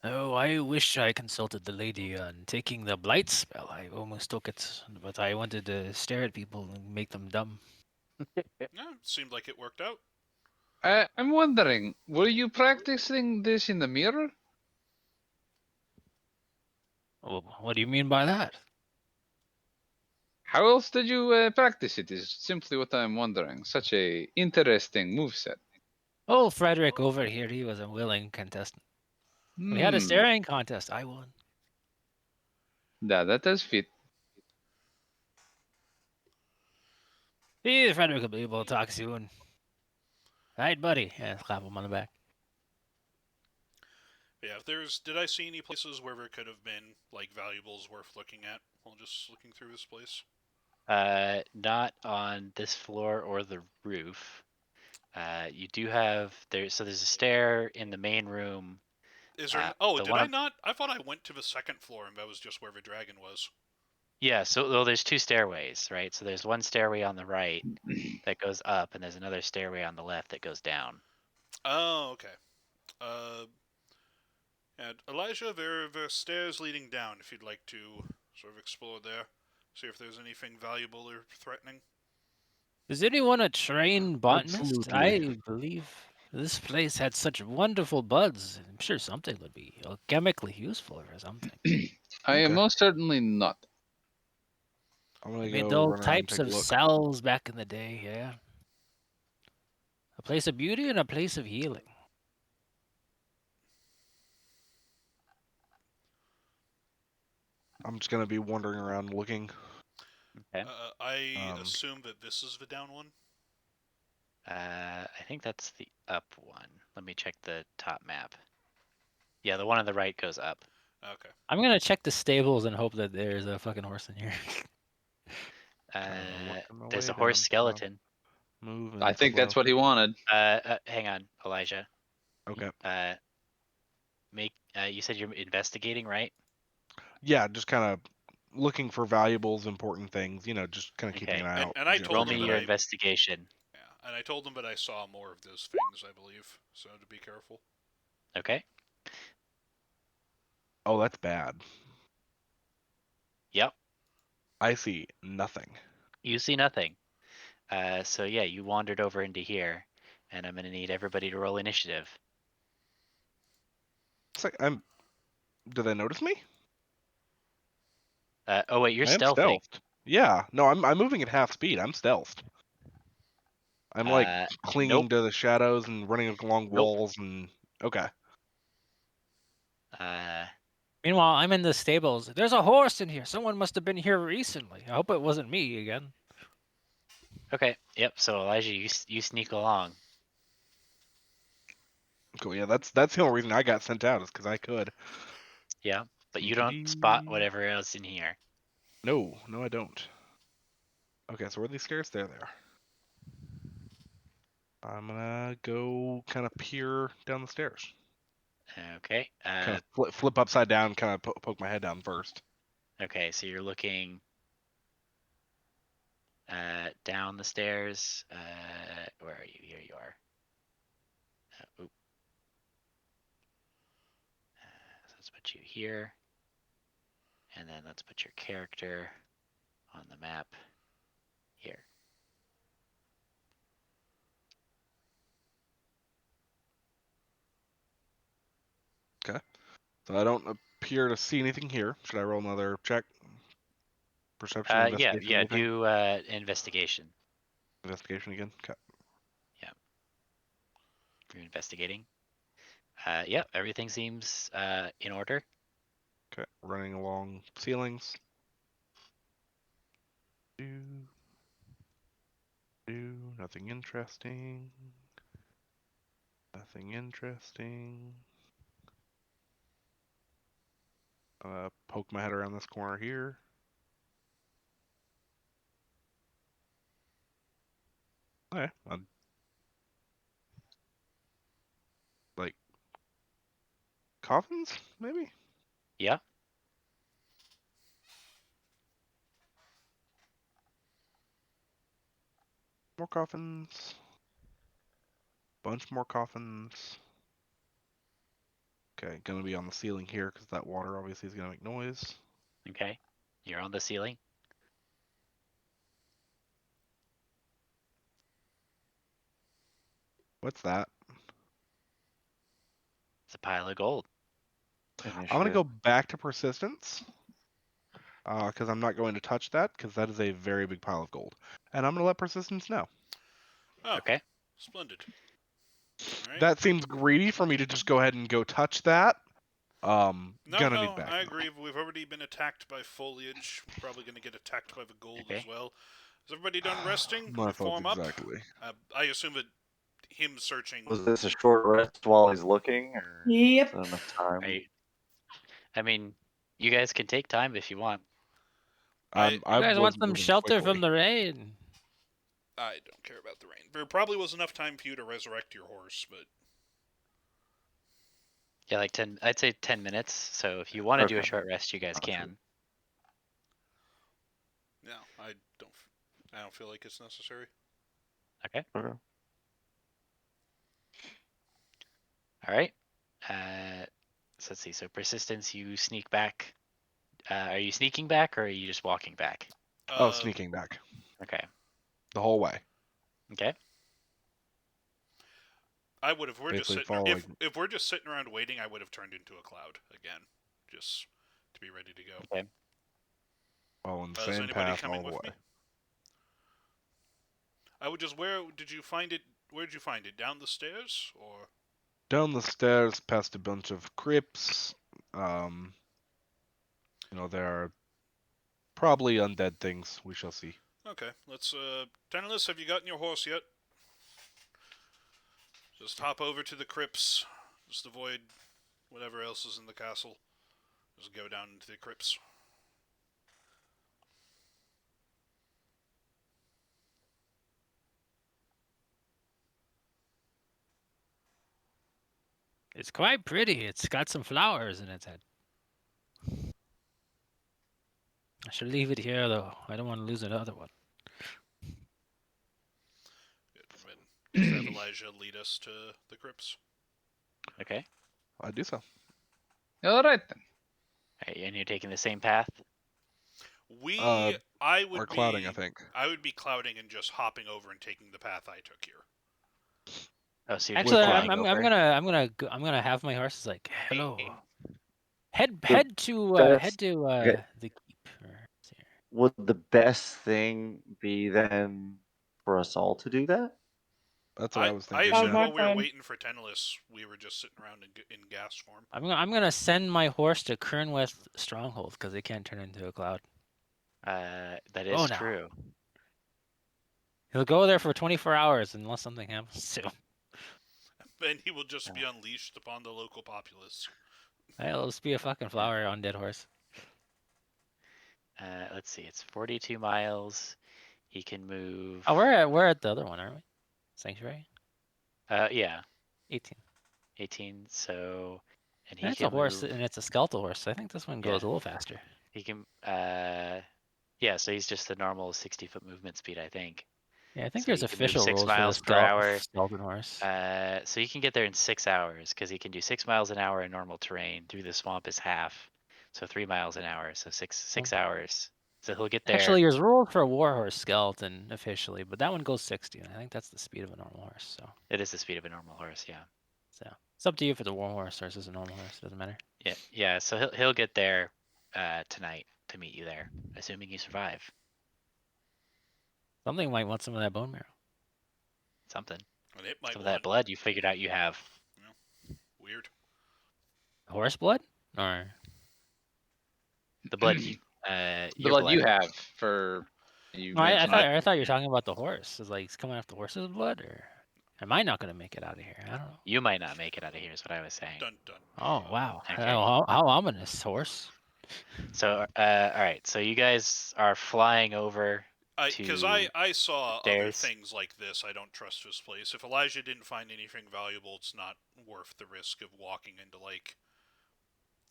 Oh, I wish I consulted the lady on taking the blight spell. I almost took it, but I wanted to stare at people and make them dumb. Yeah, it seemed like it worked out. I'm wondering, were you practicing this in the mirror? Well, what do you mean by that? How else did you practice it? Is simply what I'm wondering. Such a interesting moveset. Oh, Frederick over here, he was a willing contestant. We had a staring contest. I won. That does fit. See, Frederick will be able to talk soon. Right, buddy. Yeah, clap him on the back. Yeah, did I see any places where there could have been like valuables worth looking at while just looking through this place? Not on this floor or the roof. You do have there's a stair in the main room. Is there? Did I not? I thought I went to the second floor and that was just where the dragon was. Yeah, so there's two stairways, right? So there's one stairway on the right that goes up, and there's another stairway on the left that goes down. Oh, okay. And Elijah, there are stairs leading down if you'd like to sort of explore there. See if there's anything valuable or threatening. Is anyone a trained botanist? Absolutely. I believe this place had such wonderful buds. I'm sure something would be chemically useful or something. I am Okay. most certainly not. I'm They gonna made go all run around and types take a of look. cells back in the day, yeah. A place of beauty and a place of healing. I'm just gonna be wandering around looking. Okay. I Um, assume that this is the down one. I think that's the up one. Let me check the top map. Yeah, the one on the right goes up. Okay. I'm gonna check the stables and hope that there's a fucking horse in here. working my There's way a horse down, slow, skeleton. moving I think slow. that's what he wanted. Hang on, Elijah. Okay. You said you're investigating, right? Yeah, just kind of looking for valuables, important things. You know, just kind of keeping an Okay. eye out. And I generally told Roll them me that your around. investigation. Yeah, and I told them that I saw more of those things. I believe so to be careful. Okay. Oh, that's bad. Yep. I see nothing. You see nothing. So yeah, you wandered over into here, and I'm gonna need everybody to roll initiative. It's like I'm. Do they notice me? Oh wait, you're I am stealthing. stealthed. Yeah. No, I'm moving at half speed. I'm stealthed. I'm like clinging Nope. to the shadows and running along Nope. walls and okay. Meanwhile, I'm in the stables. There's a horse in here. Someone must have been here recently. I hope it wasn't me again. Okay. Yep. So Elijah, you sneak along. Cool. Yeah, that's the only reason I got sent out is because I could. Yeah. But you don't spot Sneaky. whatever else in here. No, no, I don't. Okay, so where are these stairs? There they are. I'm gonna go kind of peer down the stairs. Okay. Kind of flip upside down, kind of poke my head down first. Okay. So you're looking down the stairs. Where are you? Here you are. So let's put you here, and then let's put your character on the map here. Okay. So I don't appear to see anything here. Should I roll another check? Perception, Yeah. investigation, anything? Do investigation. Investigation again. Okay. Yeah. You're investigating. Yep. Everything seems in order. Okay. Running along ceilings. Nothing interesting. Nothing interesting. Poke my head around this corner here. Okay. Like coffins, maybe? Yeah. More coffins. Bunch more coffins. Okay, gonna be on the ceiling here because that water obviously is gonna make noise. Okay. You're on the ceiling. What's that? It's a pile of gold. I'm gonna go back to persistence. Because I'm not going to touch that because that is a very big pile of gold. And I'm gonna let persistence know. Oh, Okay. splendid. All right. That seems greedy for me to just go ahead and go touch that. No, Gonna need no, back. I agree. We've already been attacked by foliage. We're probably going to get attacked by the gold as Okay. well. Is everybody done resting? My We thoughts form up. exactly. I assume that him searching. Was this a short rest while he's looking, or is Yep. that enough time? Right. I mean, you guys can take time if you want. I You I guys want wasn't some moving shelter quickly. from the rain? I don't care about the rain. There probably was enough time for you to resurrect your horse, but Yeah, like 10. I'd say 10 minutes. So if you want to do a Okay. short rest, you guys Gotcha. can. no, I don't. I don't feel like it's necessary. Okay. Okay. All right. So let's see. So persistence, you sneak back. Are you sneaking back or are you just walking back? Oh, sneaking back Okay. the whole way. Okay. I would have. We're just Basically sitting. following. If we're just sitting around waiting, I would have turned into a cloud again, just to be ready to go. Okay. Following the Is same anybody path coming all the with way. me? I would just. Where did you find it? Where did you find it? Down the stairs, or? Down the stairs, past a bunch of crypts. There are probably undead things. We shall see. Okay, let's. Tentalis, have you gotten your horse yet? Just hop over to the crypts. Just avoid whatever else is in the castle. Just go down into the crypts. It's quite pretty. It's got some flowers in its head. I should leave it here, though. I don't want to lose another one. Good. And just have Elijah lead us to the crypts. Okay. I do so. All right then. All right, and you're taking the same path. I would Or be clouding, I think. I would be clouding and just hopping over and taking the path I took here. Oh, so you're Actually, just I'm, flying I'm, I'm over. gonna have my horses like, hello. Head to best- the keep. Would the best thing be then for us all to do that? That's what I was I thinking. assumed Yeah. while we were fine. waiting for Tentalis, we were just sitting around in gas form. I'm gonna send my horse to Kernwith Stronghold because it can't turn into a cloud. That Oh, is no. true. He'll go there for 24 hours unless something happens to him. And he will just be unleashed upon the local populace. It'll just be a fucking flower on dead horse. Let's see. It's 42 miles. He can move. Oh, we're at the other one, aren't we? Sanctuary. Yeah, 18. 18. So, and he And it's can a horse, move. and it's a skeletal horse. So I think this one goes Yeah. a little faster. He can. Yeah. So he's just the normal 60-foot movement speed, I think. Yeah, I think So there's he can move official 6 rules for the miles per hour. skeleton horse. So he can get there in 6 hours because he can do 6 miles an hour in normal terrain. Through the swamp is half, so 3 miles an hour. So six hours. So he'll get there. Actually, there's rules for a warhorse skeleton officially, but that one goes 60, and I think that's the speed of a normal horse. So It is the speed of a normal horse. Yeah. it's up to you if it's a warhorse versus a normal horse. Doesn't matter. Yeah. Yeah. So he'll get there tonight to meet you there, assuming you survive. Something might want some of that bone marrow. Something. And it might Some of want that blood you figured out you have. weird. Horse blood, or The blood you. The Your blood you blood. have for you. No, I mentioned thought you were talking about the horse. Is like it's coming off the horse's blood, or am I not gonna make it out of here? I don't know. You might not make it out of here. Is what I was saying. Dun dun. Oh wow! Okay. How ominous, horse. So all right. So you guys are flying over. Because I saw other stairs. things like this. I don't trust this place. If Elijah didn't find anything valuable, it's not worth the risk of walking into like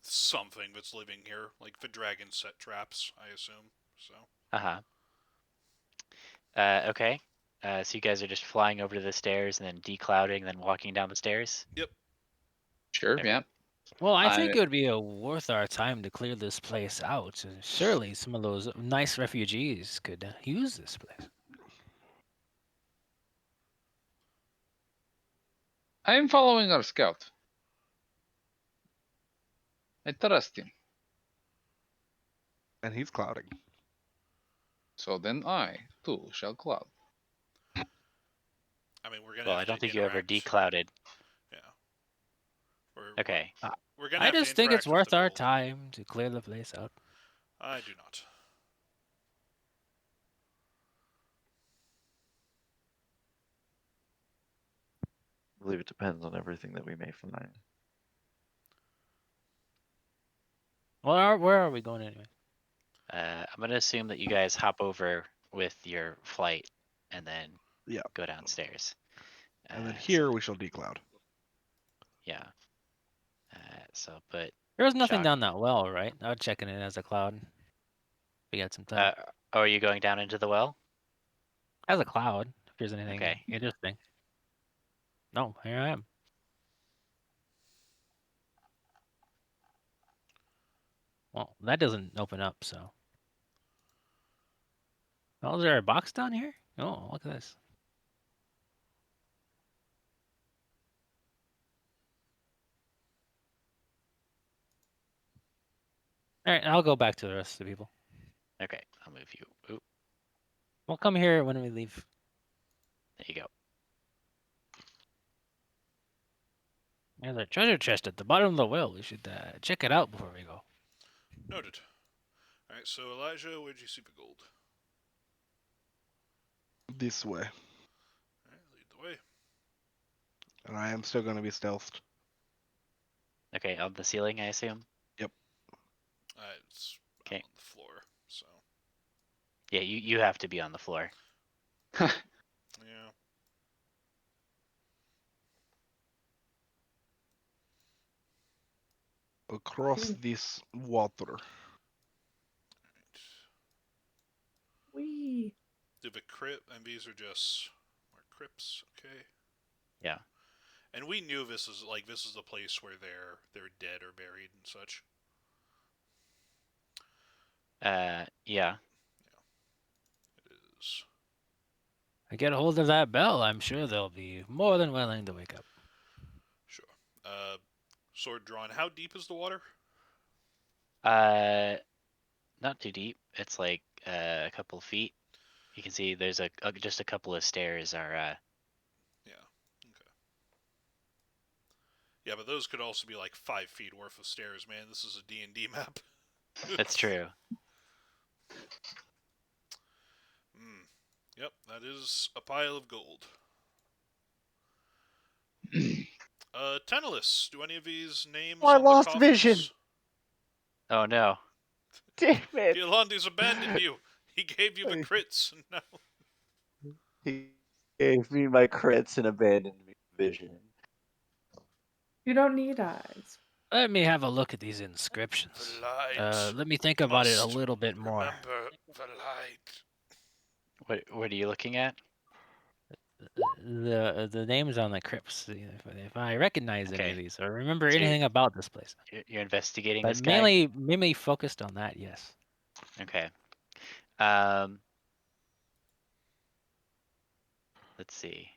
something that's living here. Like the dragon set traps, I assume. So. Okay. So you guys are just flying over to the stairs and then declouding, then walking down the stairs. Yep. Sure. Okay. Yeah. Well, I think it would be worth our time to clear this place out. Surely some of those nice refugees could use this place. I am following our scout. I trust him. And he's clouding. So then I, too, shall cloud. I mean, we're gonna. Well, have I don't to think you ever interact. declouded. Yeah. Okay. We're gonna. I have to just think it's interact with worth the our gold. time to clear the place out. I do not. I believe it depends on everything that we may find. Well, where are we going anyway? I'm gonna assume that you guys hop over with your flight and then Yeah. go downstairs. And then so- here we shall decloud. yeah. But There was nothing Jacques- down that well, right? I would check in it as a cloud. We got some time. are you going down into the well? As a cloud, if there's anything Okay. interesting. No, here I am. Well, that doesn't open up, so. Oh, is there a box down here? Oh, look at this. All right, I'll go back to the rest of the people. Okay, I'll move you. Oop, We'll come here when we leave. there you go. There's a treasure chest at the bottom of the well. We should check it out before we go. Noted. All right, so Elijah, where'd you see the gold? This way. All right, lead the way. And I am still going to be stealthed. Okay, on the ceiling, I assume. It's Okay. on the floor, so Yeah, you have to be on the floor. yeah. Across this water. All right. Wee. Do the crypt, and these are just more crypts, okay? Yeah. And we knew this is the place where they're dead or buried and such. Yeah. It is. I get a hold of that bell. I'm sure they'll be more than willing to wake up. Sure. Sword drawn. How deep is the water? Not too deep. It's like a couple of feet. You can see there's just a couple of stairs are Yeah. Okay. Yeah, but those could also be like 5 feet worth of stairs, man. This is a D&D map. That's true. Yep, that is a pile of gold. Tenelus, do any of these names Oh, I on lost the vision. coffins? Oh no. Damn it! Kialandi's abandoned you. He gave you the crits. No. He gave me my crits and abandoned me vision. You don't need eyes. Let me have a look at these inscriptions. The light. Let me think about it a must little bit more. Remember the light. What are you looking at? The names on the crypts. If I recognize any of Okay. these or remember So anything about this place, you're investigating but this guy? mainly focused on that. Yes. Okay. Let's see.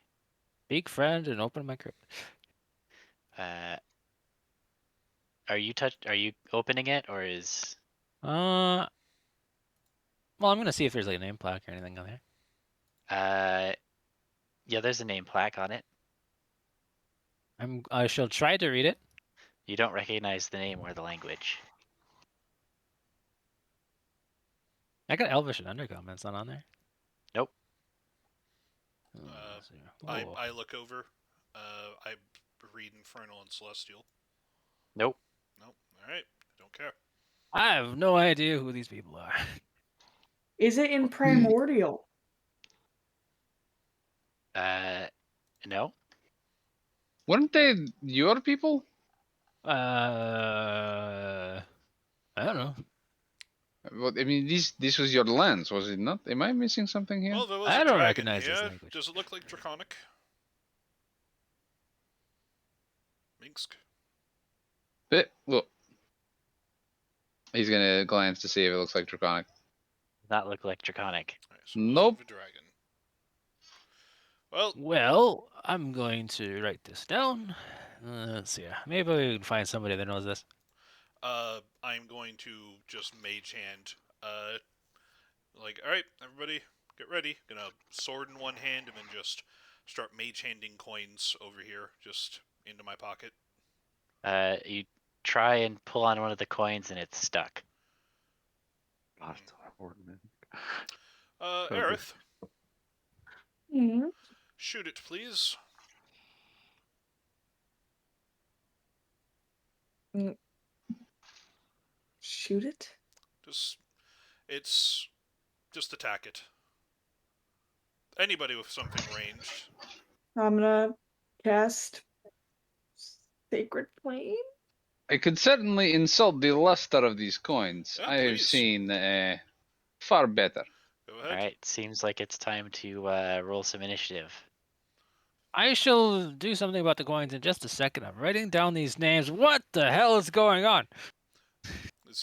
Big friend and open my crypt. Are you opening it or is Well, I'm gonna see if there's like a name plaque or anything on there. yeah, there's a name plaque on it. I shall try to read it. You don't recognize the name or the language. I got Elvish and Undercommon. It's not on there. Nope. I look over. I read Infernal and Celestial. Nope. Nope. All right. Don't care. I have no idea who these people are. Is it in primordial? No. Weren't they your people? I don't know. Well, I mean, this was your lands, was it not? Am I missing something here? Well, there was I a don't dragon recognize this here. language. Does it look like Draconic? Minsk. Look. He's gonna glance to see if it looks like Draconic. Does not look like Draconic. All right, so Nope. The dragon. Well, Well, I'm going to write this down. Let's see. Maybe we can find somebody that knows this. I'm going to just mage hand. All right, everybody, get ready. Gonna sword in one hand and then just start mage handing coins over here, just into my pocket. You try and pull on one of the coins and it's stuck. God, it's important. Aerith, Hmm. shoot it, please. Shoot it? It's just attack it. Anybody with something ranged. I'm gonna cast Sacred Flame. I could certainly insult the luster of these coins. Yeah, I have please. seen far better. Go ahead. All right. Seems like it's time to roll some initiative. I shall do something about the coins in just a second. I'm writing down these names. What the hell is going on?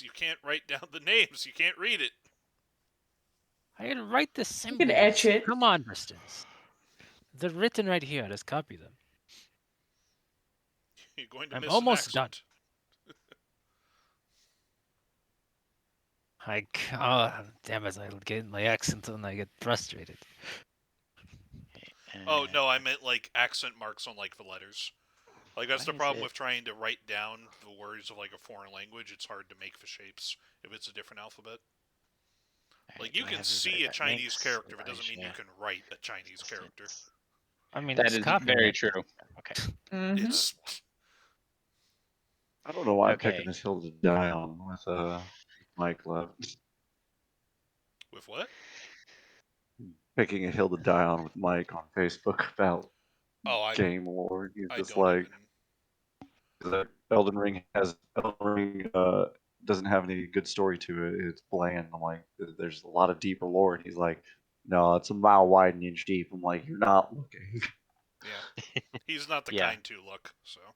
You can't write down the names. You can't read it. I can write the You symbols. can etch it. Come on, distance. They're written right here. Just copy them. You're going to I'm miss almost an done. accent. Damn it! I get my accent and I get frustrated. Oh no, I meant like accent marks on like the letters. Like that's Why the is problem it- with trying to write down the words of like a foreign language. It's hard to make the shapes if it's a different alphabet. Like you can see a Chinese character, but it doesn't mean you can write a Chinese character. I mean, That it's is copying very it. true. Okay. Mhm. It's I don't know why I'm Okay. picking this hill to die on with Mike left. with what? Picking a hill to die on with Mike on Facebook about Oh, game lore. He's I just don't like even. Elden Ring doesn't have any good story to it. It's bland. I'm like, there's a lot of deeper lore, and he's like, no, it's a mile wide and inch deep. I'm like, you're not looking. Yeah, he's not the Yeah. kind to look. So All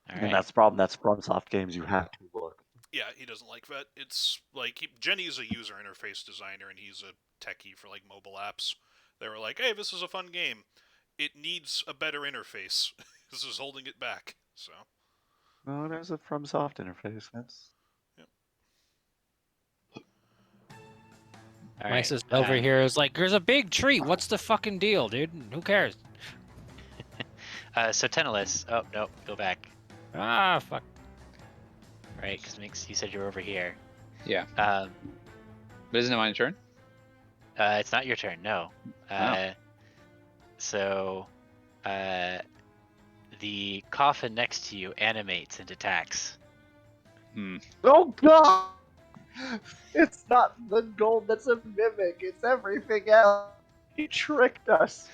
And right. that's the problem. That's FromSoft games. You have to look. yeah, he doesn't like that. It's like Jenny's a user interface designer, and he's a techie for like mobile apps. They were like, hey, this is a fun game. It needs a better interface. This is holding it back. So. No, there's a FromSoft interface. That's All My right. sister over here is like, "There's a big tree. What's the fucking deal, dude? Who cares?" So Teneless. Oh no, go back. Ah, fuck. Right, because Mix, you said you were over here. Yeah. Um, But isn't it my turn? it's not your turn. No. So, the coffin next to you animates and attacks. oh god! It's not the gold that's a mimic. It's everything else. He tricked us.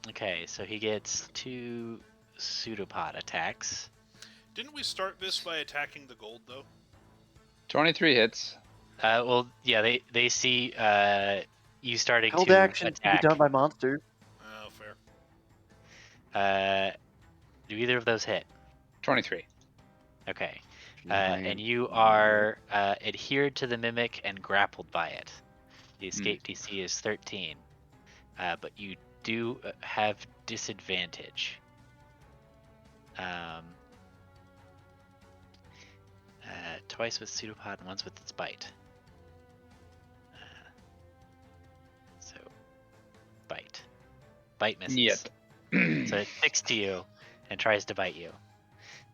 Okay, so he gets 2 pseudopod attacks. Didn't we start this by attacking the gold though? 23 hits. Well, yeah, they see you starting Held to action can be attack. done by monsters. Oh, fair. Do either of those hit? 23. Okay. And you are adhered to the mimic and grappled by it. The escape DC is 13. But you do have disadvantage. Twice with pseudopod and once with its bite. So, bite. Bite misses. Yep. So it sticks to you and tries to bite you.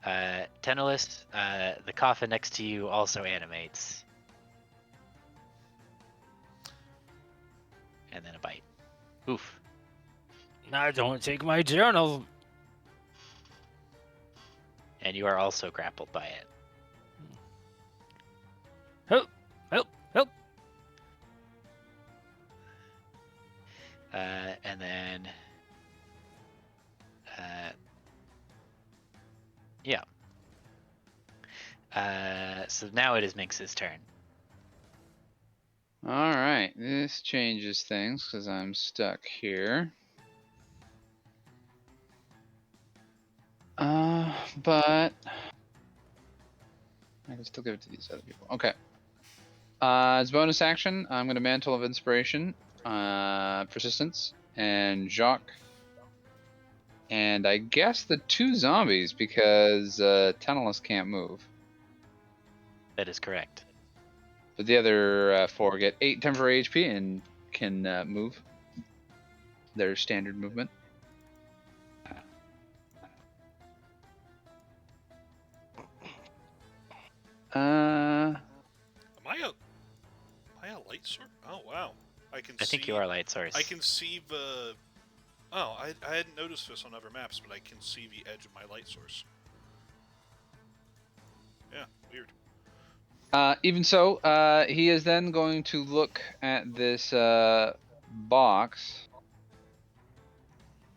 Teneless, the coffin next to you also animates. And then a bite. Oof. I don't take my journal. And you are also grappled by it. Help! Help! Help! And then... yeah. So now it is Minx's turn. All right, this changes things because I'm stuck here. But I can still give it to these other people. Okay. As bonus action, I'm going to Mantle of Inspiration, Persistence, and Jacques. And I guess the 2 zombies because Teneless can't move. That is correct. But the other 4 get 8 temporary HP and can move. Their standard movement. Am I a light source? Oh wow. I think you are light source. I can see the. Oh, I hadn't noticed this on other maps, but I can see the edge of my light source. Yeah, weird. Even so, he is then going to look at this box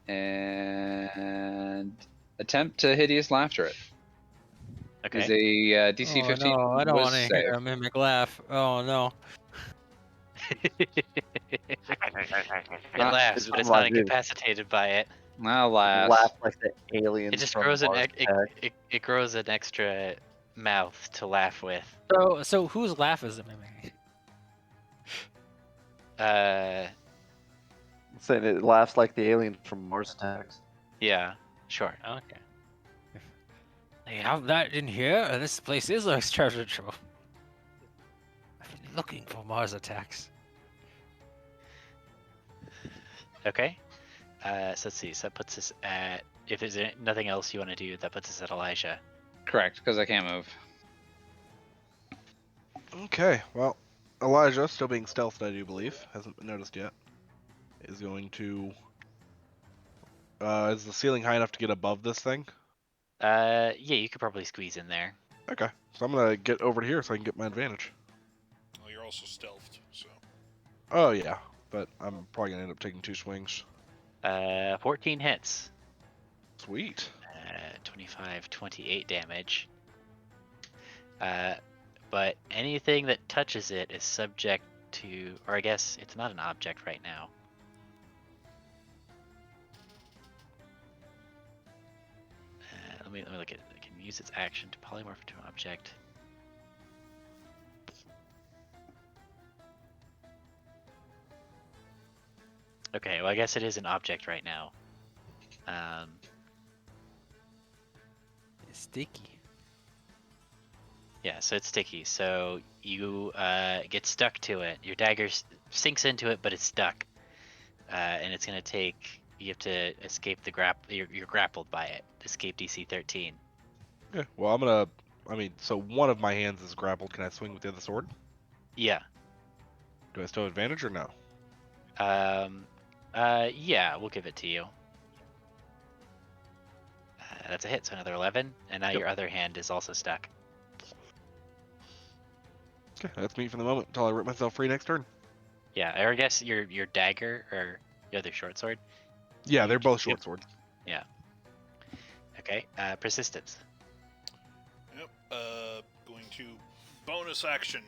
and attempt to hideous laughter it. Okay. Is a DC 15 Oh no, I don't whiz want to save. hear a mimic laugh. Oh no. It laughs, but it's not incapacitated by it. Alas. Laugh like the aliens It just from grows Mars Attack. it grows an extra mouth to laugh with. So whose laugh is it mimicking? Saying it laughs like the alien from Mars Attacks. Yeah, sure. Okay. They have that in here. This place is a treasure trove. I've been looking for Mars attacks. Okay. So let's see. So that puts us at. If there's nothing else you want to do, that puts us at Elijah. Correct, because I can't move. Okay, well, Elijah, still being stealthed, I do believe, hasn't been noticed yet, is going to. Is the ceiling high enough to get above this thing? Yeah, you could probably squeeze in there. Okay, so I'm gonna get over to here so I can get my advantage. Well, you're also stealthed, so. Oh yeah, but I'm probably gonna end up taking 2 swings. 14 hits. Sweet. 25, 28 damage. But anything that touches it is subject to, or I guess it's not an object right now. Let me look at it. It can use its action to polymorph into an object. Okay, well I guess it is an object right now. It's sticky. Yeah, so it's sticky. So you get stuck to it. Your dagger sinks into it, but it's stuck. And it's gonna take. You have to escape the You're grappled by it. Escape DC 13. Okay, well I'm gonna. I mean, so one of my hands is grappled. Can I swing with the other sword? Yeah. Do I still have advantage or no? Yeah, we'll give it to you. That's a hit, so another 11, and now Yep. your other hand is also stuck. Okay, that's me for the moment until I rip myself free next turn. Yeah, or I guess your dagger or your other short sword. Yeah, they're both short swords. Yeah. Okay. Persistence. Yep. Going to bonus action.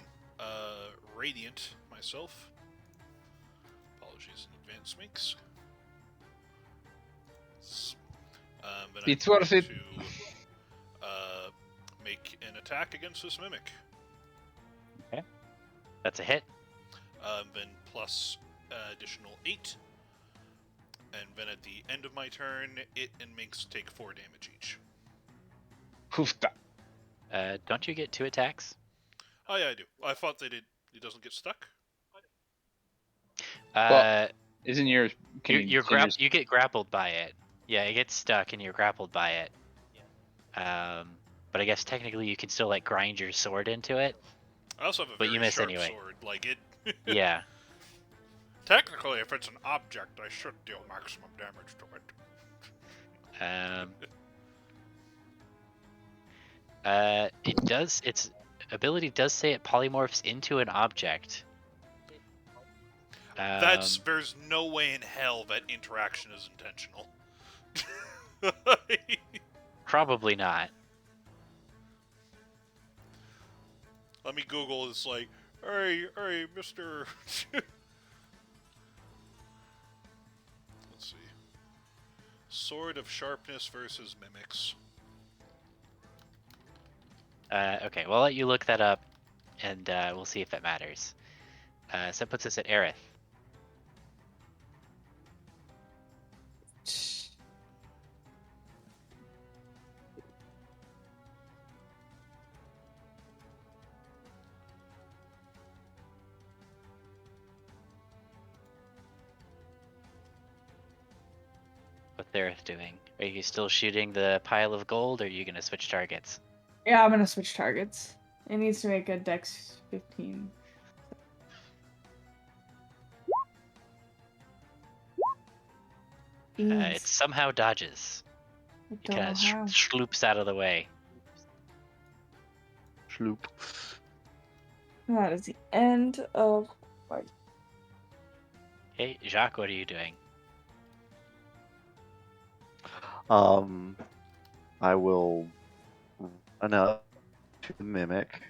Radiant myself. Apologies in advance, Minx. Then I'm It's worth going it. to make an attack against this mimic. That's a hit. Then plus additional 8. And then at the end of my turn, it and Minx take 4 damage each. Hoofda. Don't you get 2 attacks? Oh yeah, I do. I thought they did. It doesn't get stuck. Well, isn't yours? You get grappled by it. Yeah, it gets stuck and you're grappled by it. But I guess technically you can still like grind your sword into it. I also have a But very you miss sharp anyway. sword. Like it. Yeah. Technically, if it's an object, I should deal maximum damage to it. It does. Its ability does say it polymorphs into an object. There's no way in hell that interaction is intentional. Probably not. Let me Google this. Like, hey, Mister. Let's see. Sword of Sharpness versus Mimics. Okay, we'll let you look that up, and we'll see if that matters. So that puts us at Aerith. What's Aerith doing? Are you still shooting the pile of gold, or are you gonna switch targets? Yeah, I'm gonna switch targets. It needs to make a dex 15. It somehow dodges. It Don't kind know of how. sloops out of the way. Schloop. That is the end of my Hey, Jacques, what are you doing? I will run up to the mimic.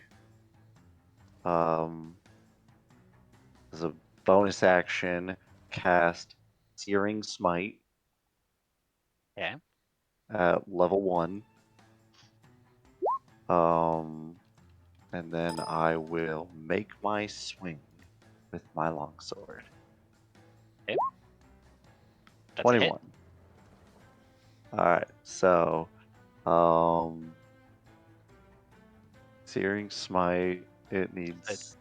As a bonus action, cast Searing Smite Okay. at level 1. And then I will make my swing with my longsword. Okay. That's 21. a hit. Alright, so Searing Smite, it's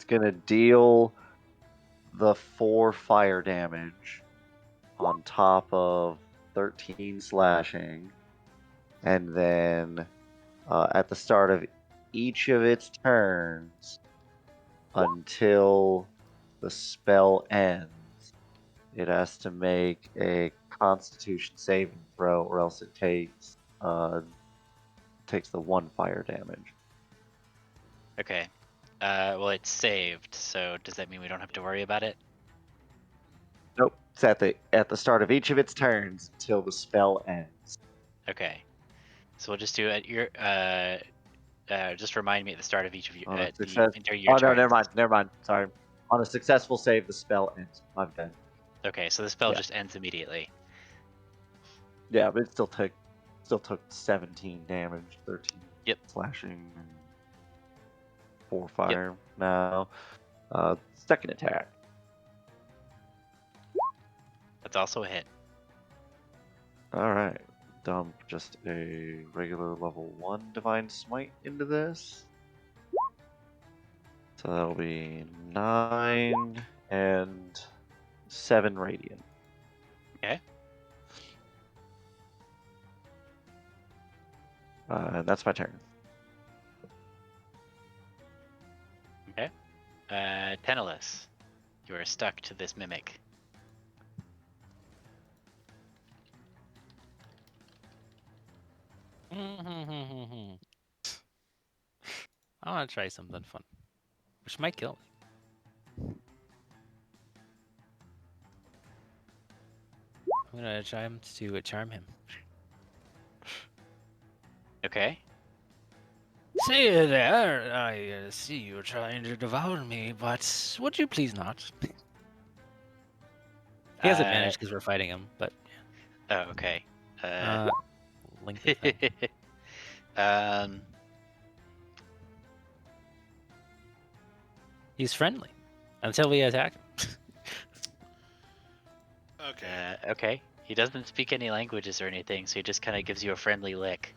gonna deal the 4 fire damage on top of 13 slashing, and then at the start of each of its turns until the spell ends, it has to make a Constitution saving throw, or else it takes the 1 fire damage. Okay. Well, it's saved, so does that mean we don't have to worry about it? Nope, it's at the start of each of its turns until the spell ends. Okay. So we'll just do it. Just remind me at the start of each of you On a success. during your Oh no, turns. never mind. Sorry. On a successful save, the spell ends. My bad. Okay, so the spell Yeah. just ends immediately. Yeah, but it still took 17 damage, 13 Yep. slashing, and 4 fire. Now, second attack. That's also a hit. All right, dump just a regular level 1 divine smite into this. So that'll be 9 and 7 radiant. Okay. And that's my turn. Okay. Tenelus, you are stuck to this mimic. I want to try something fun, which might kill me. I'm gonna try to charm him. Okay. Say there, I see you trying to devour me, but would you please not? He has advantage because we're fighting him, but Oh, okay. link the thing. He's friendly until we attack him. Okay. Okay. He doesn't speak any languages or anything, so he just kind of gives you a friendly lick.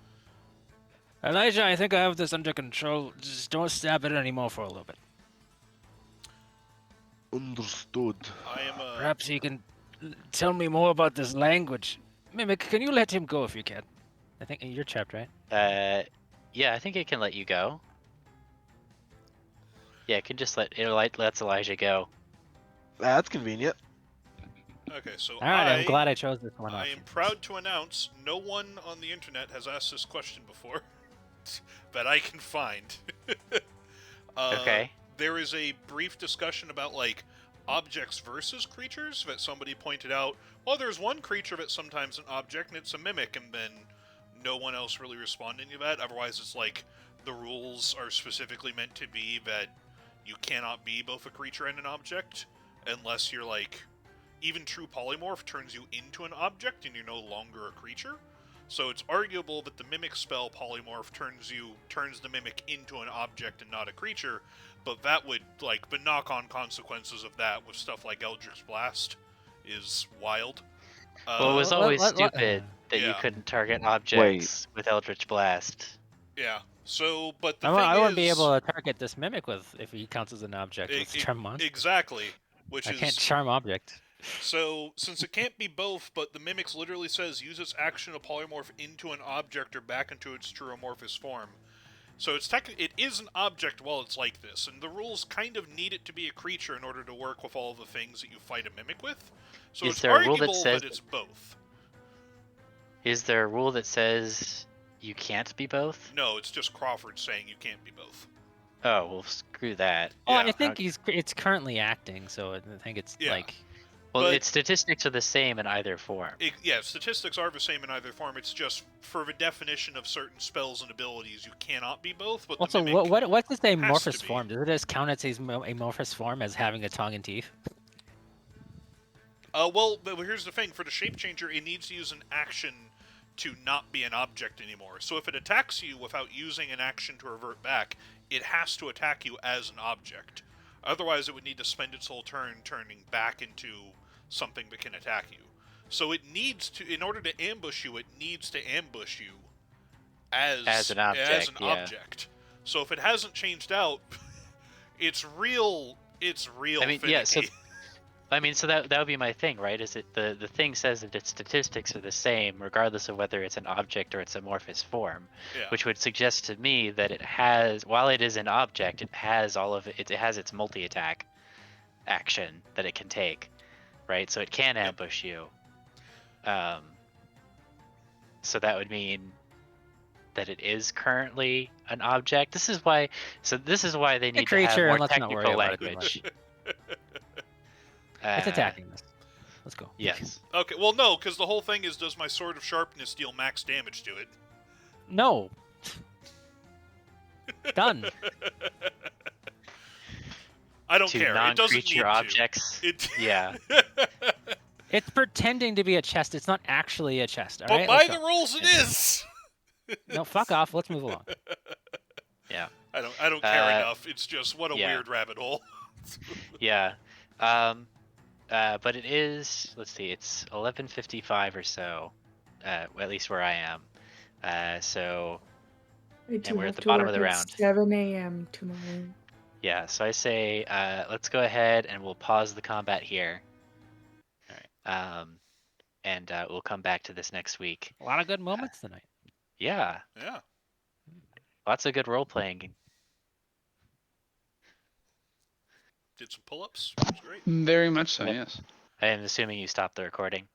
Elijah, I think I have this under control. Just don't stab it anymore for a little bit. Understood. I am Perhaps he can tell me more about this language. Mimic, can you let him go if you can? I think you're trapped, right? Yeah, I think it can let you go. Yeah, it can just lets Elijah go. That's convenient. Okay, so All right, I'm glad I chose this one I option. am proud to announce no one on the internet has asked this question before that I can find. Okay. There is a brief discussion about like objects versus creatures that somebody pointed out. Well, there's one creature that's sometimes an object and it's a mimic, and then no one else really responded to that. Otherwise, it's like the rules are specifically meant to be that you cannot be both a creature and an object unless you're like. Even true polymorph turns you into an object and you're no longer a creature. So it's arguable that the mimic spell polymorph turns the mimic into an object and not a creature, but that would like the knock-on consequences of that with stuff like Eldritch Blast is wild. Well, it was always stupid that you yeah. couldn't target Wait. objects with Eldritch Blast. Yeah. So, but the I thing wouldn't be is, able to target this mimic with if he counts as an object with charm monster. exactly. Which I is can't charm object. So, since it can't be both, but the Mimics literally says use its action to polymorph into an object or back into its true amorphous form. So it is an object while it's like this, and the rules kind of need it to be a creature in order to work with all the things that you fight a Mimic with. So Is it's there a rule that arguable says- that it's both. Is there a rule that says you can't be both? No, it's just Crawford saying you can't be both. Oh, well, screw that. Oh, Yeah. I think it's currently acting, so I think it's Yeah. like. Well, But- its statistics are the same in either form. Yeah, statistics are the same in either form. It's just for the definition of certain spells and abilities, you cannot be both. But Also, the Mimic what's this has to amorphous be. form? Does it just count as amorphous form as having a tongue and teeth? Well, but here's the thing. For the shape changer, it needs to use an action to not be an object anymore. So if it attacks you without using an action to revert back, it has to attack you as an object. Otherwise, it would need to spend its whole turn turning back into something that can attack you. So it needs to, in order to ambush you, it needs to ambush you as an object. Yeah. object. So if it hasn't changed out, it's real. It's real. I mean, finicky. yeah. So, I mean, so that would be my thing, right? Is it the thing says that its statistics are the same regardless of whether it's an object or its amorphous form, Yeah. which would suggest to me that it has, while it is an object, it has all of it. It has its multi-attack action that it can take, right? So it can ambush you. So that would mean that it is currently an object. This is why. So this is why they A need to have creature, more and let's not worry technical about it too language. It's attacking us. Let's go. Yes. Okay, well, no, because the whole thing is, does my Sword of Sharpness deal max damage to it? No. Done. I don't To care. It doesn't need non-creature objects. to. It... Yeah. It's pretending to be a chest. It's not actually a chest. All But right. by Let's the go. rules, it is. No, fuck off. Let's move along. Yeah. I don't care enough. It's just what a yeah. weird rabbit hole. Yeah. But it is. Let's see. It's 11:55 or so. At least where I am. So I do we're at have the to work of work the at round. 7 a.m. tomorrow. yeah. So I say let's go ahead and we'll pause the combat here. All right. And we'll come back to this next week. A lot of good moments tonight. Yeah. Yeah. Lots of good role playing. Did some pull-ups. It was great. Very much so, Yep. yes. I am assuming you stopped the recording.